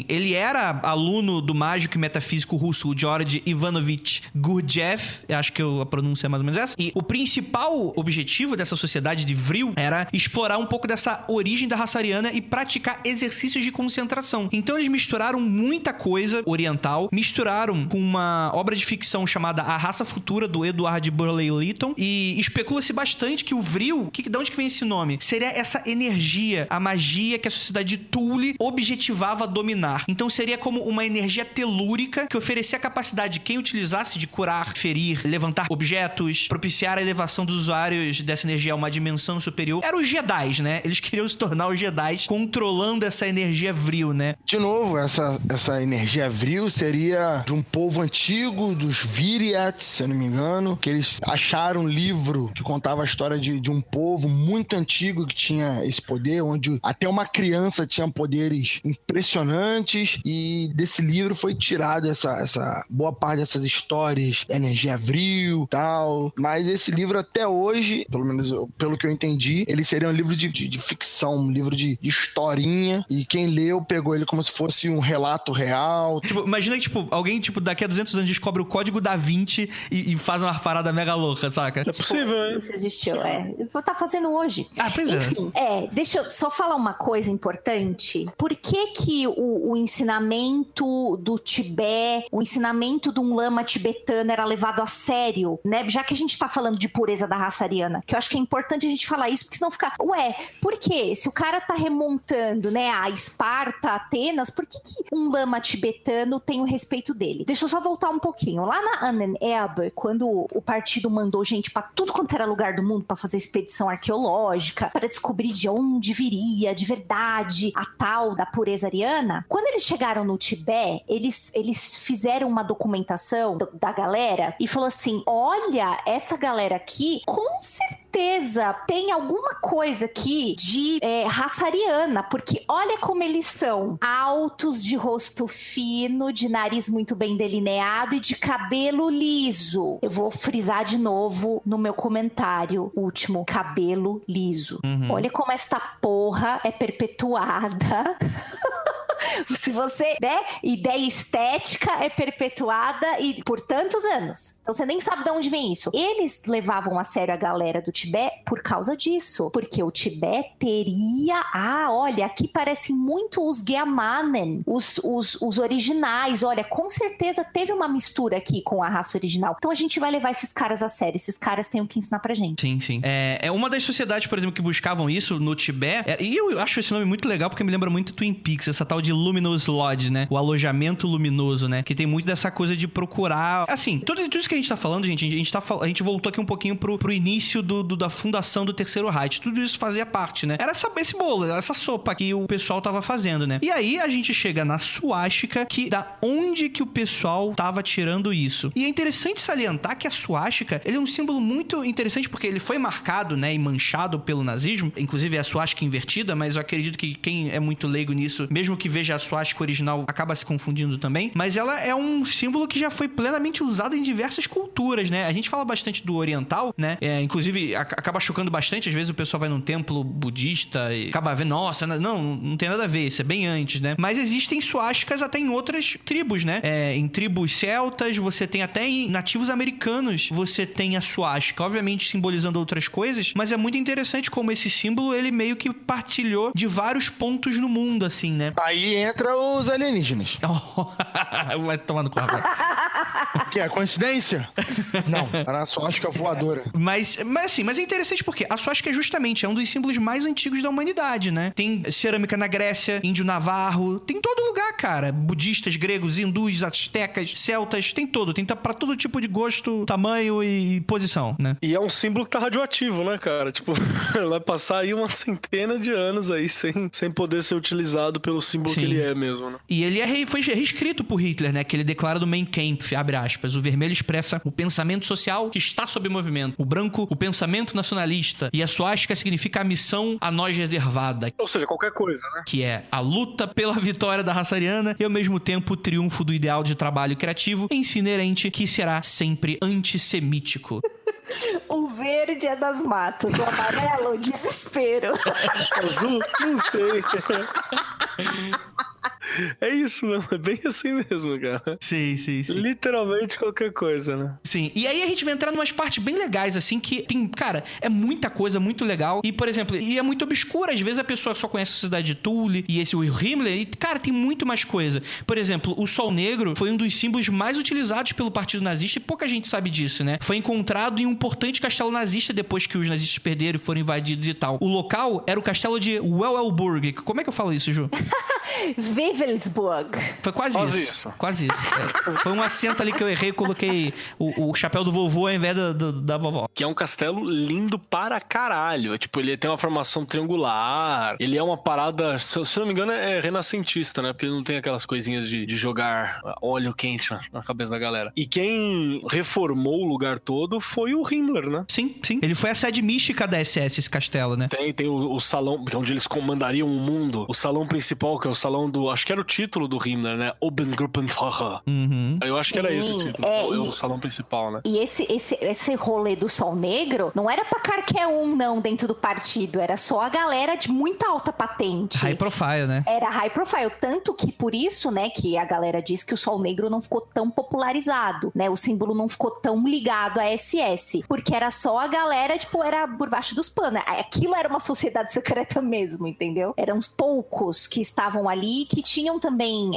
S3: Ele era aluno do mágico e metafísico russo Georgy Ivanovich Gurdjieff, acho que a pronúncia é mais ou menos essa. E o principal objetivo dessa sociedade de Vril era explorar um pouco dessa origem da raça ariana e praticar exercícios de concentração. Então eles misturaram muita coisa oriental, misturaram com uma obra de ficção chamada A Raça Futura, do Edward Burley Lytton, e especula-se bastante que o Vril, de onde que vem esse nome? Seria essa energia, a magia que a sociedade de Thule objetivava dominar. Então seria como uma energia telúrica que oferecia a capacidade de quem utilizasse de curar, ferir, levantar objetos, propiciar a elevação dos usuários dessa energia a uma dimensão superior. Eram os Jedis, né? Eles queriam se tornar os Jedis controlando essa energia Vril, né?
S4: De novo, essa energia Vril seria de um povo antigo, dos Viriats, se eu não me engano, que eles acharam um livro que contava a história de um povo muito antigo que tinha esse poder, onde até uma criança tinha poderes impressionantes, e desse livro foi tirado essa boa parte dessas histórias, energia Vril e tal, mas esse livro até hoje, pelo menos pelo que eu entendi, ele seria um livro de ficção, um livro de historinha, e quem leu pegou ele como se fosse um relato real.
S3: Imagina que alguém daqui a 200 anos descobre o código da Vinci e faz uma parada mega louca, saca?
S5: É possível, hein?
S1: Isso existiu, Eu vou estar fazendo hoje.
S3: Pois
S1: Enfim, deixa eu só falar uma coisa importante. Por que o ensinamento do Tibete, o ensinamento de um lama tibetano era levado a sério, né? Já que a gente tá falando de pureza da raça ariana, que eu acho que é importante a gente falar isso, porque senão fica, por quê? Se o cara tá remontando, né, a Esparta, Atenas, por que um lama tibetano tem o respeito dele? Deixa eu só voltar um pouquinho. Lá na Annenerbe, quando o partido mandou gente pra tudo quanto era lugar do mundo pra fazer expedição arqueológica, para descobrir de onde viria de verdade a tal da pureza ariana, quando eles chegaram no Tibete, eles fizeram uma documentação da galera e falou assim, olha, essa galera aqui, com certeza tem alguma coisa aqui de raça ariana, porque olha como eles são altos, de rosto fino, de nariz muito bem delineado e de cabelo liso. Eu vou frisar de novo no meu comentário último, cabelo liso. Olha como esta porra é perpetuada. Se você, né, ideia estética é perpetuada e por tantos anos. Então você nem sabe de onde vem isso. Eles levavam a sério a galera do Tibete por causa disso. Porque o Tibete teria... olha, aqui parecem muito os Geamanen, os originais. Olha, com certeza teve uma mistura aqui com a raça original. Então a gente vai levar esses caras a sério. Esses caras têm o que ensinar pra gente.
S3: Sim. É uma das sociedades, por exemplo, que buscavam isso no Tibete. E eu acho esse nome muito legal porque me lembra muito Twin Peaks, essa tal de Luminous Lodge, né? O alojamento luminoso, né? Que tem muito dessa coisa de procurar... Assim, tudo isso que a gente tá falando, gente, a gente voltou aqui um pouquinho pro início da fundação do Terceiro Reich. Tudo isso fazia parte, né? Era esse bolo, essa sopa que o pessoal tava fazendo, né? E aí a gente chega na suástica, que da onde que o pessoal tava tirando isso. E é interessante salientar que a suástica, ele é um símbolo muito interessante porque ele foi marcado, né, e manchado pelo nazismo. Inclusive é a suástica invertida, mas eu acredito que quem é muito leigo nisso, mesmo que veja a suástica original, acaba se confundindo também. Mas ela é um símbolo que já foi plenamente usado em diversas culturas, né? A gente fala bastante do oriental, né? Inclusive, acaba chocando bastante. Às vezes o pessoal vai num templo budista e acaba vendo, nossa, não tem nada a ver, isso é bem antes, né? Mas existem suásticas até em outras tribos, né? Em tribos celtas, você tem até em nativos americanos, você tem a suástica, obviamente simbolizando outras coisas, mas é muito interessante como esse símbolo, ele meio que partilhou de vários pontos no mundo, assim, né?
S4: Aí entra os alienígenas.
S3: Vai tomar no cu, rapaz.
S4: Que é coincidência? Não, era a suástica voadora.
S3: Mas é interessante porque a suástica justamente é um dos símbolos mais antigos da humanidade, né? Tem cerâmica na Grécia, índio navarro, tem em todo lugar, cara. Budistas, gregos, hindus, astecas, celtas, tem pra todo tipo de gosto, tamanho e posição, né?
S5: E é um símbolo que tá radioativo, né, cara? Tipo, vai passar aí uma centena de anos aí sem poder ser utilizado pelo símbolo que ele é mesmo, né?
S3: E ele foi reescrito por Hitler, né? Que ele declara do Mein Kampf, abre aspas, o vermelho expressa o pensamento social que está sob movimento. O branco, o pensamento nacionalista. E a suástica significa a missão a nós reservada.
S5: Ou seja, qualquer coisa, né?
S3: Que é a luta pela vitória da raça ariana e, ao mesmo tempo, o triunfo do ideal de trabalho criativo em si inerente, que será sempre antissemítico.
S1: O verde é das matas, o amarelo, desespero.
S5: Azul, não sei. É isso mesmo, é bem assim mesmo, cara.
S3: Sim.
S5: Literalmente qualquer coisa, né?
S3: Sim, e aí a gente vai entrar em umas partes bem legais, assim, que tem, cara, é muita coisa, muito legal. E, por exemplo, é muito obscura. Às vezes a pessoa só conhece a cidade de Thule e esse Himmler, e, cara, tem muito mais coisa. Por exemplo, o Sol Negro foi um dos símbolos mais utilizados pelo Partido Nazista e pouca gente sabe disso, né? Foi encontrado em um importante castelo nazista depois que os nazistas perderam e foram invadidos e tal. O local era o castelo de Wewelburg. Como é que eu falo isso, Ju?
S1: Wewelsburg.
S3: Foi quase isso. Quase isso. Foi um acento ali que eu errei e coloquei o chapéu do vovô ao invés da vovó.
S5: Que é um castelo lindo para caralho. Tipo, ele tem uma formação triangular. Ele é uma parada, se não me engano, é renascentista, né? Porque ele não tem aquelas coisinhas de jogar óleo quente na cabeça da galera. E quem reformou o lugar todo foi o Himmler, né?
S3: Sim. Ele foi a sede mística da SS, esse castelo, né?
S5: Tem o salão, onde eles comandariam o mundo. O salão principal, que é o salão do... Acho que era o título do Himmler, né? Obergruppenführer. Eu acho que era esse o título. O salão principal, né?
S1: E esse rolê do Sol Negro não era pra qualquer um, não, dentro do partido. Era só a galera de muita alta patente.
S3: High profile, né?
S1: Era high profile. Tanto que por isso, né, que a galera diz que o Sol Negro não ficou tão popularizado, né? O símbolo não ficou tão ligado à SS. Porque era só a galera, tipo, era por baixo dos panos. Aquilo era uma sociedade secreta mesmo, entendeu? Eram poucos que estavam ali, que tinham também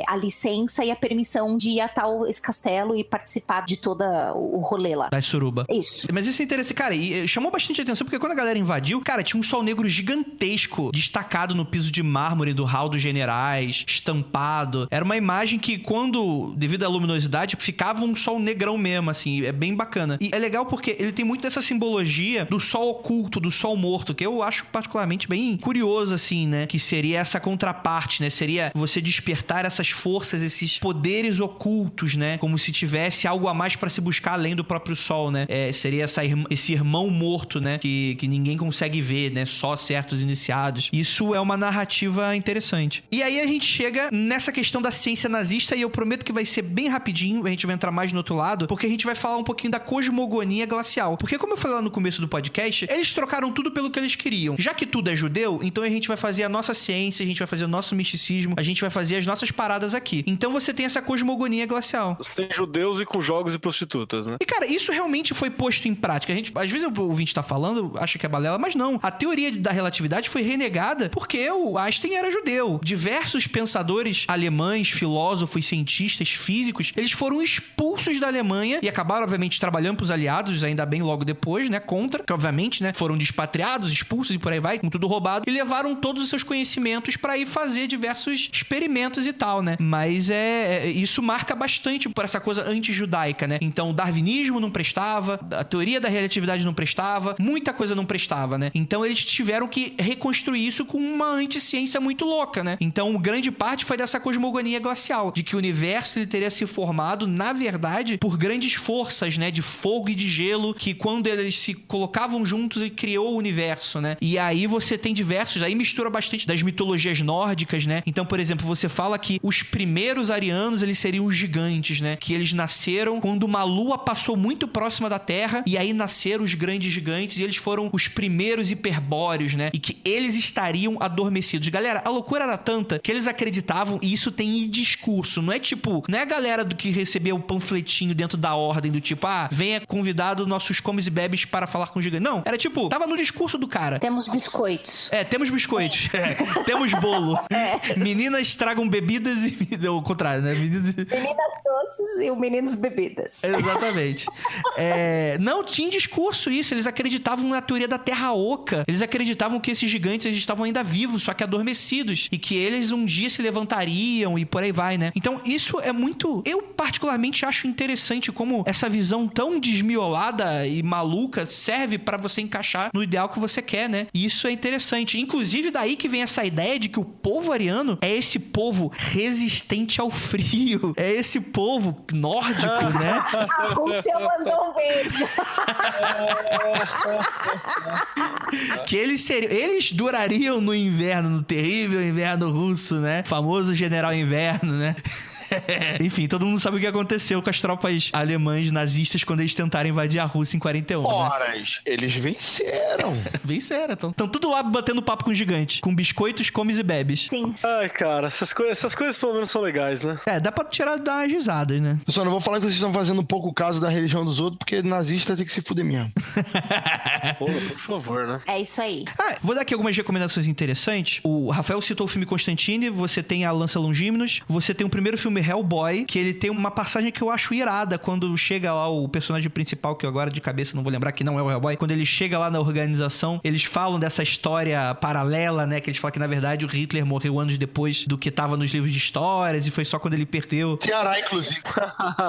S1: a licença e a permissão de ir até esse castelo e participar de todo o rolê lá.
S3: Da suruba.
S1: Isso.
S3: Mas isso é interessante, cara, e chamou bastante atenção, porque quando a galera invadiu, cara, tinha um sol negro gigantesco, destacado no piso de mármore do hall dos generais, estampado. Era uma imagem que, quando, devido à luminosidade, ficava um sol negrão mesmo, assim, é bem bacana. E é legal porque ele tem muito dessa simbologia do sol oculto, do sol morto, que eu acho particularmente bem curioso, assim, né? Que seria essa contraparte, né? Seria você despertar essas forças, esses poderes ocultos, né? Como se tivesse algo a mais pra se buscar além do próprio sol, né? Seria esse irmão morto, né? Que ninguém consegue ver, né? Só certos iniciados. Isso é uma narrativa interessante. E aí a gente chega nessa questão da ciência nazista, e eu prometo que vai ser bem rapidinho, a gente vai entrar mais no outro lado, porque a gente vai falar um pouquinho da cosmogonia glacial. Porque, como eu falei lá no começo do podcast, eles trocaram tudo pelo que eles queriam. Já que tudo é judeu, então a gente vai fazer a nossa ciência, a gente vai fazer o nosso misticismo, a gente vai fazer as nossas paradas aqui. Então você tem essa cosmogonia glacial.
S5: Sem judeus e com jogos e prostitutas, né?
S3: E, cara, isso realmente foi posto em prática. A gente, às vezes o ouvinte tá falando, acha que é balela, mas não. A teoria da relatividade foi renegada porque o Einstein era judeu. Diversos pensadores alemães, filósofos, cientistas, físicos, eles foram expulsos da Alemanha e acabaram, obviamente, trabalhando pros aliados, ainda bem logo depois, né? Contra, que obviamente, né? Foram despatriados, expulsos e por aí vai, com tudo roubado, e levaram todos os seus conhecimentos pra ir fazer diversos experimentos e tal, né? Mas isso marca bastante por essa coisa anti-judaica, né? Então, o darwinismo não prestava, a teoria da relatividade não prestava, muita coisa não prestava, né? Então, eles tiveram que reconstruir isso com uma anticiência muito louca, né? Então, grande parte foi dessa cosmogonia glacial, de que o universo ele teria se formado, na verdade, por grandes forças, né? De fogo e de gelo, que quando eles se colocavam juntos, ele criou o universo, né? E aí você tem diversos, aí mistura bastante das mitologias nórdicas, né? Então, por exemplo, você fala que os primeiros arianos, eles seriam os gigantes, né? Que eles nasceram quando uma lua passou muito próxima da Terra, e aí nasceram os grandes gigantes, e eles foram os primeiros hiperbóreos, né? E que eles estariam adormecidos. Galera, a loucura era tanta que eles acreditavam, e isso tem em discurso, não é tipo, não é a galera do que recebeu o panfletinho dentro da ordem, do tipo, venha convidado nossos comes e bebes para falar com o gigante. Não, era tipo, tava no discurso do cara.
S1: Temos biscoitos.
S3: Temos biscoitos. Temos bolo. Meninas tragam bebidas e... o contrário, né? Meninas
S1: doces e o meninos bebidas.
S3: Exatamente. Não, tinha discurso isso. Eles acreditavam na teoria da Terra Oca. Eles acreditavam que esses gigantes eles estavam ainda vivos, só que adormecidos. E que eles um dia se levantariam e por aí vai, né? Então, isso é muito... Eu, particularmente, acho interessante como essa visão tão desmiolada e maluca serve pra você encaixar no ideal que você quer, né? E isso é interessante. Inclusive, daí que vem essa ideia de que o povo ariano é esse povo resistente ao frio. É esse povo nórdico, né?
S1: A Rússia mandou um beijo.
S3: Que eles durariam no inverno, no terrível inverno russo, né? Famoso general inverno, né? Enfim, todo mundo sabe o que aconteceu com as tropas alemãs nazistas quando eles tentaram invadir a Rússia em 41.
S4: Horas,
S3: né?
S4: Eles venceram.
S3: Venceram, estão tudo lá batendo papo com o gigante, com biscoitos, comes e bebes.
S1: Sim.
S5: Ai, cara, essas coisas pelo menos são legais, né?
S3: Dá pra dar umas risadas, né?
S4: Eu só não vou falar que vocês estão fazendo pouco caso da religião dos outros, porque nazista tem que se fuder mesmo.
S5: Pô, por favor, né?
S1: É isso aí.
S3: Vou dar aqui algumas recomendações interessantes. O Rafael citou o filme Constantine, você tem a Lança Longínquos, você tem o primeiro filme Hellboy, que ele tem uma passagem que eu acho irada, quando chega lá o personagem principal, que eu agora de cabeça não vou lembrar que não é o Hellboy, quando ele chega lá na organização, eles falam dessa história paralela, né, que eles falam que na verdade o Hitler morreu anos depois do que tava nos livros de histórias, e foi só quando ele perdeu.
S4: Ceará, inclusive.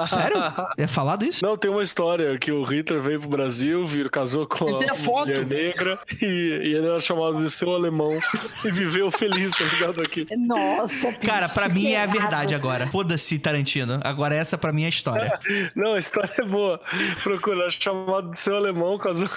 S3: Sério? É falado isso?
S5: Não, tem uma história que o Hitler veio pro Brasil, casou com a mulher negra, e ele era chamado de seu alemão, e viveu feliz, tá ligado aqui.
S1: Nossa,
S3: cara, pra mim é a verdade agora. Foda-se, Tarantino. Agora essa pra mim é a história.
S5: Não, a história é boa. Procura, chamado de seu alemão, casou.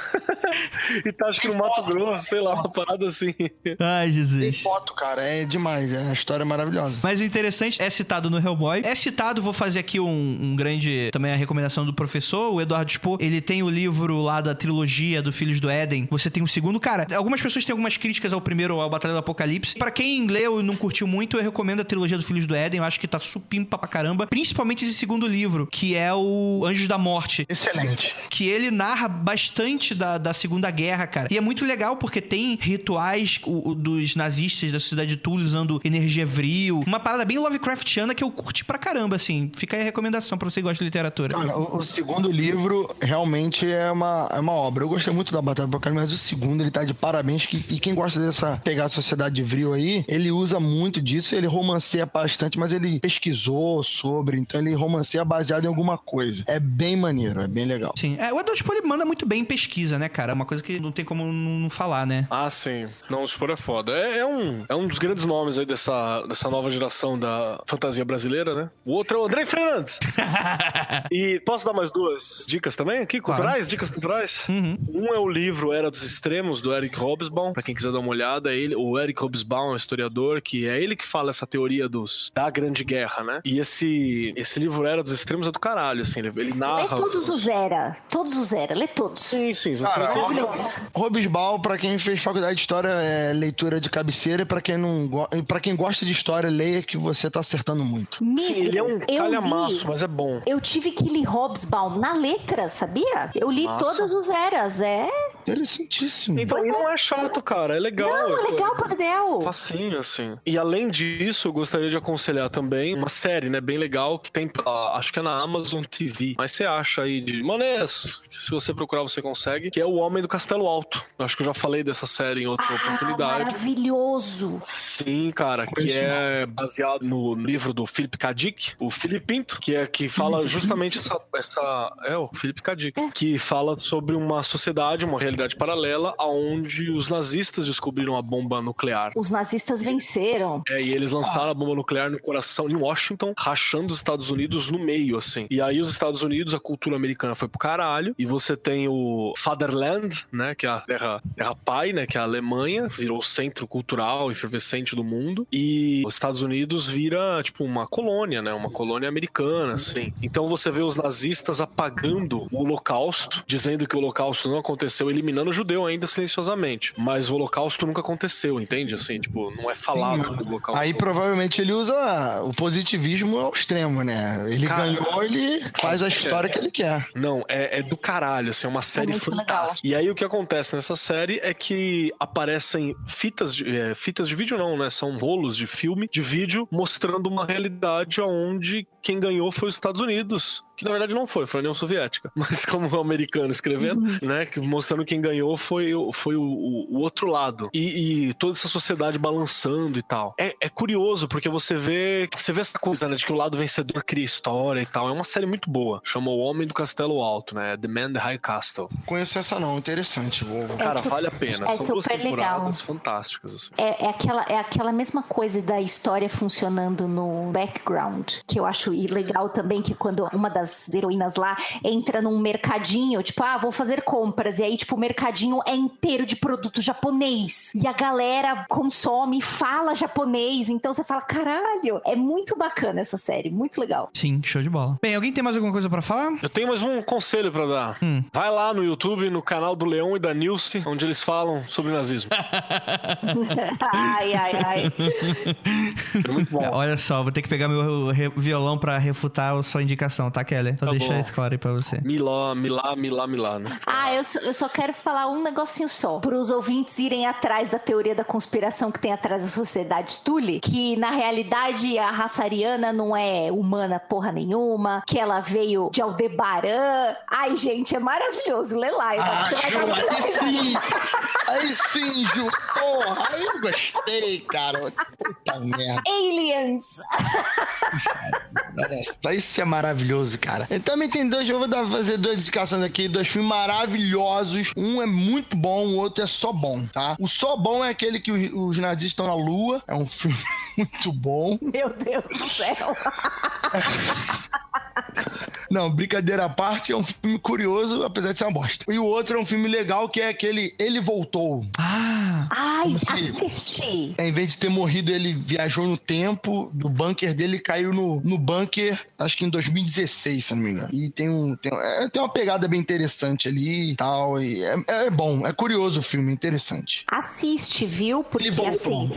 S5: E tá, acho que no Mato Grosso, sei lá, uma parada assim.
S3: Ai, Jesus.
S4: Tem foto, cara, é demais. A história é maravilhosa.
S3: Mas interessante, é citado no Hellboy. É citado, vou fazer aqui um grande, também a recomendação do professor, o Eduardo Spohr. Ele tem o livro lá da trilogia do Filhos do Éden. Você tem o segundo. Cara, algumas pessoas têm algumas críticas ao primeiro, ao Batalha do Apocalipse. Pra quem leu e não curtiu muito, eu recomendo a trilogia do Filhos do Éden. Eu acho que tá supimpa pra caramba. Principalmente esse segundo livro, que é o Anjos da Morte.
S4: Excelente.
S3: Que ele narra bastante da Segunda Guerra, cara. E é muito legal porque tem rituais dos nazistas da sociedade de Thule usando energia vril. Uma parada bem Lovecraftiana que eu curti pra caramba, assim. Fica aí a recomendação pra você que gosta de literatura.
S4: Cara, o segundo livro realmente é uma obra. Eu gostei muito da Batalha do Apocalipse, mas o segundo ele tá de parabéns. E quem gosta dessa pegar a sociedade vril aí, ele usa muito disso, ele romanceia bastante, mas ele pesquisou sobre, então ele romanceia baseado em alguma coisa. É bem maneiro, é bem legal.
S3: Sim. O Eduardo Spohr ele manda muito bem em pesquisa, né, cara? É uma coisa que não tem como não falar, né?
S5: Ah, sim. Não, o Spohr é foda. É um dos grandes nomes aí dessa nova geração da fantasia brasileira, né? O outro é o André Fernandes. E posso dar mais duas dicas também aqui? Culturais? Claro. Dicas culturais?
S3: Uhum.
S5: Um é o livro Era dos Extremos, do Eric Hobsbawm. Pra quem quiser dar uma olhada, o Eric Hobsbawm é um historiador, que é ele que fala essa teoria da Grande Guerra, né? E esse livro Era dos Extremos é do caralho, assim. Ele narra...
S1: Lê todos os Era. Lê todos.
S5: Sim.
S4: Cara, Hobsbawm, pra quem fez faculdade de história, é leitura de cabeceira. E pra quem gosta de história, leia que você tá acertando muito.
S5: Sim, ele é um calhamaço, mas é bom.
S1: Eu tive que ler Hobsbawm na letra, sabia? Eu li todos os Eras,
S4: Interessantíssimo.
S5: Então não é chato, cara. É legal.
S1: Não, é legal pra Dedéu.
S5: Facinho, assim. E além disso, eu gostaria de aconselhar também uma série, né, bem legal, que tem, acho que é na Amazon TV. Mas você acha aí de maneiras, que se você procurar você consegue, que é O Homem do Castelo Alto. Eu acho que eu já falei dessa série em outra oportunidade.
S1: Maravilhoso.
S5: Sim, cara, que é baseado no livro do Philip K. Dick, o Filipinto, que fala justamente o Philip K. Dick, que fala sobre uma sociedade, uma realidade paralela, onde os nazistas descobriram a bomba nuclear.
S1: Os nazistas venceram.
S5: E eles lançaram a bomba nuclear no coração, em Washington, rachando os Estados Unidos no meio, assim. E aí os Estados Unidos, a cultura americana foi pro caralho, e você tem o Fatherland, né, que é a terra pai, né, que é a Alemanha, virou o centro cultural efervescente do mundo, e os Estados Unidos vira, tipo, uma colônia, né, uma colônia americana, assim. Então você vê os nazistas apagando o Holocausto, dizendo que o Holocausto não aconteceu, eliminando o judeu ainda silenciosamente, mas o Holocausto nunca aconteceu, entende? Assim, tipo, não é falado do Holocausto.
S4: Aí provavelmente ele usa o positivismo ao extremo, né? Ele ganhou, ele faz a história que ele quer.
S5: Não, é do caralho, assim, é uma série fantástica. Legal. E aí o que acontece nessa série é que aparecem fitas de vídeo não, né? São rolos de filme, de vídeo, mostrando uma realidade onde quem ganhou foi os Estados Unidos. Que na verdade não foi a União Soviética, mas como o americano escrevendo, né, mostrando quem ganhou foi o outro lado, e toda essa sociedade balançando e tal. É curioso, porque você vê essa coisa, né, de que o lado vencedor cria história e tal. É uma série muito boa, chama O Homem do Castelo Alto, né, The Man in the High Castle.
S4: Conheço essa não, interessante.
S5: Cara, vale a pena, são duas temporadas fantásticas, assim.
S1: É aquela mesma coisa da história funcionando no background, que eu acho legal também, que quando uma das heroínas lá entra num mercadinho, tipo, vou fazer compras, e aí, tipo, o mercadinho é inteiro de produto japonês, e a galera consome e fala japonês, então você fala, caralho, é muito bacana essa série, muito legal.
S3: Sim, show de bola. Bem, alguém tem mais alguma coisa pra falar?
S5: Eu tenho mais um conselho pra dar. Vai lá no YouTube, no canal do Leon e da Nilce, onde eles falam sobre nazismo.
S1: Ai.
S5: É muito bom.
S3: Olha só, vou ter que pegar meu violão pra refutar a sua indicação, tá, Kelly? Então deixa isso claro aí pra você.
S5: Milá, né?
S1: Eu só quero falar um negocinho só, pros ouvintes irem atrás da teoria da conspiração que tem atrás da sociedade Thule, que na realidade a raça ariana não é humana porra nenhuma, que ela veio de Aldebaran. Ai, gente, é maravilhoso, lê lá.
S4: Aí sim, Ju, porra, aí eu gostei, cara. Puta merda.
S1: Aliens!
S4: Isso é maravilhoso, cara. Eu também tem eu vou fazer duas indicações aqui, dois filmes maravilhosos. Um é muito bom, o outro é só bom, tá? O só bom é aquele que os nazistas estão na Lua. É um filme muito bom.
S1: Meu Deus do céu.
S4: Não, brincadeira à parte, é um filme curioso, apesar de ser uma bosta. E o outro é um filme legal, que é aquele Ele Voltou.
S1: Ai, assisti.
S4: Em vez de ter morrido, ele viajou no tempo do bunker dele e caiu no bunker, acho que em 2016, se eu não me engano. E tem uma pegada bem interessante ali e tal. E é bom, é curioso o filme, interessante.
S1: Assiste, viu? Porque
S4: Ele
S1: assim,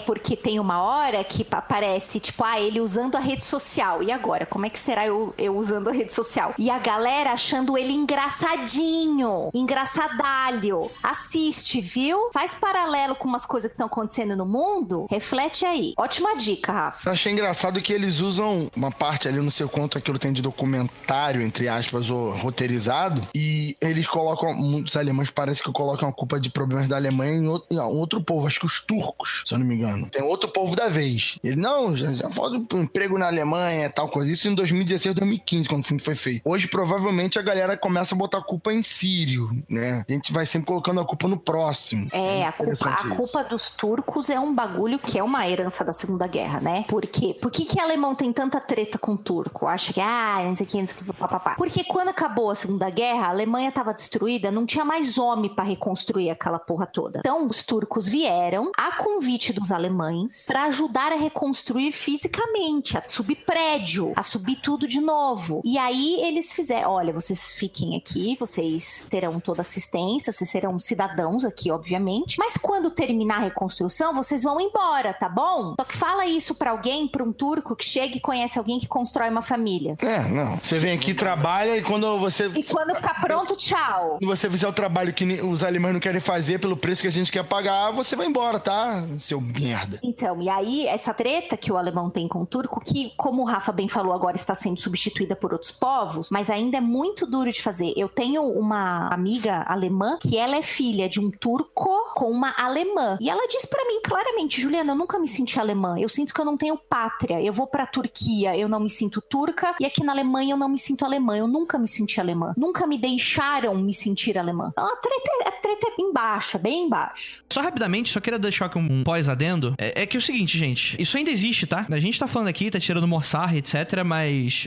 S1: porque tem uma hora que aparece, tipo, ele usando a rede social. E agora? Como é que será eu usando a rede social? E a galera achando ele engraçadinho, engraçadalho. Assiste, viu? Faz paralelo com umas coisas que estão acontecendo no mundo. Reflete aí. Ótima dica, Rafa.
S4: Eu achei engraçado que eles usam uma parte ali, não sei quanto aquilo tem de documentário, entre aspas, ou roteirizado, e eles colocam, muitos alemães parece que colocam a culpa de problemas da Alemanha em outro povo, acho que os turcos, se eu não me engano. Tem outro povo da vez. Ele, não, já falta um emprego na Alemanha, tal coisa. Isso em 2016, 2015, quando o filme foi feito. Hoje, provavelmente, a galera começa a botar a culpa em sírio, né? A gente vai sempre colocando a culpa no próximo.
S1: A culpa dos turcos é um bagulho que é uma herança da Segunda Guerra, né? Por quê? Por que alemão tem tanta treta com turco? Acha que, não sei o que, papapá. Porque quando acabou a Segunda Guerra, a Alemanha tava destruída, não tinha mais homem pra reconstruir aquela porra toda. Então, os turcos vieram, a convite dos alemães, pra ajudar a reconstruir fisicamente, a subir prédio, a subir tudo de novo. E aí, eles fizeram, olha, vocês fiquem aqui, vocês terão toda assistência, vocês serão cidadãos aqui, obviamente, seguinte, mas quando terminar a reconstrução, vocês vão embora, tá bom? Só que fala isso pra alguém, pra um turco que chega e conhece alguém que constrói uma família.
S4: Não. Você vem aqui, trabalha e quando
S1: ficar pronto, tchau.
S4: Quando você fizer o trabalho que os alemães não querem fazer pelo preço que a gente quer pagar, você vai embora, tá? Seu merda.
S1: Então, e aí, essa treta que o alemão tem com o turco, que, como o Rafa bem falou, agora está sendo substituída por outros povos, mas ainda é muito duro de fazer. Eu tenho uma amiga alemã que ela é filha de um turco com uma alemã. E ela diz pra mim claramente, Juliana, eu nunca me senti alemã. Eu sinto que eu não tenho pátria. Eu vou pra Turquia, eu não me sinto turca. E aqui na Alemanha eu não me sinto alemã. Eu nunca me senti alemã. Nunca me deixaram me sentir alemã. Então a treta é embaixo, bem embaixo.
S3: Só rapidamente, só queria deixar aqui um pós-adendo. É que é o seguinte, gente. Isso ainda existe, tá? A gente tá falando aqui, tá tirando Mossar, etc. Mas,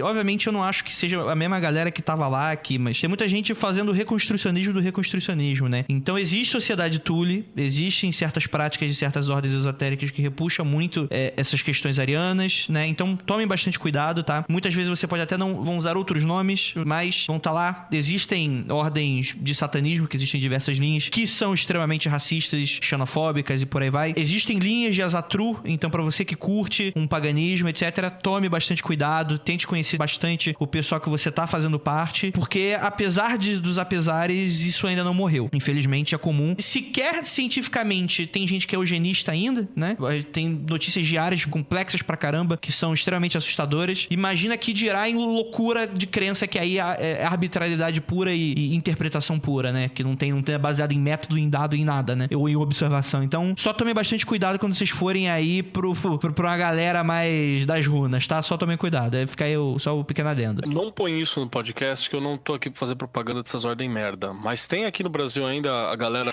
S3: obviamente, eu não acho que seja a mesma galera que tava lá aqui. Mas tem muita gente fazendo o reconstrucionismo do reconstrucionismo, né? Então existe sociedade Thule, existem certas práticas de certas ordens esotéricas que repuxam muito essas questões arianas, né? Então tomem bastante cuidado, tá? Muitas vezes você pode até não vão usar outros nomes, mas vão estar lá. Existem ordens de satanismo, que existem diversas linhas, que são extremamente racistas, xenofóbicas e por aí vai. Existem linhas de Azatru, então pra você que curte um paganismo, etc., tome bastante cuidado, tente conhecer bastante o pessoal que você tá fazendo parte, porque apesar dos apesares, isso ainda não morreu. Infelizmente é comum. Sequer cientificamente tem gente que é eugenista ainda, né? Tem notícias diárias complexas pra caramba, que são extremamente assustadoras. Imagina que dirá em loucura de crença, que aí é arbitrariedade pura e interpretação pura, né? Que não é baseado em método, em dado, em nada, né? Ou em observação. Então, só tomem bastante cuidado quando vocês forem aí pra uma galera mais das runas, tá? Só tomem cuidado. Fica aí só o pequeno adendo.
S5: Não põe isso no podcast, que eu não tô aqui pra fazer propaganda dessas ordens merda. Mas tem aqui no Brasil ainda a galera...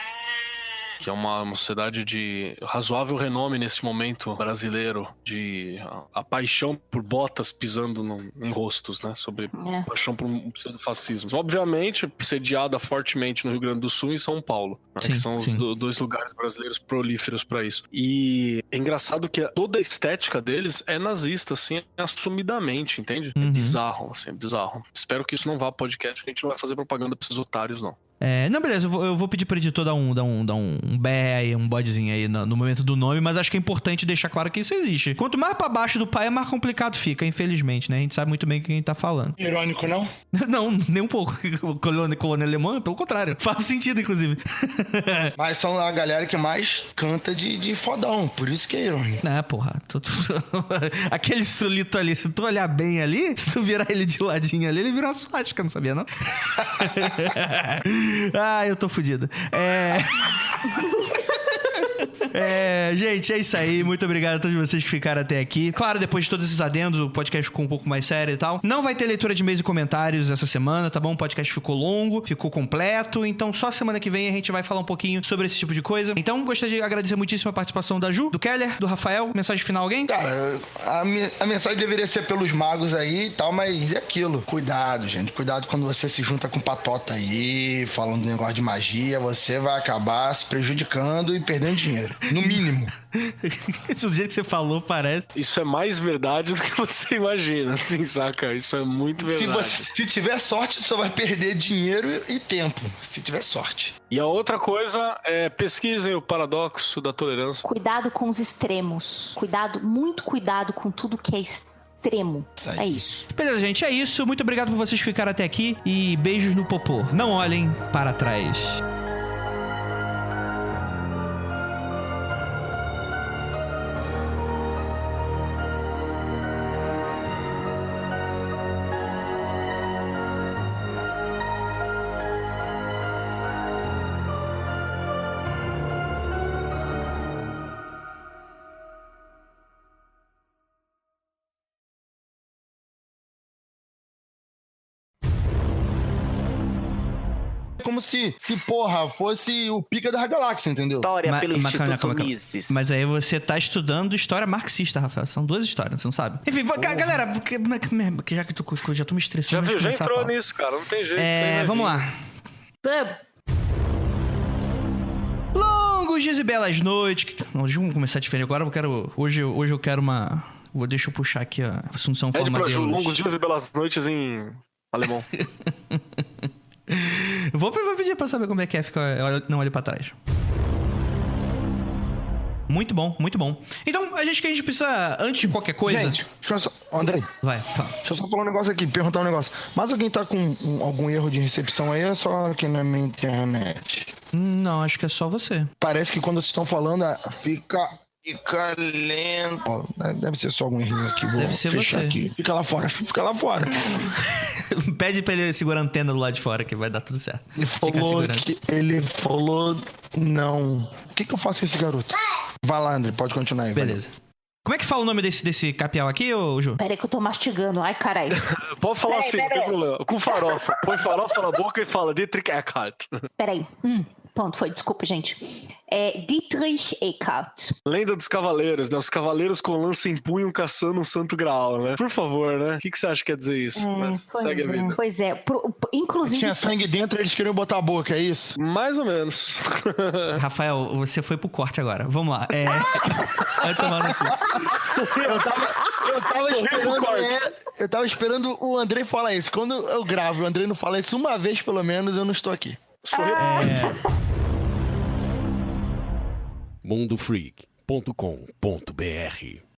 S5: que é uma sociedade de razoável renome nesse momento brasileiro, de a paixão por botas pisando em rostos, né? Sobre paixão por um pseudo-fascismo. Obviamente, sediada fortemente no Rio Grande do Sul e em São Paulo, né?
S3: Sim,
S5: que são os dois lugares brasileiros prolíferos para isso. E é engraçado que toda a estética deles é nazista, assim, assumidamente, entende? É bizarro, assim, bizarro. Espero que isso não vá ao podcast, porque a gente não vai fazer propaganda pra esses otários, não.
S3: Não, beleza, eu vou pedir pro editor dar um BR aí, um bodezinho aí no momento do nome, mas acho que é importante deixar claro que isso existe. Quanto mais pra baixo do pai, mais complicado fica, infelizmente, né? A gente sabe muito bem o que a gente tá falando.
S4: Irônico, não?
S3: Não, nem um pouco. Colônia alemã, pelo contrário. Faz sentido, inclusive.
S4: Mas são a galera que mais canta de fodão, por isso que é irônico.
S3: Porra. Aquele sulito ali, se tu olhar bem ali, se tu virar ele de ladinho ali, ele vira uma suástica, não sabia, não? Eu tô fudido. Gente, é isso aí. Muito obrigado a todos vocês que ficaram até aqui. Claro, depois de todos esses adendos, o podcast ficou um pouco mais sério e tal. Não vai ter leitura de e-mails e comentários essa semana, tá bom? O podcast ficou longo, ficou completo. Então, só semana que vem a gente vai falar um pouquinho sobre esse tipo de coisa. Então, gostaria de agradecer muitíssimo a participação da Ju, do Keller, do Rafael. Mensagem final, alguém?
S4: Cara, a mensagem deveria ser pelos magos aí e tal, mas é aquilo. Cuidado, gente. Cuidado quando você se junta com patota aí, falando de negócio de magia, você vai acabar se prejudicando e perdendo dinheiro. No mínimo.
S3: Esse jeito que você falou parece.
S5: Isso é mais verdade do que você imagina, assim, saca? Isso é muito verdade.
S4: Se tiver sorte, você só vai perder dinheiro e tempo. Se tiver sorte.
S5: E a outra coisa é pesquisem o paradoxo da tolerância.
S1: Cuidado com os extremos. Muito cuidado com tudo que é extremo. É isso.
S3: Beleza, gente, é isso. Muito obrigado por vocês ficarem até aqui e beijos no popô. Não olhem para trás.
S4: Como se porra, fosse o pica das galáxias, entendeu?
S6: História pelo Instituto Mises.
S3: Mas aí você tá estudando história marxista, Rafael. São duas histórias, você não sabe? Enfim, galera, já que já tô me estressando.
S5: Já viu? Já entrou nisso, cara. Não tem jeito.
S3: Vamos lá. Longos dias e belas noites. Vamos começar diferente agora. Hoje eu quero uma... Deixa eu puxar aqui a Assunção Forma
S5: Deus. Longos dias e belas noites em alemão.
S3: Vou pedir pra saber como é que é. Não olhe pra trás. Muito bom, muito bom. Então, a gente precisa, antes de qualquer coisa...
S4: Gente, deixa eu só... Andrei.
S3: Vai, fala.
S4: Deixa eu só falar um negócio aqui, perguntar um negócio. Mas alguém tá com algum erro de recepção aí ou é só aqui na minha internet?
S3: Não, acho que é só você.
S4: Parece que quando vocês estão falando, fica lento. Ó, deve ser só algum errinho aqui. Vou
S3: Deve ser
S4: fechar
S3: você.
S4: aqui. Fica lá fora.
S3: Pede pra ele segurar a antena do lado de fora que vai dar tudo certo.
S4: Ele falou não. O que eu faço com esse garoto? Vai lá, André, pode continuar aí.
S3: Beleza. Como é que fala o nome desse capial aqui, ô Ju?
S1: Peraí que eu tô mastigando. Ai, caralho.
S5: Pode falar assim, não tem problema. Com farofa. Põe farofa na boca e fala Dietrich Eckart.
S1: Peraí. Pronto, foi. Desculpa, gente. É Dietrich Eckart.
S5: Lenda dos Cavaleiros, né? Os Cavaleiros com lança em punho caçando um santo graal, né? Por favor, né? O que você acha que quer dizer isso? Mas segue a vida.
S1: Pois é. Inclusive...
S4: Tinha sangue dentro, eles queriam botar a boca, é isso?
S5: Mais ou menos.
S3: Rafael, você foi pro corte agora. Vamos lá. Vai tomar no cu.
S4: Eu tava esperando o Andrei falar isso. Quando eu gravo e o Andrei não fala isso uma vez, pelo menos, eu não estou aqui.
S2: mundofreak.com.br